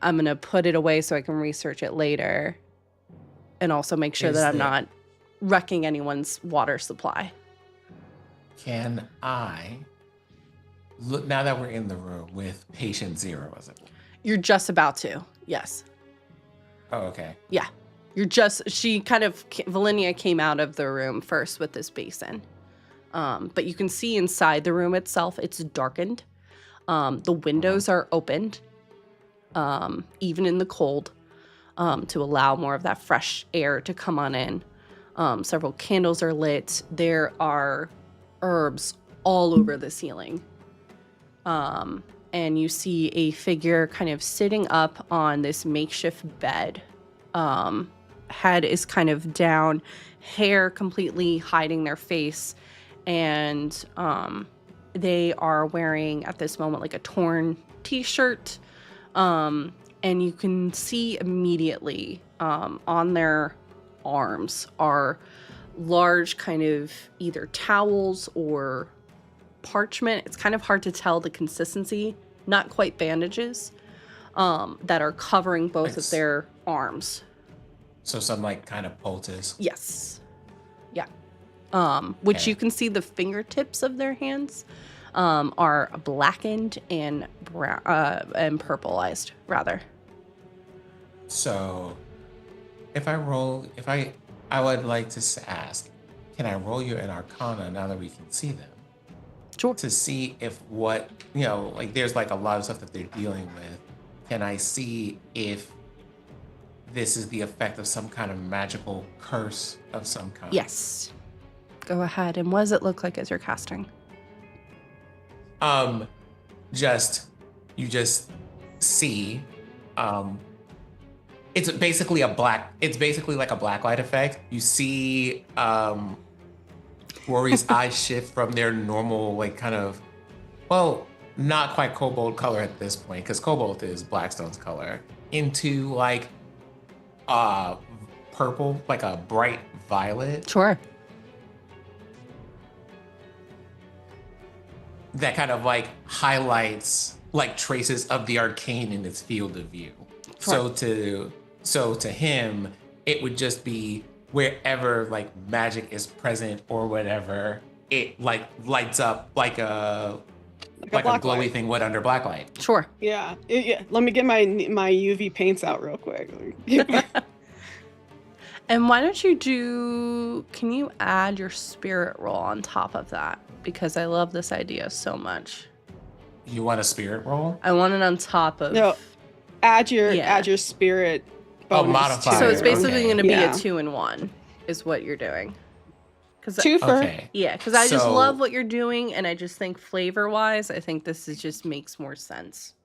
I'm going to put it away so I can research it later, and also make sure that I'm not wrecking anyone's water supply. Can I look, now that we're in the room with patient 0, was it? You're just about to, yes. Oh, okay. Yeah. Valinia came out of the room first with this basin. But you can see inside the room itself, it's darkened. The windows are opened, even in the cold, to allow more of that fresh air to come on in. Several candles are lit. There are herbs all over the ceiling. And you see a figure kind of sitting up on this makeshift bed. Head is kind of down, hair completely hiding their face. And they are wearing, at this moment, like a torn t-shirt. And you can see immediately on their arms are large kind of either towels or parchment. It's kind of hard to tell the consistency, not quite bandages, that are covering both of their arms. So some like kind of poultice. Yes. Yeah. Which you can see the fingertips of their hands are blackened and brown and purpleized, rather. So I would like to ask, can I roll you an Arcana now that we can see them? Sure. To see if there's like a lot of stuff that they're dealing with. Can I see if this is the effect of some kind of magical curse of some kind? Yes. Go ahead. And what does it look like as you're casting? You just see, it's basically like a blacklight effect. You see, Rory's eyes shift from their normal, like kind of, well, not quite cobalt color at this point, because cobalt is Blackstone's color, into like purple, like a bright violet. Sure. That kind of like highlights like traces of the arcane in its field of view. Sure. So to him, it would just be wherever like magic is present or whatever, it like lights up like a glowy thing would under blacklight. Sure. Yeah. Let me get my UV paints out real quick. And why don't can you add your spirit roll on top of that? Because I love this idea so much. You want a spirit roll? I want it on top of. No, add your spirit bonus. Modifier. So it's basically going to be Yeah. a 2-in-1 is what you're doing. Two for. Okay. Yeah, because I just love what you're doing, and I just think flavor-wise, I think this just makes more sense.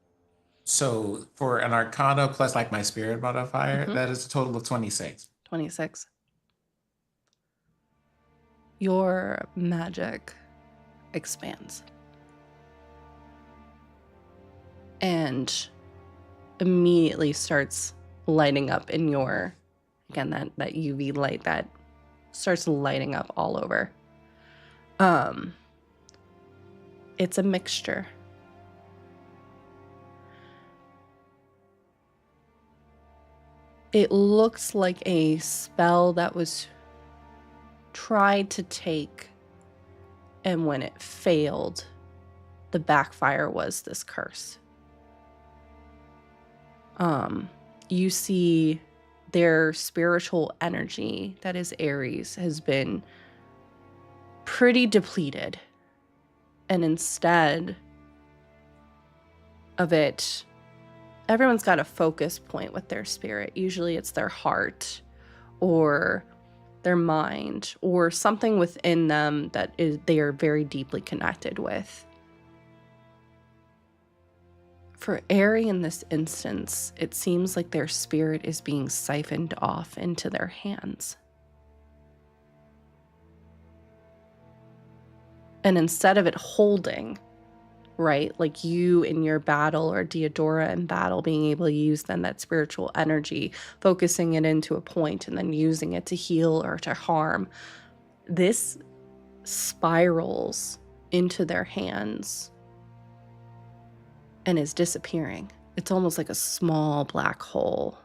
So for an Arcana plus like my spirit modifier, that is a total of 26. 26. Your magic expands. And immediately starts lighting up in your, again, that UV light that starts lighting up all over. It's a mixture. It looks like a spell that was tried to take, and when it failed, the backfire was this curse. You see their spiritual energy, that is Aries, has been pretty depleted. And instead of it, everyone's got a focus point with their spirit. Usually it's their heart or their mind or something within them that they are very deeply connected with. For Aerie in this instance, it seems like their spirit is being siphoned off into their hands. And instead of it holding, right, like you in your battle or Deodora in battle, being able to use then that spiritual energy, focusing it into a point and then using it to heal or to harm, this spirals into their hands and is disappearing. It's almost like a small black hole.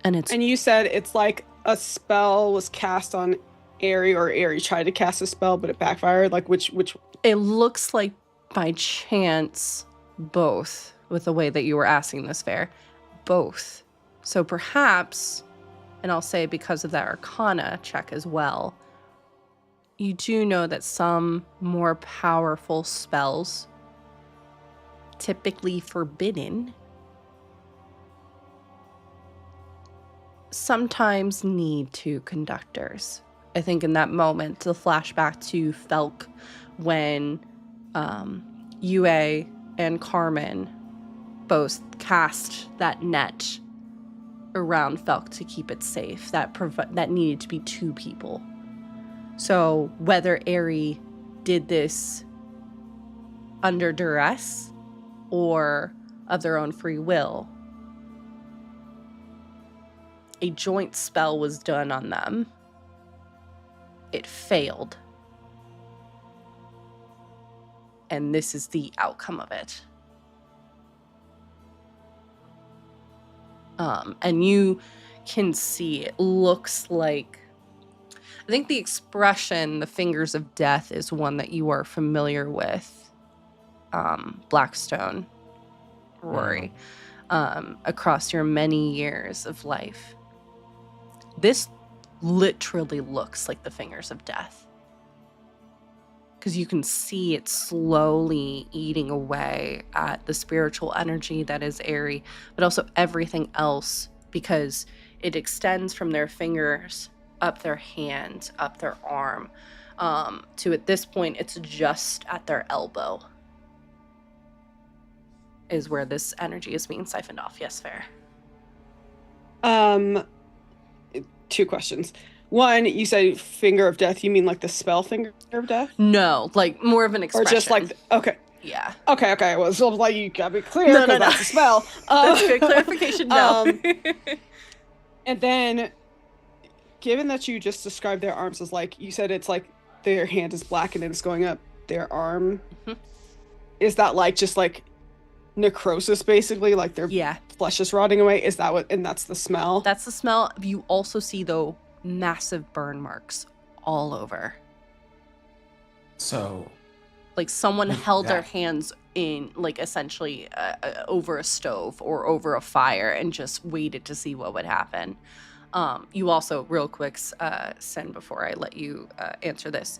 And you said it's like a spell was cast on Aerie, or Aerie tried to cast a spell, but it backfired. Like which? It looks like by chance both, with the way that you were asking this, Fair. Both. So perhaps, and I'll say because of that Arcana check as well, you do know that some more powerful spells, typically forbidden, sometimes need two conductors. I think in that moment, the flashback to Felk when Yue and Carmen both cast that net around Felk to keep it safe, that needed to be two people. So whether Aerie did this under duress or of their own free will, a joint spell was done on them. It failed. And this is the outcome of it. And you can see it looks like, I think the expression, the fingers of death, is one that you are familiar with, Blackstone, Rory, across your many years of life. This literally looks like the fingers of death. Because you can see it slowly eating away at the spiritual energy that is Aerie, but also everything else, because it extends from their fingers up their hand, up their arm, to at this point, it's just at their elbow is where this energy is being siphoned off. Yes, Fair. Two questions. One, you said finger of death. You mean like the spell finger of death? No, like more of an expression. Or just like, okay. Yeah. Okay. Well, so like you gotta be clear because that's a spell. That's a good clarification. No. And then, given that you just described their arms as like, you said it's like their hand is blackened and it's going up their arm. Mm-hmm. Is that like just like necrosis, basically? Like their flesh is rotting away? Is that what, and that's the smell? That's the smell. You also see, though, massive burn marks all over. So, like someone held their hands in, like, essentially over a stove or over a fire and just waited to see what would happen. You also, real quick, Sin, before I let you answer this,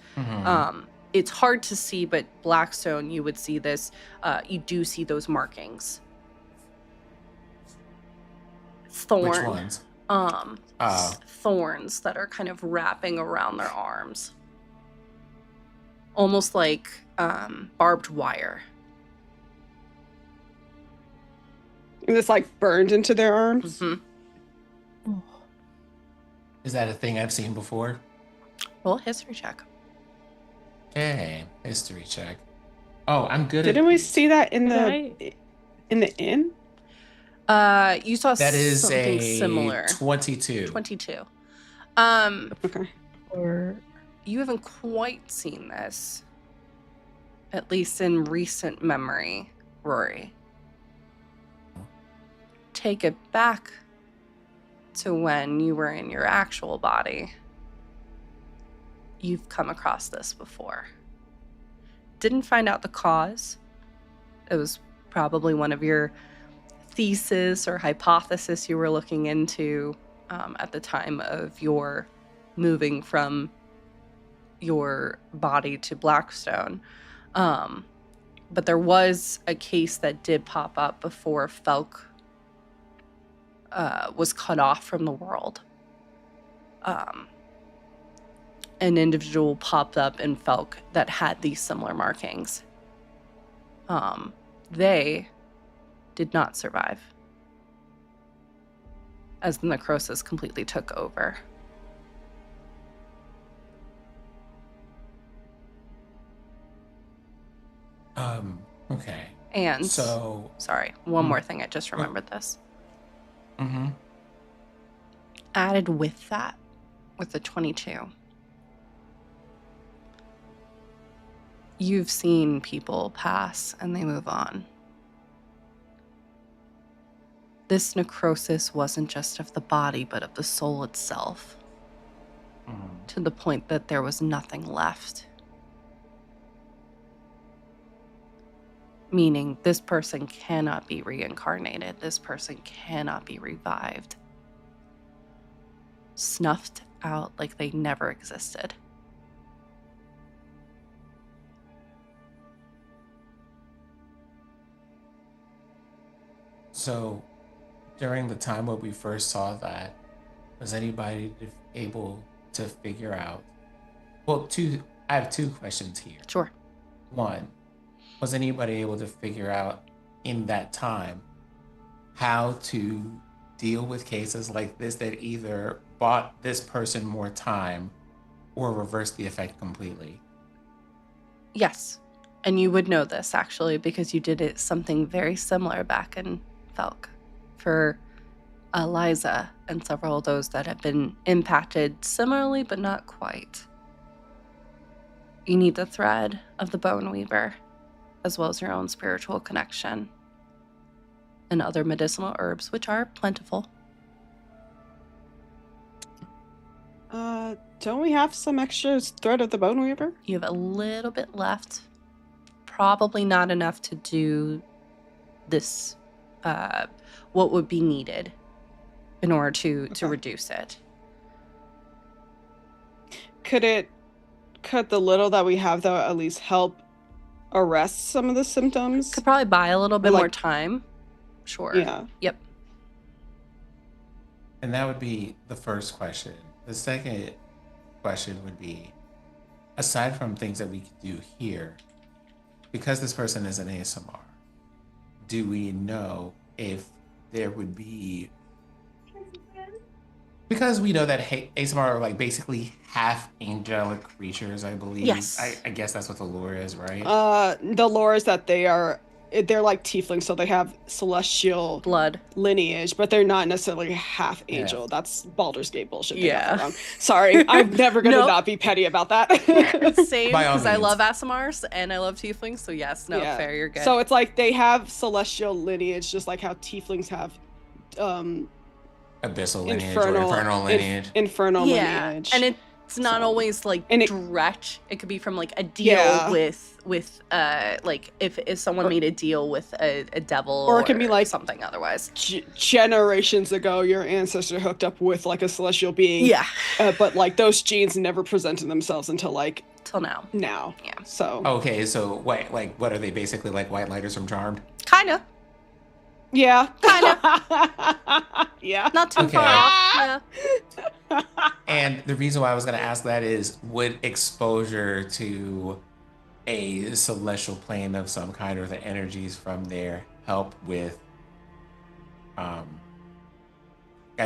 it's hard to see, but Blackstone, you would see this. You do see those markings. Thorn. Which ones? Thorns that are kind of wrapping around their arms. Almost like barbed wire. And it's like burned into their arms? Mm-hmm. Is that a thing I've seen before? Roll a history check. Okay, history check. Oh, I'm good. Didn't we see that in the inn? You saw that is something similar. 22. 22. Okay. Or you haven't quite seen this, at least in recent memory, Rory. Take it back to when you were in your actual body. You've come across this before. Didn't find out the cause. It was probably one of your thesis or hypothesis you were looking into at the time of your moving from your body to Blackstone. But there was a case that did pop up before Felk was cut off from the world. an individual popped up in Felk that had these similar markings. They did not survive, as the necrosis completely took over. Okay. And So, sorry, one more thing. I just remembered this. mm-hmm. Added with that, with the 22, you've seen people pass and they move on. This necrosis wasn't just of the body, but of the soul itself, to the point that there was nothing left. Meaning, this person cannot be reincarnated. This person cannot be revived. Snuffed out like they never existed. So, during the time when we first saw that, was anybody able to figure out? Well, I have two questions here. Sure. One, was anybody able to figure out in that time how to deal with cases like this that either bought this person more time or reversed the effect completely? Yes. And you would know this, actually, because you did it something very similar back in Felk for Eliza and several of those that have been impacted similarly, but not quite. You need the thread of the Bone Weaver, as well as your own spiritual connection, and other medicinal herbs, which are plentiful. Don't we have some extra thread of the Bone Weaver? You have a little bit left. Probably not enough to do this, what would be needed in order to reduce it. Could the little that we have, though, at least help arrest some of the symptoms? Could probably buy a little bit more time. Sure. Yeah. Yep. And that would be the first question. The second question would be, aside from things that we could do here, because this person is an ASMR, do we know if there would be, because we know that ASMR are like basically half angelic creatures, I believe. Yes. I guess that's what the lore is, right? The lore is that they're like tieflings, so they have celestial Blood lineage, but they're not necessarily half angel. Yeah. That's Baldur's Gate bullshit. They Yeah. got that wrong. Sorry, I'm never gonna Nope. not be petty about that. Same, By all because I means. love ASMRs and I love tieflings, so yes, no, Yeah. fair, you're good. So it's like they have celestial lineage, just like how tieflings have Abyssal lineage infernal or infernal lineage. infernal yeah, lineage. and it's not So- always like and direct. It could be from like a deal Yeah. with like if someone made a deal with a devil, Or it can be like- something otherwise. Generations ago, your ancestor hooked up with like a celestial being. Yeah, But like those genes never presented themselves until like till now, now. Yeah. So Okay, so what are they basically like white lighters from Charmed? kind of, yeah. Kinda. Yeah. not too Okay. far off. Yeah. And the reason why I was going to ask that is, would exposure to a celestial plane of some kind or the energies from there help with, I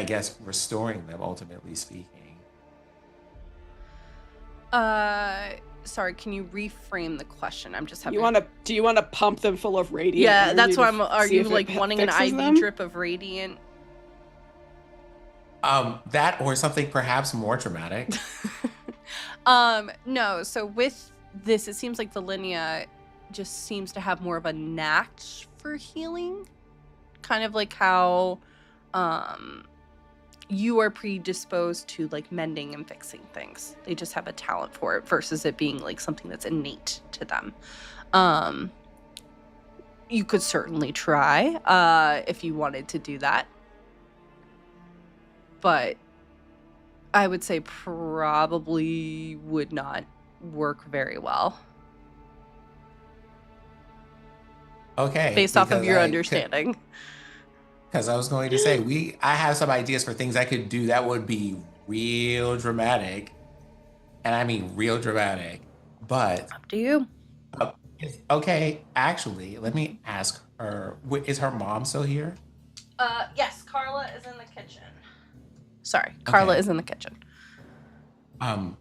guess, restoring them, ultimately speaking? Sorry, can you reframe the question? I'm just having. Do you want to pump them full of radiant? Yeah, energy that's to what I'm. Are see you if it like wanting an fixes IV them? drip of radiant? That or something perhaps more dramatic. No. So with this, it seems like the Linea just seems to have more of a knack for healing, kind of like how, you are predisposed to like mending and fixing things. They just have a talent for it versus it being like something that's innate to them. You could certainly try, if you wanted to do that. But I would say probably would not work very well Okay. based off of because your I- understanding. Because I was going to say, I have some ideas for things I could do that would be real dramatic. and I mean real dramatic. But Up to you. okay, actually, let me ask her: is her mom still here? Yes, Carla is in the kitchen. Sorry, Carla Okay. is in the kitchen. Um,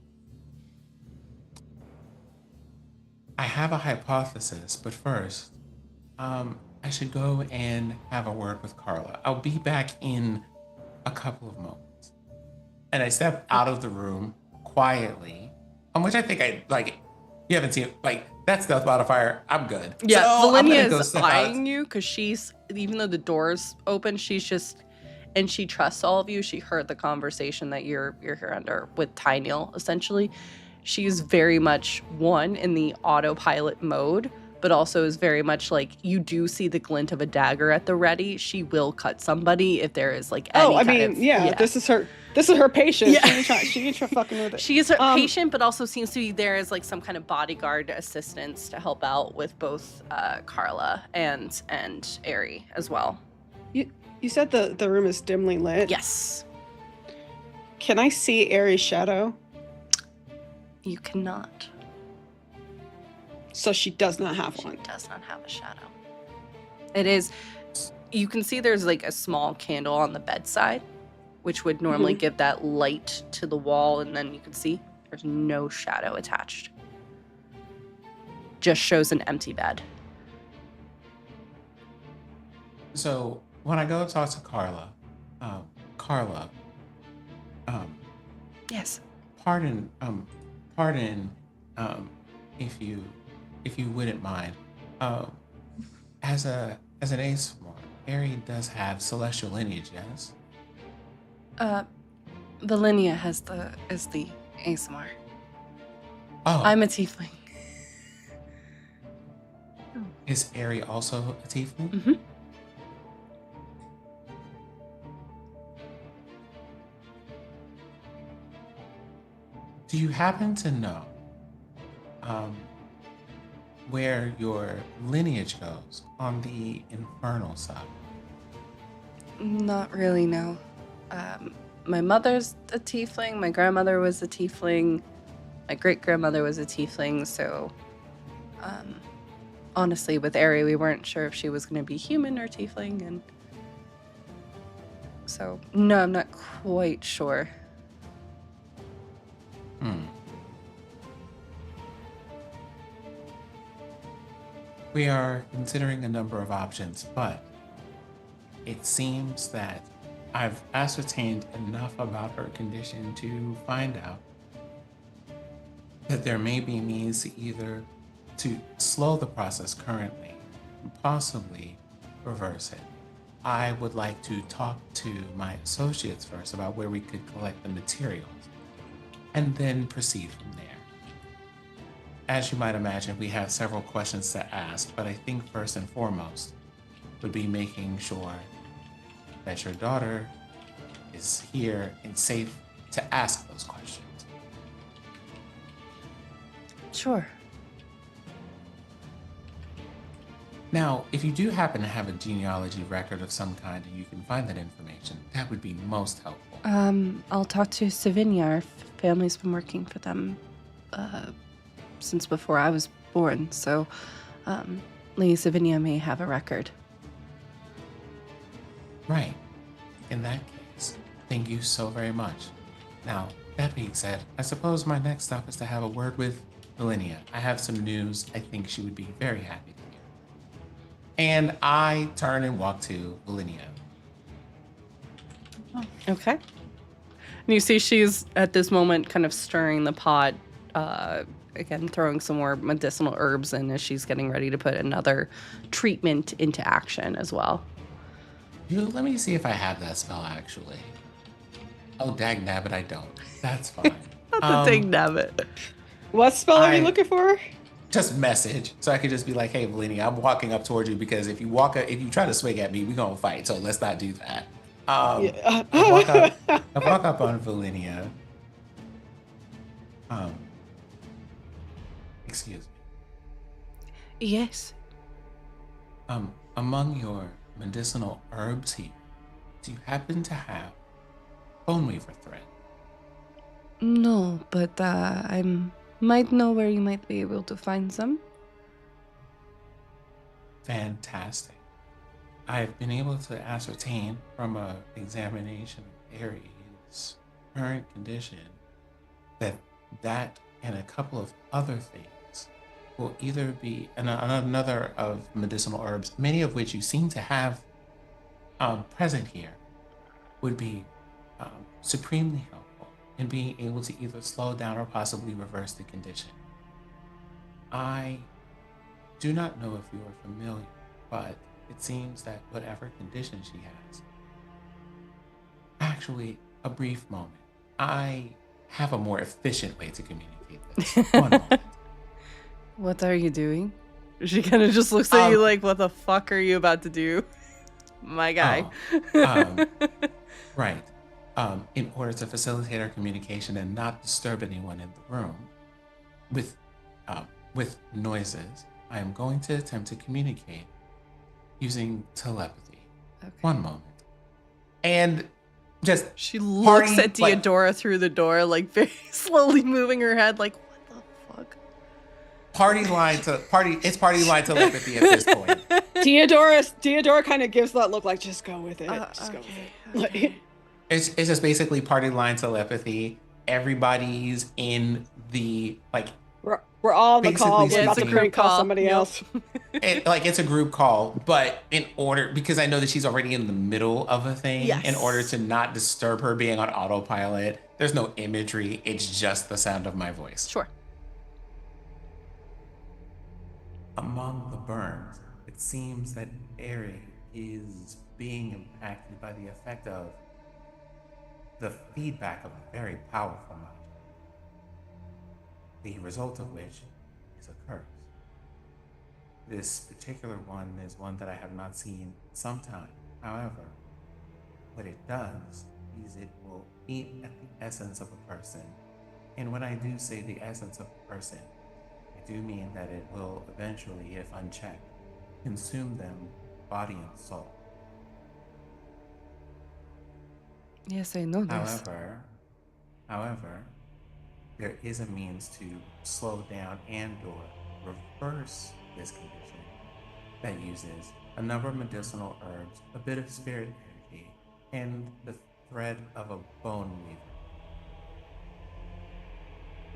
I have a hypothesis, but first, I should go and have a word with Carla. I'll be back in a couple of moments. And I step out of the room quietly, which I think I like. You haven't seen like that stealth modifier. I'm good. Yeah, so I'm Valenia gonna go is step out. eyeing you because she's, even though the door's open, she's just, and she trusts all of you. She heard the conversation that you're here under with Tyneal, essentially. She's very much one in the autopilot mode, but also is very much like, you do see the glint of a dagger at the ready. She will cut somebody if there is like any this is her patience. Yeah. She ain't try fucking with it. She is her patient, but also seems to be there as like some kind of bodyguard assistance to help out with both Carla and Ari as well. You said the room is dimly lit. Yes. Can I see Ari's shadow? You cannot. So she does not have She one. does not have a shadow. It is, you can see there's like a small candle on the bedside, which would normally give that light to the wall, and then you can see there's no shadow attached. Just shows an empty bed. So when I go talk to Carla, Yes. pardon, if you wouldn't mind, as an ace, Ari does have celestial lineage, yes? Valenia is the ASMR. Oh, I'm a tiefling. is Ari also a tiefling? Mm-hmm. Do you happen to know where your lineage goes on the infernal side? Not really, no. My mother's a tiefling, my grandmother was a tiefling, my great-grandmother was a tiefling, so honestly, with Ari, we weren't sure if she was going to be human or tiefling, and so, no, I'm not quite sure. We are considering a number of options, but it seems that I've ascertained enough about her condition to find out that there may be means to slow the process currently and possibly reverse it. I would like to talk to my associates first about where we could collect the materials and then proceed from there. As you might imagine, we have several questions to ask, but I think first and foremost would be making sure that your daughter is here and safe to ask those questions. Sure. Now, if you do happen to have a genealogy record of some kind and you can find that information, that would be most helpful. I'll talk to Savinia. Our family's been working for them since before I was born, so Lady Savinia may have a record. Right. In that case, thank you so very much. Now, that being said, I suppose my next stop is to have a word with Valenia. I have some news I think she would be very happy to hear. And I turn and walk to Valenia. Okay. And you see she's, at this moment, kind of stirring the pot, again, throwing some more medicinal herbs in as she's getting ready to put another treatment into action as well. Let me see if I have that spell, actually. Oh, dag nabbit, I don't. That's fine. Not the dang nabbit. What spell are you looking for? Just message. So I could just be like, hey, Valenia, I'm walking up towards you because if you try to swing at me, we're going to fight. So let's not do that. I walk up on Valenia. Excuse me. Yes. Among your medicinal herbs here, do you happen to have bone weaver thread? No, but I might know where you might be able to find some. Fantastic. I've been able to ascertain from a examination of Aries' current condition that and a couple of other things will either be another of medicinal herbs, many of which you seem to have present here, would be supremely helpful in being able to either slow down or possibly reverse the condition. I do not know if you are familiar, but it seems that whatever condition she has, actually, a brief moment. I have a more efficient way to communicate this. One moment. What are you doing? She kind of just looks at you like, what the fuck are you about to do? My guy. Right. In order to facilitate our communication and not disturb anyone in the room with noises, I am going to attempt to communicate using telepathy. Okay. One moment. And just she looks at like, Theodora through the door, like very slowly moving her head, like, what the fuck? It's party line telepathy at this point. Theodora kind of gives that look like, just go with it. Go with it. Okay. It's just basically party line telepathy. Everybody's in the we're all on the call. We're about to prank call somebody else. It's a group call, but because I know that she's already in the middle of a thing, yes. In order to not disturb her being on autopilot, there's no imagery. It's just the sound of my voice. Sure. Among the burns, it seems that Eri is being impacted by the effect of the feedback of a very powerful magic, the result of which is a curse. This particular one is one that I have not seen in some time. However, what it does is it will eat at the essence of a person. And when I do say the essence of a person, I do mean that it will eventually, if unchecked, consume them, body and soul. Yes, I know this. However, there is a means to slow down and/or reverse this condition that uses a number of medicinal herbs, a bit of spirit energy, and the thread of a bone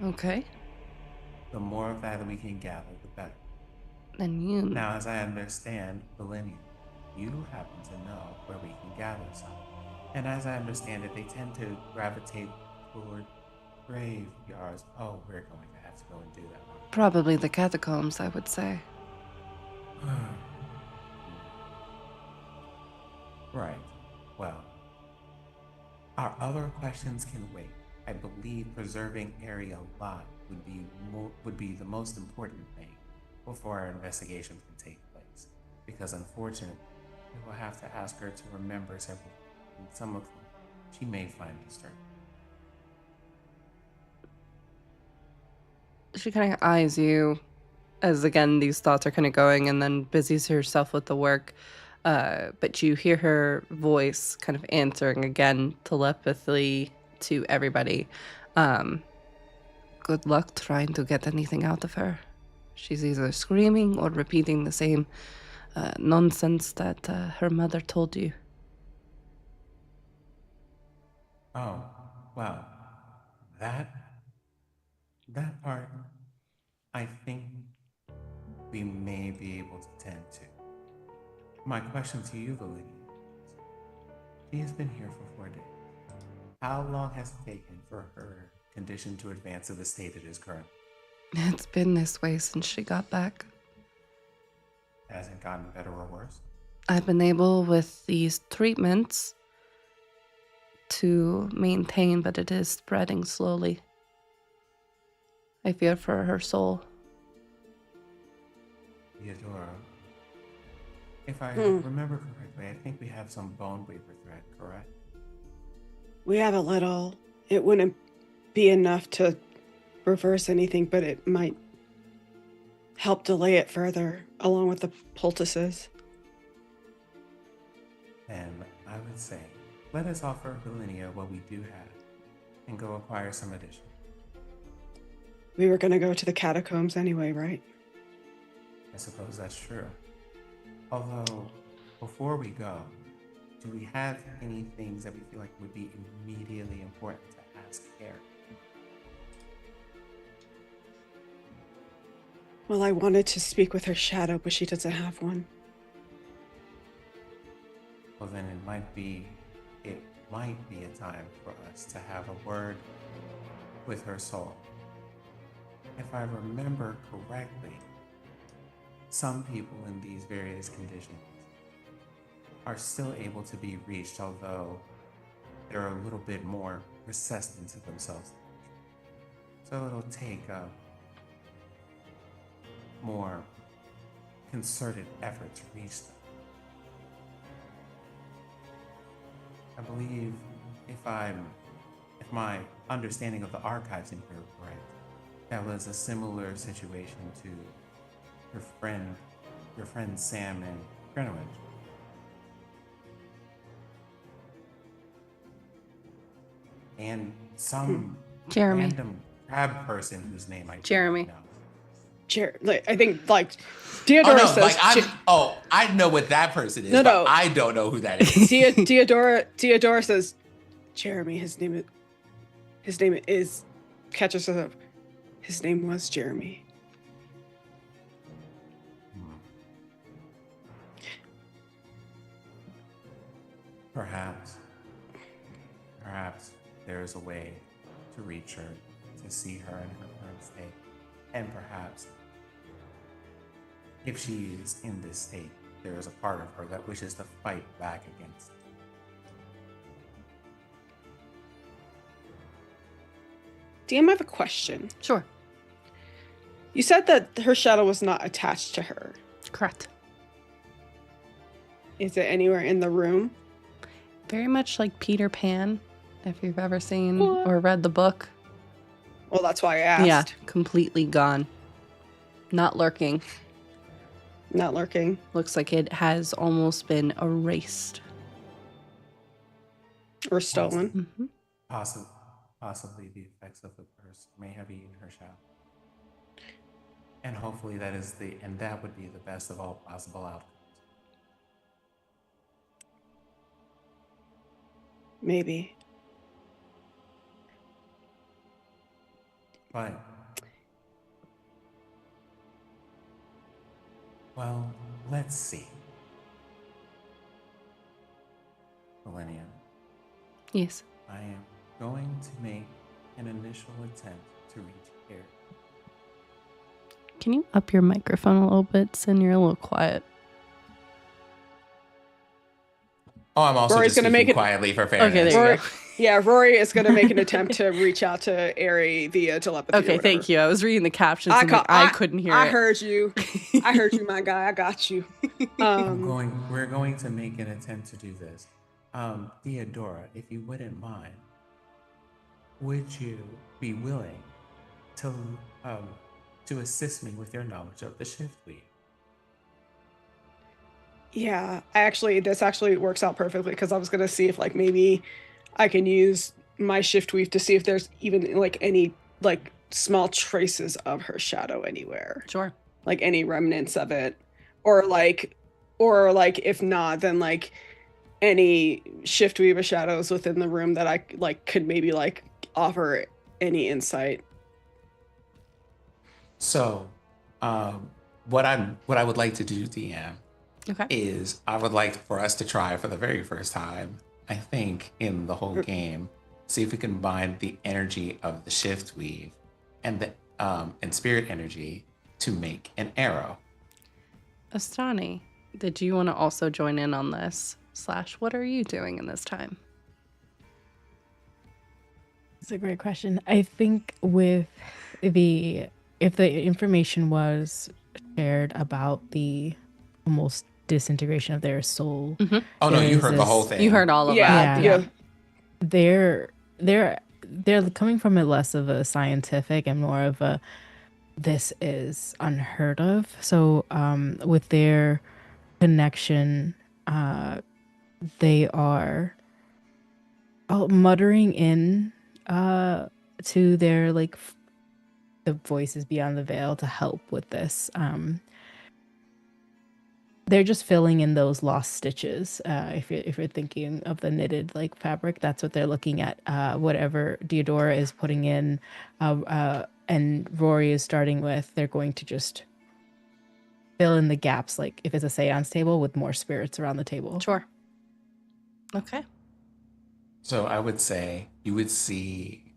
weaver. Okay. The more of that we can gather, the better. And you... Now, as I understand, Millennium, you happen to know where we can gather some. And as I understand it, they tend to gravitate toward graveyards. Oh, we're going to have to go and do that one. Probably the catacombs, I would say. Right. Well, our other questions can wait. I believe preserving Eri alive would be the most important thing before our investigation can take place. Because unfortunately, we will have to ask her to remember several things, and some of them she may find disturbing. She kind of eyes you as, again, these thoughts are kind of going, and then busies herself with the work. But you hear her voice kind of answering again telepathically to everybody. Good luck trying to get anything out of her. She's either screaming or repeating the same nonsense that her mother told you. Oh, well, that part, I think we may be able to tend to. My question to you, Validity, is, she has been here for 4 days. How long has it taken for her condition to advance to the state it is currently? It's been this way since she got back. Hasn't gotten better or worse? I've been able, with these treatments, to maintain, but it is spreading slowly. I fear for her soul. Theodora, if I remember correctly, I think we have some bone weaver thread, correct? We have a little. It wouldn't be enough to reverse anything, but it might help delay it further, along with the poultices. And I would say, let us offer Helinia what we do have. and go acquire some addition. We were going to go to the catacombs anyway, right? I suppose that's true. Although, before we go, do we have any things that we feel like would be immediately important to ask Eric? Well, I wanted to speak with her shadow, but she doesn't have one. Well, then it might be a time for us to have a word with her soul. If I remember correctly, some people in these various conditions are still able to be reached, although they're a little bit more recessed into themselves. So it'll take a more concerted effort to reach them. I believe if my understanding of the archives in here is correct, that was a similar situation to your friend Sam and Greenwich. And some Jeremy. random crab person whose name I Jeremy. don't know. I think Theodora says. I know what that person is, No. but I don't know who that is. Theodora says, Jeremy. His name is. Catches us up. His name was Jeremy. Perhaps there is a way to reach her, to see her in her current state, and perhaps if she is in this state, there is a part of her that wishes to fight back against it. DM, I have a question. Sure. You said that her shadow was not attached to her. Correct. Is it anywhere in the room? Very much like Peter Pan, if you've ever seen or read the book. Well, that's why I asked. Yeah, completely gone. Not lurking. Not lurking. Looks like it has almost been erased. Or stolen. Mm-hmm. Possibly the effects of the curse may have eaten her shadow. And hopefully that would be the best of all possible outcomes. Maybe. But, well, let's see. Millennium, Yes. I am going to make an initial attempt to reach Eric. Can you up your microphone a little bit, Sin? You're a little quiet. Oh, I'm also Rory's just gonna speaking make it- quietly for fairness. Okay, there you Rory, go. yeah, Rory is going to make an attempt to reach out to Ari via telepathy. Okay, thank you. I was reading the captions and I couldn't hear I it. heard you. I heard you, my guy. I got you. We're going to make an attempt to do this. Theodora, if you wouldn't mind, would you be willing to assist me with your knowledge of the shift weave? Yeah, this actually works out perfectly because I was going to see if maybe I can use my shift weave to see if there's even any small traces of her shadow anywhere. Sure. Any remnants of it, or if not, then any shift weave of shadows within the room that I could maybe offer any insight. So, what I would like to do, DM, Okay. is I would like for us to try for the very first time, I think, in the whole game, see if we can combine the energy of the shift weave and the and spirit energy to make an arrow. Astani, did you want to also join in on this? / what are you doing in this time? It's a great question. I think if the information was shared about the almost disintegration of their soul. Mm-hmm. Oh no, you There's heard the whole thing. You heard all of that. Yeah. They're coming from it less of a scientific and more of a this is unheard of. So with their connection, they are muttering in to their the voices beyond the veil to help with this. They're just filling in those lost stitches. If you're thinking of the knitted fabric, that's what they're looking at. Whatever Deodora is putting in, and Rory is starting with, they're going to just fill in the gaps, like if it's a seance table with more spirits around the table. Sure. Okay. So I would say you would see.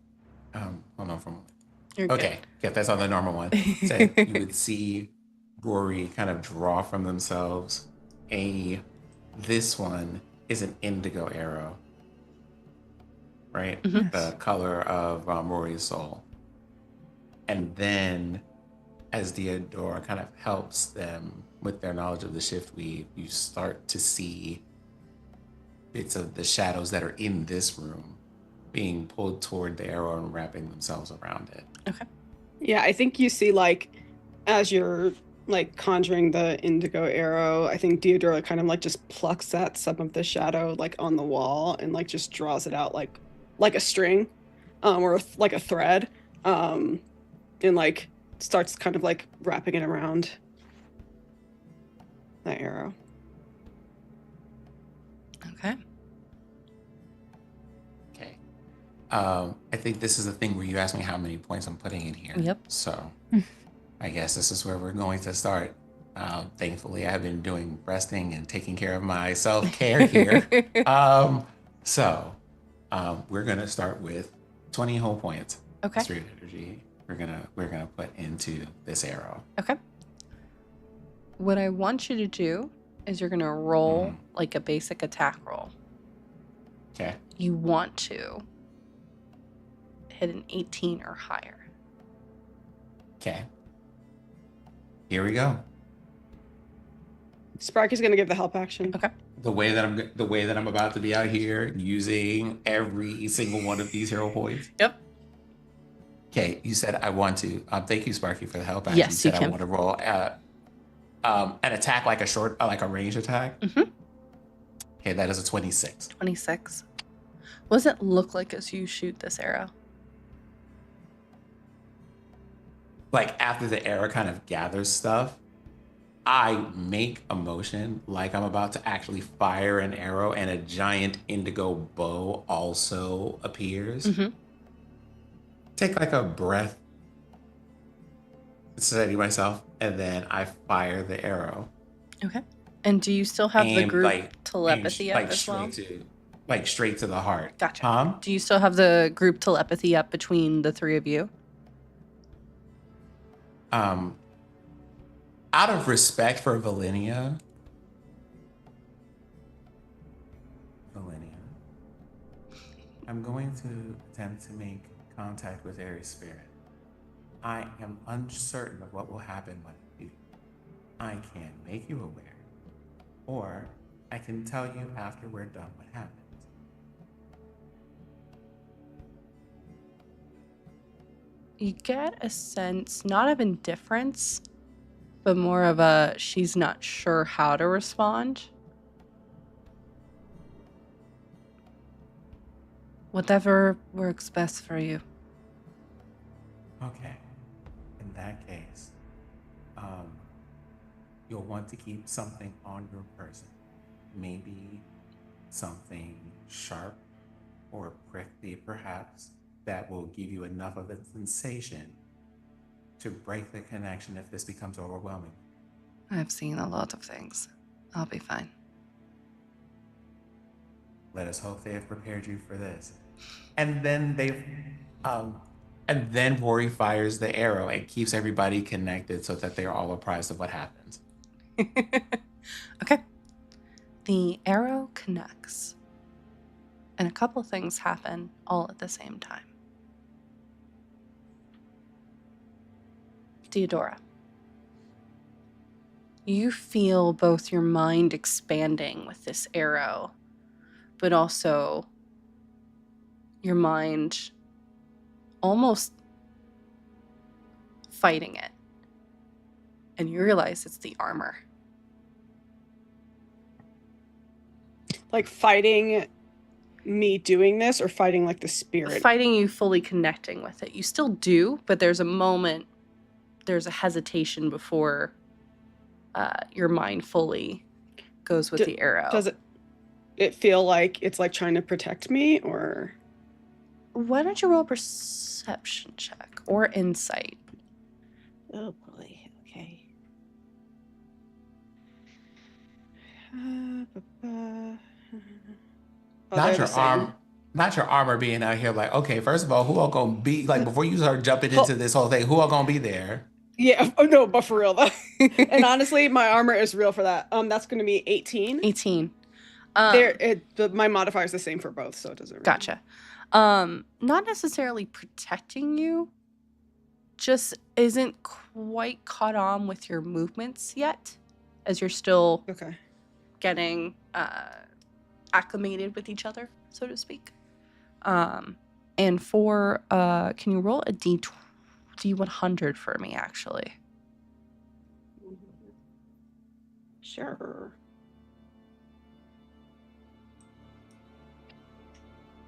Hold on for a moment. You're Okay, yeah, that's on the normal one. So you would see Rory kind of draw from themselves this one is an indigo arrow, right? Mhm. The color of Rory's soul. And then as Deodora kind of helps them with their knowledge of the shift weave, you start to see bits of the shadows that are in this room being pulled toward the arrow and wrapping themselves around it. Okay. Yeah, I think you see as you're conjuring the indigo arrow, I think Deodora kind of just plucks at some of the shadow on the wall and just draws it out like a string, or like a thread, and starts kind of wrapping it around that arrow. Okay. Okay. I think this is the thing where you asked me how many points I'm putting in here. Yep. So I guess this is where we're going to start. Thankfully, I've been doing resting and taking care of my self-care here. So we're gonna start with 20 whole points. Okay. Spirit energy. We're gonna put into this arrow. Okay. What I want you to do is you're gonna roll a basic attack roll. Okay. You want to hit an 18 or higher. Okay. Here we go. Sparky's gonna give the help action. Okay. The way that I'm about to be out here using every single one of these hero points. Yep. Okay, you said I want to. Thank you, Sparky, for the help. Action. Yes, you you said can. I want to roll an attack like a range attack. Mm-hmm. Okay, that is a 26. 26. What does it look like as you shoot this arrow? After the arrow kind of gathers stuff, I make a motion like I'm about to actually fire an arrow, and a giant indigo bow also appears. Mm-hmm. Take a breath, steady myself, and then I fire the arrow. Okay. And do you still have the group telepathy up as well? Straight to the heart. Gotcha. Do you still have the group telepathy up between the three of you? Out of respect for Valenia, I'm going to attempt to make contact with Aries Spirit. I am uncertain of what will happen when I do. I can make you aware, or I can tell you after we're done what happens. You get a sense, not of indifference, but more of a she's not sure how to respond. Whatever works best for you. Okay. In that case, you'll want to keep something on your person. Maybe something sharp or prickly, perhaps, that will give you enough of a sensation to break the connection if this becomes overwhelming. I've seen a lot of things. I'll be fine. Let us hope they have prepared you for this. And then and then Rory fires the arrow and keeps everybody connected so that they're all apprised of what happens. Okay. The arrow connects. And a couple things happen all at the same time. Deodora, you feel both your mind expanding with this arrow, but also your mind almost fighting it. And you realize it's the armor. Fighting me doing this or fighting like the spirit? Fighting you fully connecting with it. You still do, but there's a moment, there's a hesitation before your mind fully goes with the arrow. Does it feel like it's like trying to protect me, or? Why don't you roll a perception check or insight? Oh boy. Okay. Not your armor being out here like, okay, first of all, who all gonna be like before you start jumping into this whole thing, who all gonna be there? Yeah, oh no, but for real though. And honestly, my armor is real for that. That's gonna be 18. 18. My modifier is the same for both, so it doesn't really... Gotcha. Not necessarily protecting you, just isn't quite caught on with your movements yet, as you're still getting acclimated with each other, so to speak. And for can you roll a D100 for me, actually? Sure.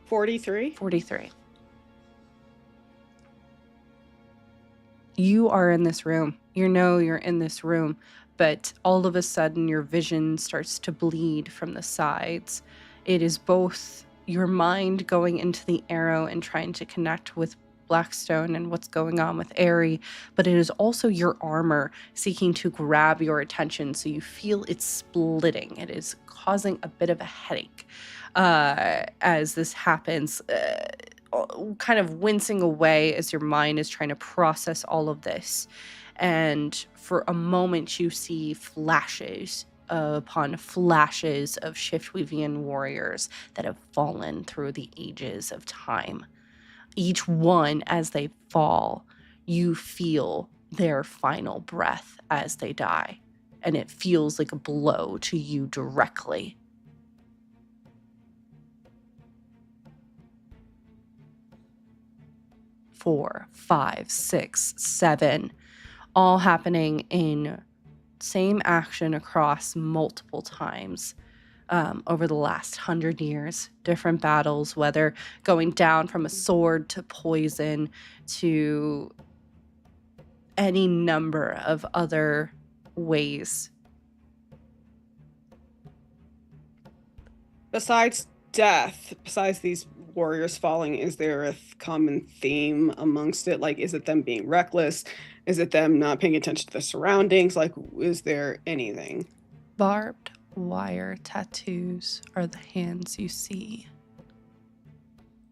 43. You are in this room. You know you're in this room, but all of a sudden your vision starts to bleed from the sides. It is both your mind going into the arrow and trying to connect with Blackstone and what's going on with Aerie, but it is also your armor seeking to grab your attention, so you feel it splitting. It is causing a bit of a headache as this happens, kind of wincing away as your mind is trying to process all of this. And for a moment you see flashes upon flashes of Shiftweavian warriors that have fallen through the ages of time. Each one, as they fall, you feel their final breath as they die, and it feels like a blow to you directly. Four, five, six, seven, all happening in same action across multiple times. Over the last 100 years, different battles, whether going down from a sword to poison to any number of other ways. Besides death, besides these warriors falling, is there a common theme amongst it? Like, is it them being reckless? Is it them not paying attention to the surroundings? Like, is there anything? Barbed wire tattoos are the hands you see,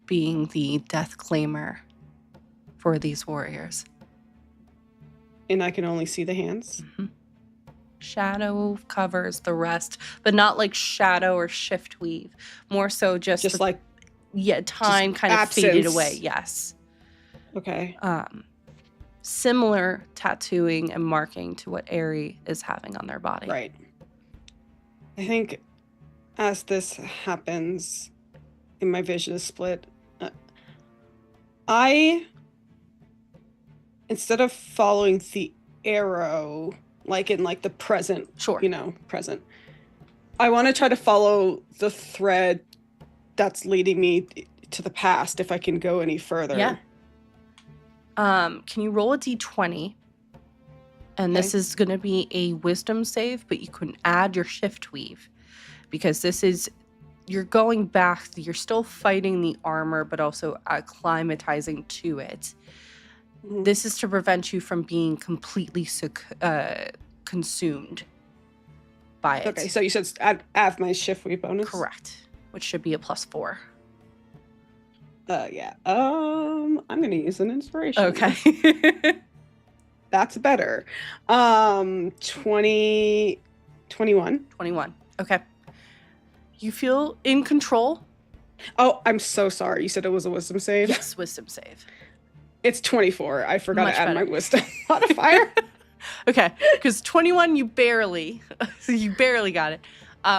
being the death claimer for these warriors. And I can only see the hands? Mm-hmm. Shadow covers the rest, but not like shadow or shift weave. More so just like, yeah, time kind of absence. Faded away. Yes. Okay. Similar tattooing and marking to what Aerie is having on their body. Right. I think as this happens and my vision is split, I, instead of following the arrow, like in like the present, sure, present, I want to try to follow the thread that's leading me to the past, if I can go any further. Yeah. Can you roll a D20? And this is going to be a wisdom save, but you can add your shift weave, because this is, you're going back, you're still fighting the armor, but also acclimatizing to it. Mm-hmm. This is to prevent you from being completely consumed by it. Okay, so you said add my shift weave bonus? Correct, which should be a +4. Yeah. I'm going to use an inspiration. Okay. That's better. 21. 21. Okay. You feel in control. Oh, I'm so sorry. You said it was a wisdom save? Yes, wisdom save. It's 24. I forgot to add my wisdom modifier. Okay, because 21 you barely got it.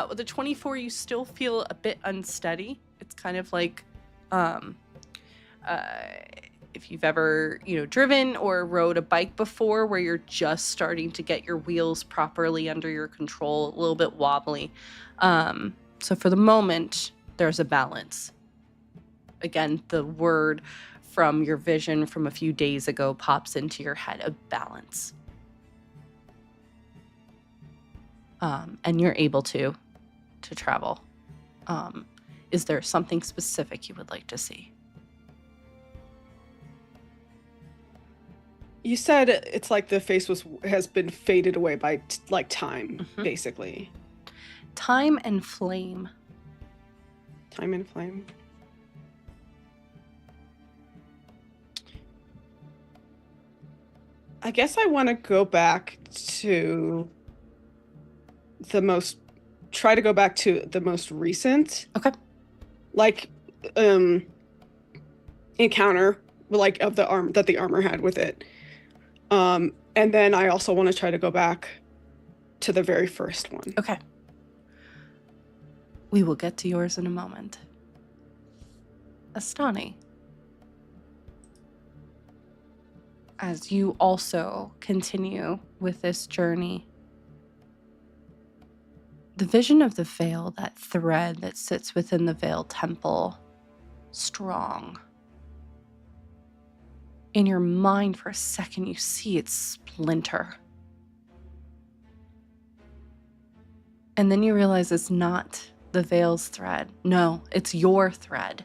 With the 24 you still feel a bit unsteady. It's kind of like if you've ever, driven or rode a bike before, where you're just starting to get your wheels properly under your control, a little bit wobbly. So for the moment, there's a balance again, the word from your vision from a few days ago pops into your head of balance. And you're able to travel. Is there something specific you would like to see? You said it's like the face has been faded away by time, Mhm. basically. Time and flame. Time and flame. I guess I want to go back to try to go back to the most recent. Okay. Encounter of the armor had with it. And then I also want to try to go back to the very first one. Okay. We will get to yours in a moment. Astani, as you also continue with this journey, the vision of the veil, that thread that sits within the veil temple, strong. In your mind, for a second, you see it splinter. And then you realize it's not the veil's thread. No, it's your thread.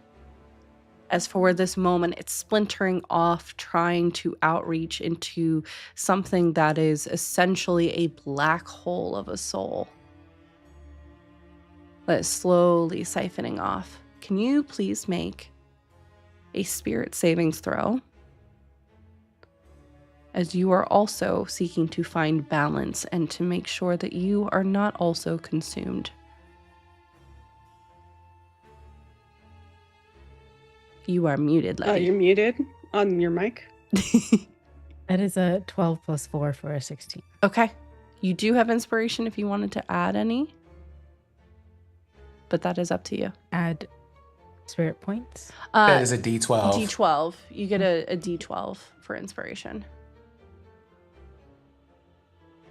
As for this moment, it's splintering off, trying to outreach into something that is essentially a black hole of a soul that is slowly siphoning off. Can you please make a spirit savings throw? As you are also seeking to find balance and to make sure that you are not also consumed. You are muted, Levy. You're muted on your mic. That is a 12 plus 4 for a 16. Okay. You do have inspiration if you wanted to add any, but that is up to you. Add spirit points. That is a D12. D12. You get a D12 for inspiration.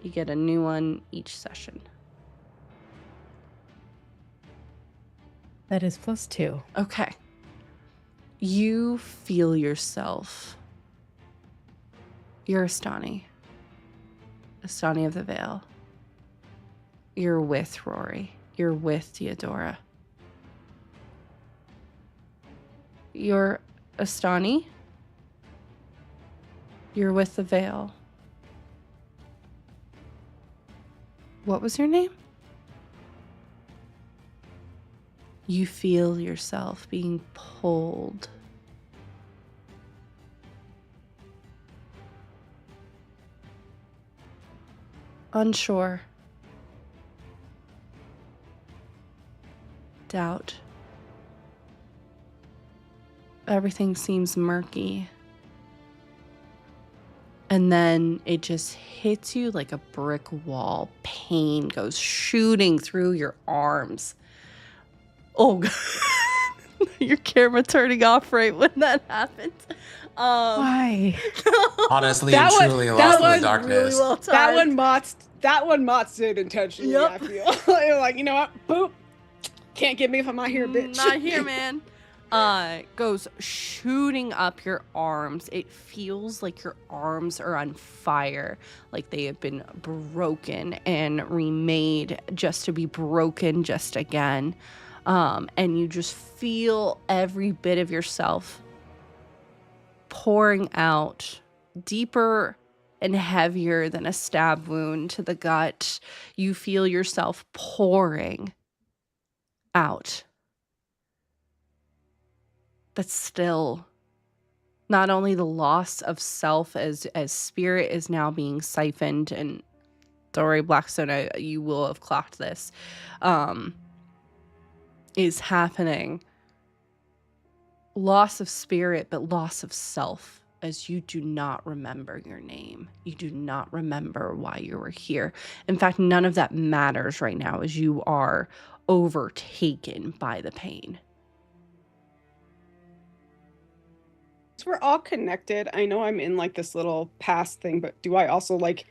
You get a new one each session. That is plus 2. Okay. You feel yourself. You're Astani. Astani of the Veil. You're with Rory. You're with Theodora. You're Astani. You're with the Veil. What was your name? You feel yourself being pulled. Unsure. Doubt. Everything seems murky. And then it just hits you like a brick wall. Pain goes shooting through your arms. Oh, God. Your camera turning off right when that happened. Why? Honestly That and one- truly that lost in one the darkness. Really well That timed. one Mott's did intentionally, Yep. I feel. You're like, you know what? Boop. Can't get me if I'm not here, bitch. Not here, man. Goes shooting up your arms. It feels like your arms are on fire, like they have been broken and remade just to be broken just again. And you just feel every bit of yourself pouring out deeper and heavier than a stab wound to the gut. You feel yourself pouring out. But still, not only the loss of self as spirit is now being siphoned, and don't worry, Blackstone, you will have clocked this, is happening. Loss of spirit, but loss of self, as you do not remember your name. You do not remember why you were here. In fact, none of that matters right now as you are overtaken by the pain. So we're all connected. I know I'm in like this little past thing, but do I also like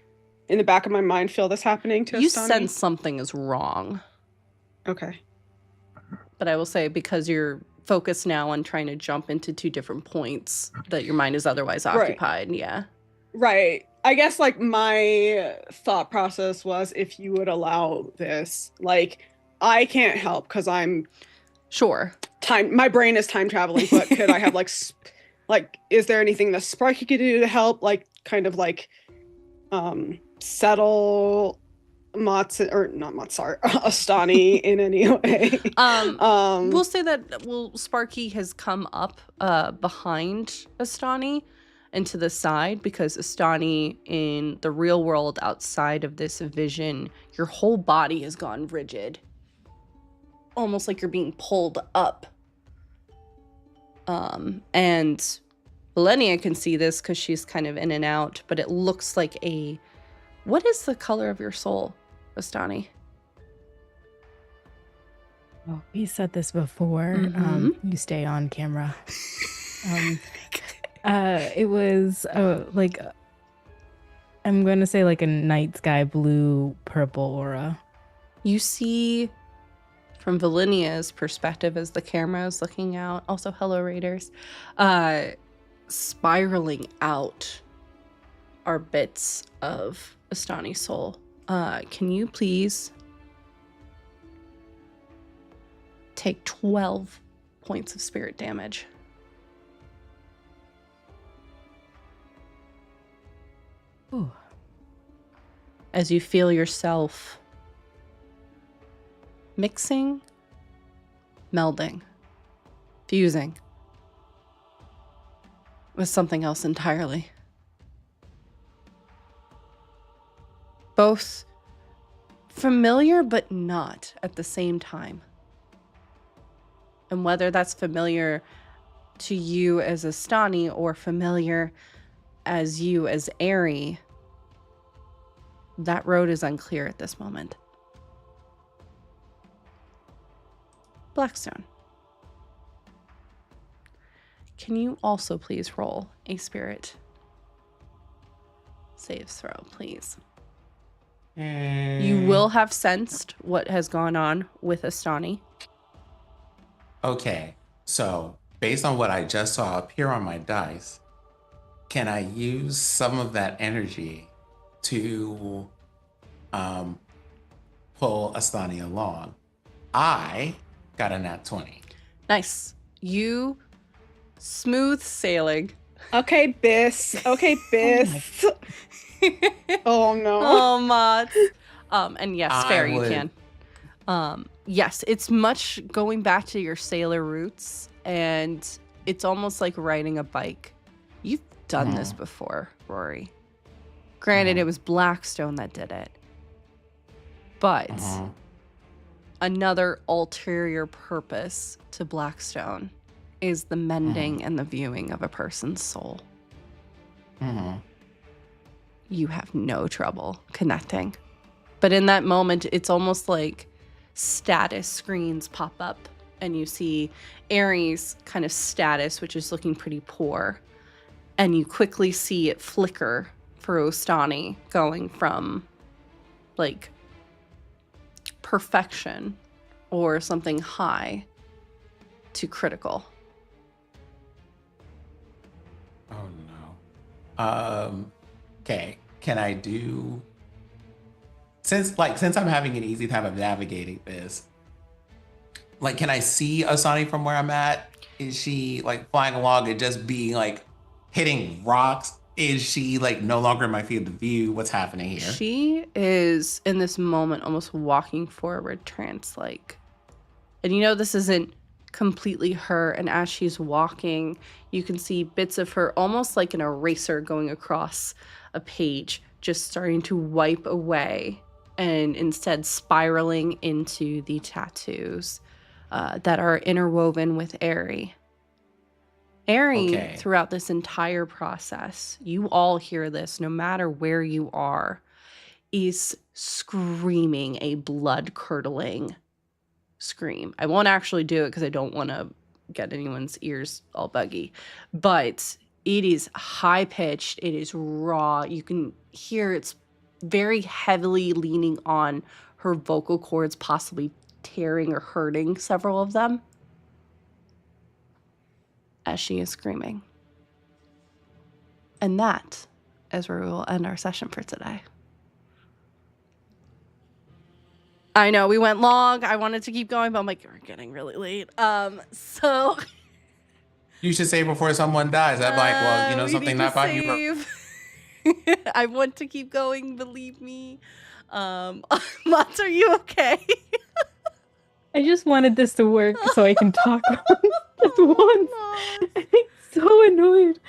in the back of my mind feel this happening to You Astani? sense something is wrong. Okay. But I will say, because you're focused now on trying to jump into 2 different points that your mind is otherwise occupied. Yeah. Right. I guess like my thought process was, if you would allow this, like I can't help because I'm Sure. my brain is time traveling, but could I have like is there anything that Sparky could do to help, like kind of like settle Astani in any way? We'll say that Sparky has come up behind Astani and to the side, because Astani, in the real world outside of this vision, your whole body has gone rigid. Almost like you're being pulled up. And Millennia can see this because she's kind of in and out, but it looks like what is the color of your soul, Astani? Oh, we said this before. You stay on camera. It was like, I'm going to say like a night sky blue purple aura. You see, from Valinia's perspective as the camera is looking out, also hello Raiders, spiraling out are bits of Astani's soul. Can you please take 12 points of spirit damage? Ooh. As you feel yourself mixing, melding, fusing with something else entirely. Both familiar but not at the same time. And whether that's familiar to you as Astani or familiar as you as Aerie, that road is unclear at this moment. Blackstone, can you also please roll a spirit saves throw, please? You will have sensed what has gone on with Astani. Okay, so based on what I just saw appear on my dice, can I use some of that energy to pull Astani along? I got a nat 20. Nice. You smooth sailing. Okay, Biss. Oh no. Oh, Mats. And yes, fair, you can. Yes, it's much going back to your sailor roots, and it's almost like riding a bike. You've done this before, Rory. Granted, it was Blackstone that did it. But another ulterior purpose to Blackstone is the mending and the viewing of a person's soul. You have no trouble connecting. But in that moment, it's almost like status screens pop up and you see Aerie's kind of status, which is looking pretty poor. And you quickly see it flicker for Ostani, going from like perfection or something high to critical. Oh no. Okay, can I do, since I'm having an easy time of navigating this, like, can I see Asani from where I'm at? Is she like flying along and just being like hitting rocks? Is she like no longer in my field of view? What's happening here? She is in this moment almost walking forward trance-like. And you know this isn't completely her, and as she's walking, you can see bits of her almost like an eraser going across a page, just starting to wipe away and instead spiraling into the tattoos that are interwoven with Aerie. Aerie, throughout this entire process, you all hear this, no matter where you are, is screaming a blood-curdling scream. I won't actually do it because I don't want to get anyone's ears all buggy, but it is high-pitched, it is raw. You can hear it's very heavily leaning on her vocal cords, possibly tearing or hurting several of them. as she is screaming. And that is where we will end our session for today. I know we went long. I wanted to keep going, but I'm like, we're getting really late. So You should say before someone dies. I'm like, well, you know we something need not to about you. save. I want to keep going, believe me. Mott's, are you okay? I just wanted this to work so I can talk just once. Mott's. I'm so annoyed.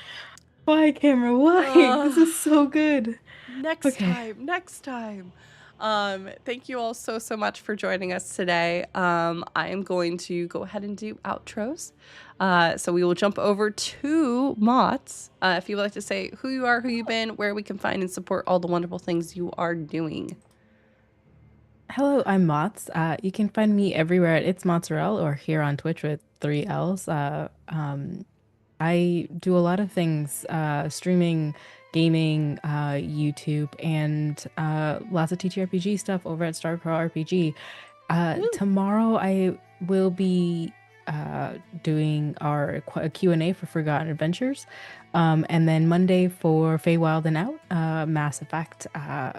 Why, camera? Why? This is so good. Next time. Thank you all so much for joining us today. I am going to go ahead and do outros. So we will jump over to Mott's. If you would like to say who you are, who you've been, where we can find and support all the wonderful things you are doing. Hello, I'm Mott's. You can find me everywhere at It's Mozzarella or here on Twitch with 3 L's. I do a lot of things, streaming, gaming, YouTube, and lots of TTRPG stuff over at StarCrawl RPG. Tomorrow I will be doing our Q&A for Forgotten Adventures, and then Monday for Feywild and Out, Mass Effect,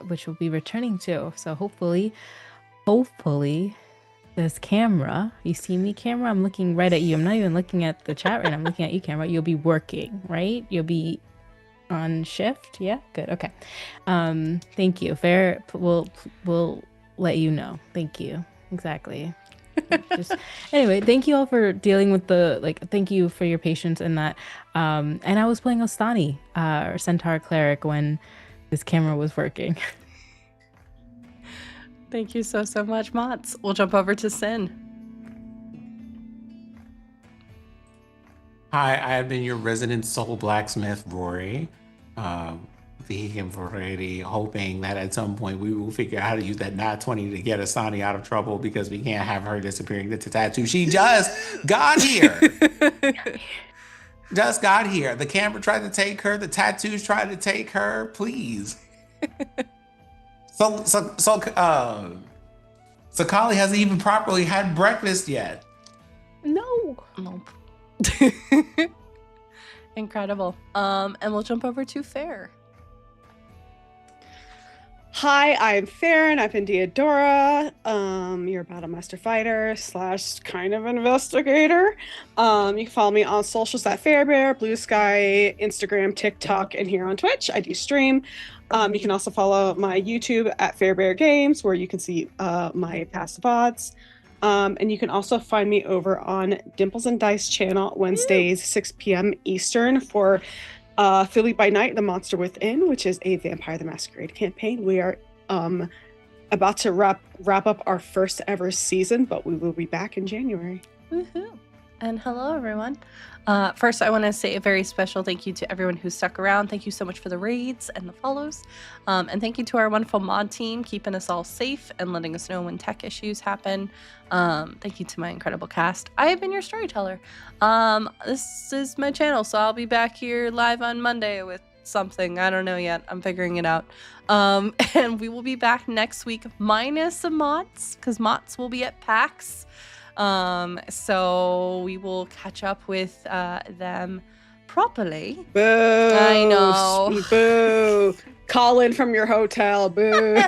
which will be returning to. So hopefully this camera, you see me, camera? I'm looking right at you. I'm not even looking at the chat right now. I'm looking at you, camera. You'll be working, right? You'll be on shift. Yeah, good. Okay. Thank you. Fair. We'll let you know. Thank you. Exactly. Anyway, thank you all for dealing with thank you for your patience in that. And I was playing Ostani, or Centaur Cleric, when this camera was working. Thank you so much, Mott's. We'll jump over to Sin. Hi, I have been your resident soul blacksmith, Rory. Vegan variety, hoping that at some point we will figure out how to use that nat 20 to get Asani out of trouble, because we can't have her disappearing into tattoo. She just got here. Just got here. The camera tried to take her. The tattoos tried to take her. Please. So Kali hasn't even properly had breakfast yet. No. Nope. Incredible. And we'll jump over to Fair. Hi, I'm Farron. I've been Deodora. You're a battle master fighter / kind of investigator. You can follow me on socials at Fairbear, Blue Sky, Instagram, TikTok, and here on Twitch. I do stream. You can also follow my YouTube at Fairbear Games, where you can see my past VODs. And you can also find me over on Dimples and Dice channel Wednesdays, 6 p.m. Eastern for Philly by Night, The Monster Within, which is a Vampire the Masquerade campaign. We are about to wrap up our first ever season, but we will be back in January. Woohoo! And hello, everyone. First, I want to say a very special thank you to everyone who stuck around. Thank you so much for the raids and the follows. And thank you to our wonderful mod team, keeping us all safe and letting us know when tech issues happen. Thank you to my incredible cast. I have been your storyteller. This is my channel, so I'll be back here live on Monday with something. I don't know yet. I'm figuring it out. And we will be back next week minus some mods, because mods will be at PAX. So we will catch up with them properly. Boo! I know. Boo! Call in from your hotel. Boo!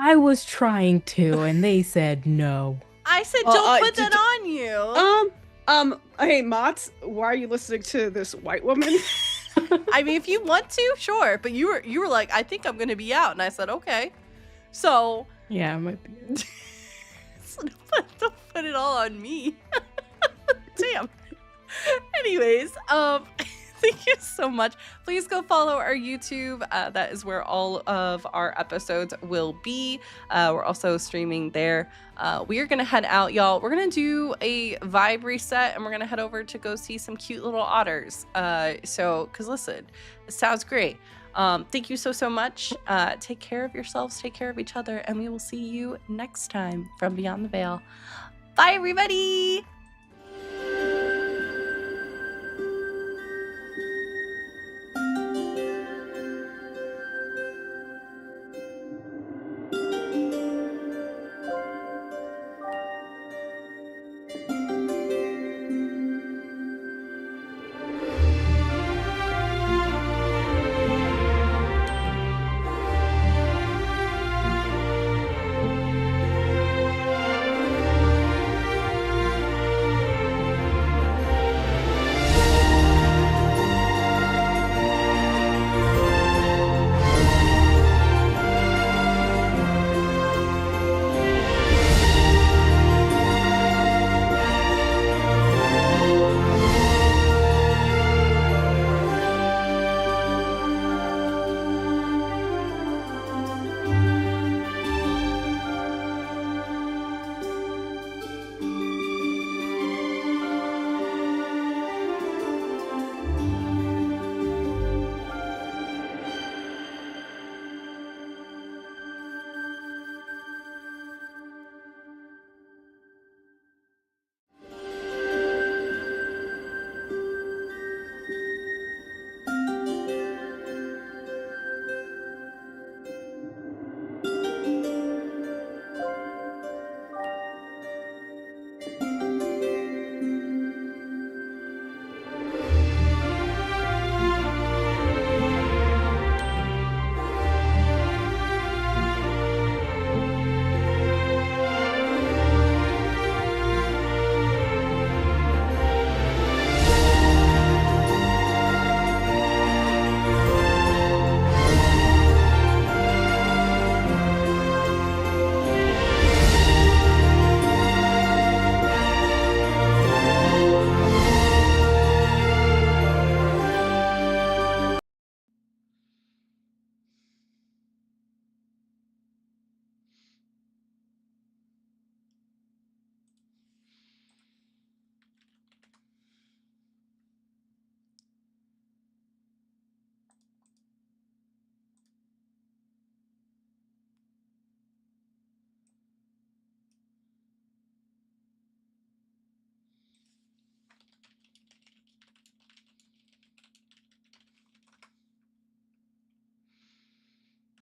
I was trying to, and they said no. I said don't put that on you. Hey, Mott's, why are you listening to this white woman? I mean, if you want to, sure. But you were like, I think I'm gonna be out, and I said okay. So Yeah, it might be. Don't put it all on me. Damn. Anyways, thank you so much. Please go follow our YouTube. That is where all of our episodes will be. We're also streaming there. We are gonna head out, y'all. We're gonna do a vibe reset, and we're gonna head over to go see some cute little otters. Cause listen, it sounds great. Thank you so much. Take care of yourselves, take care of each other, and we will see you next time from Beyond the Veil. Bye, everybody!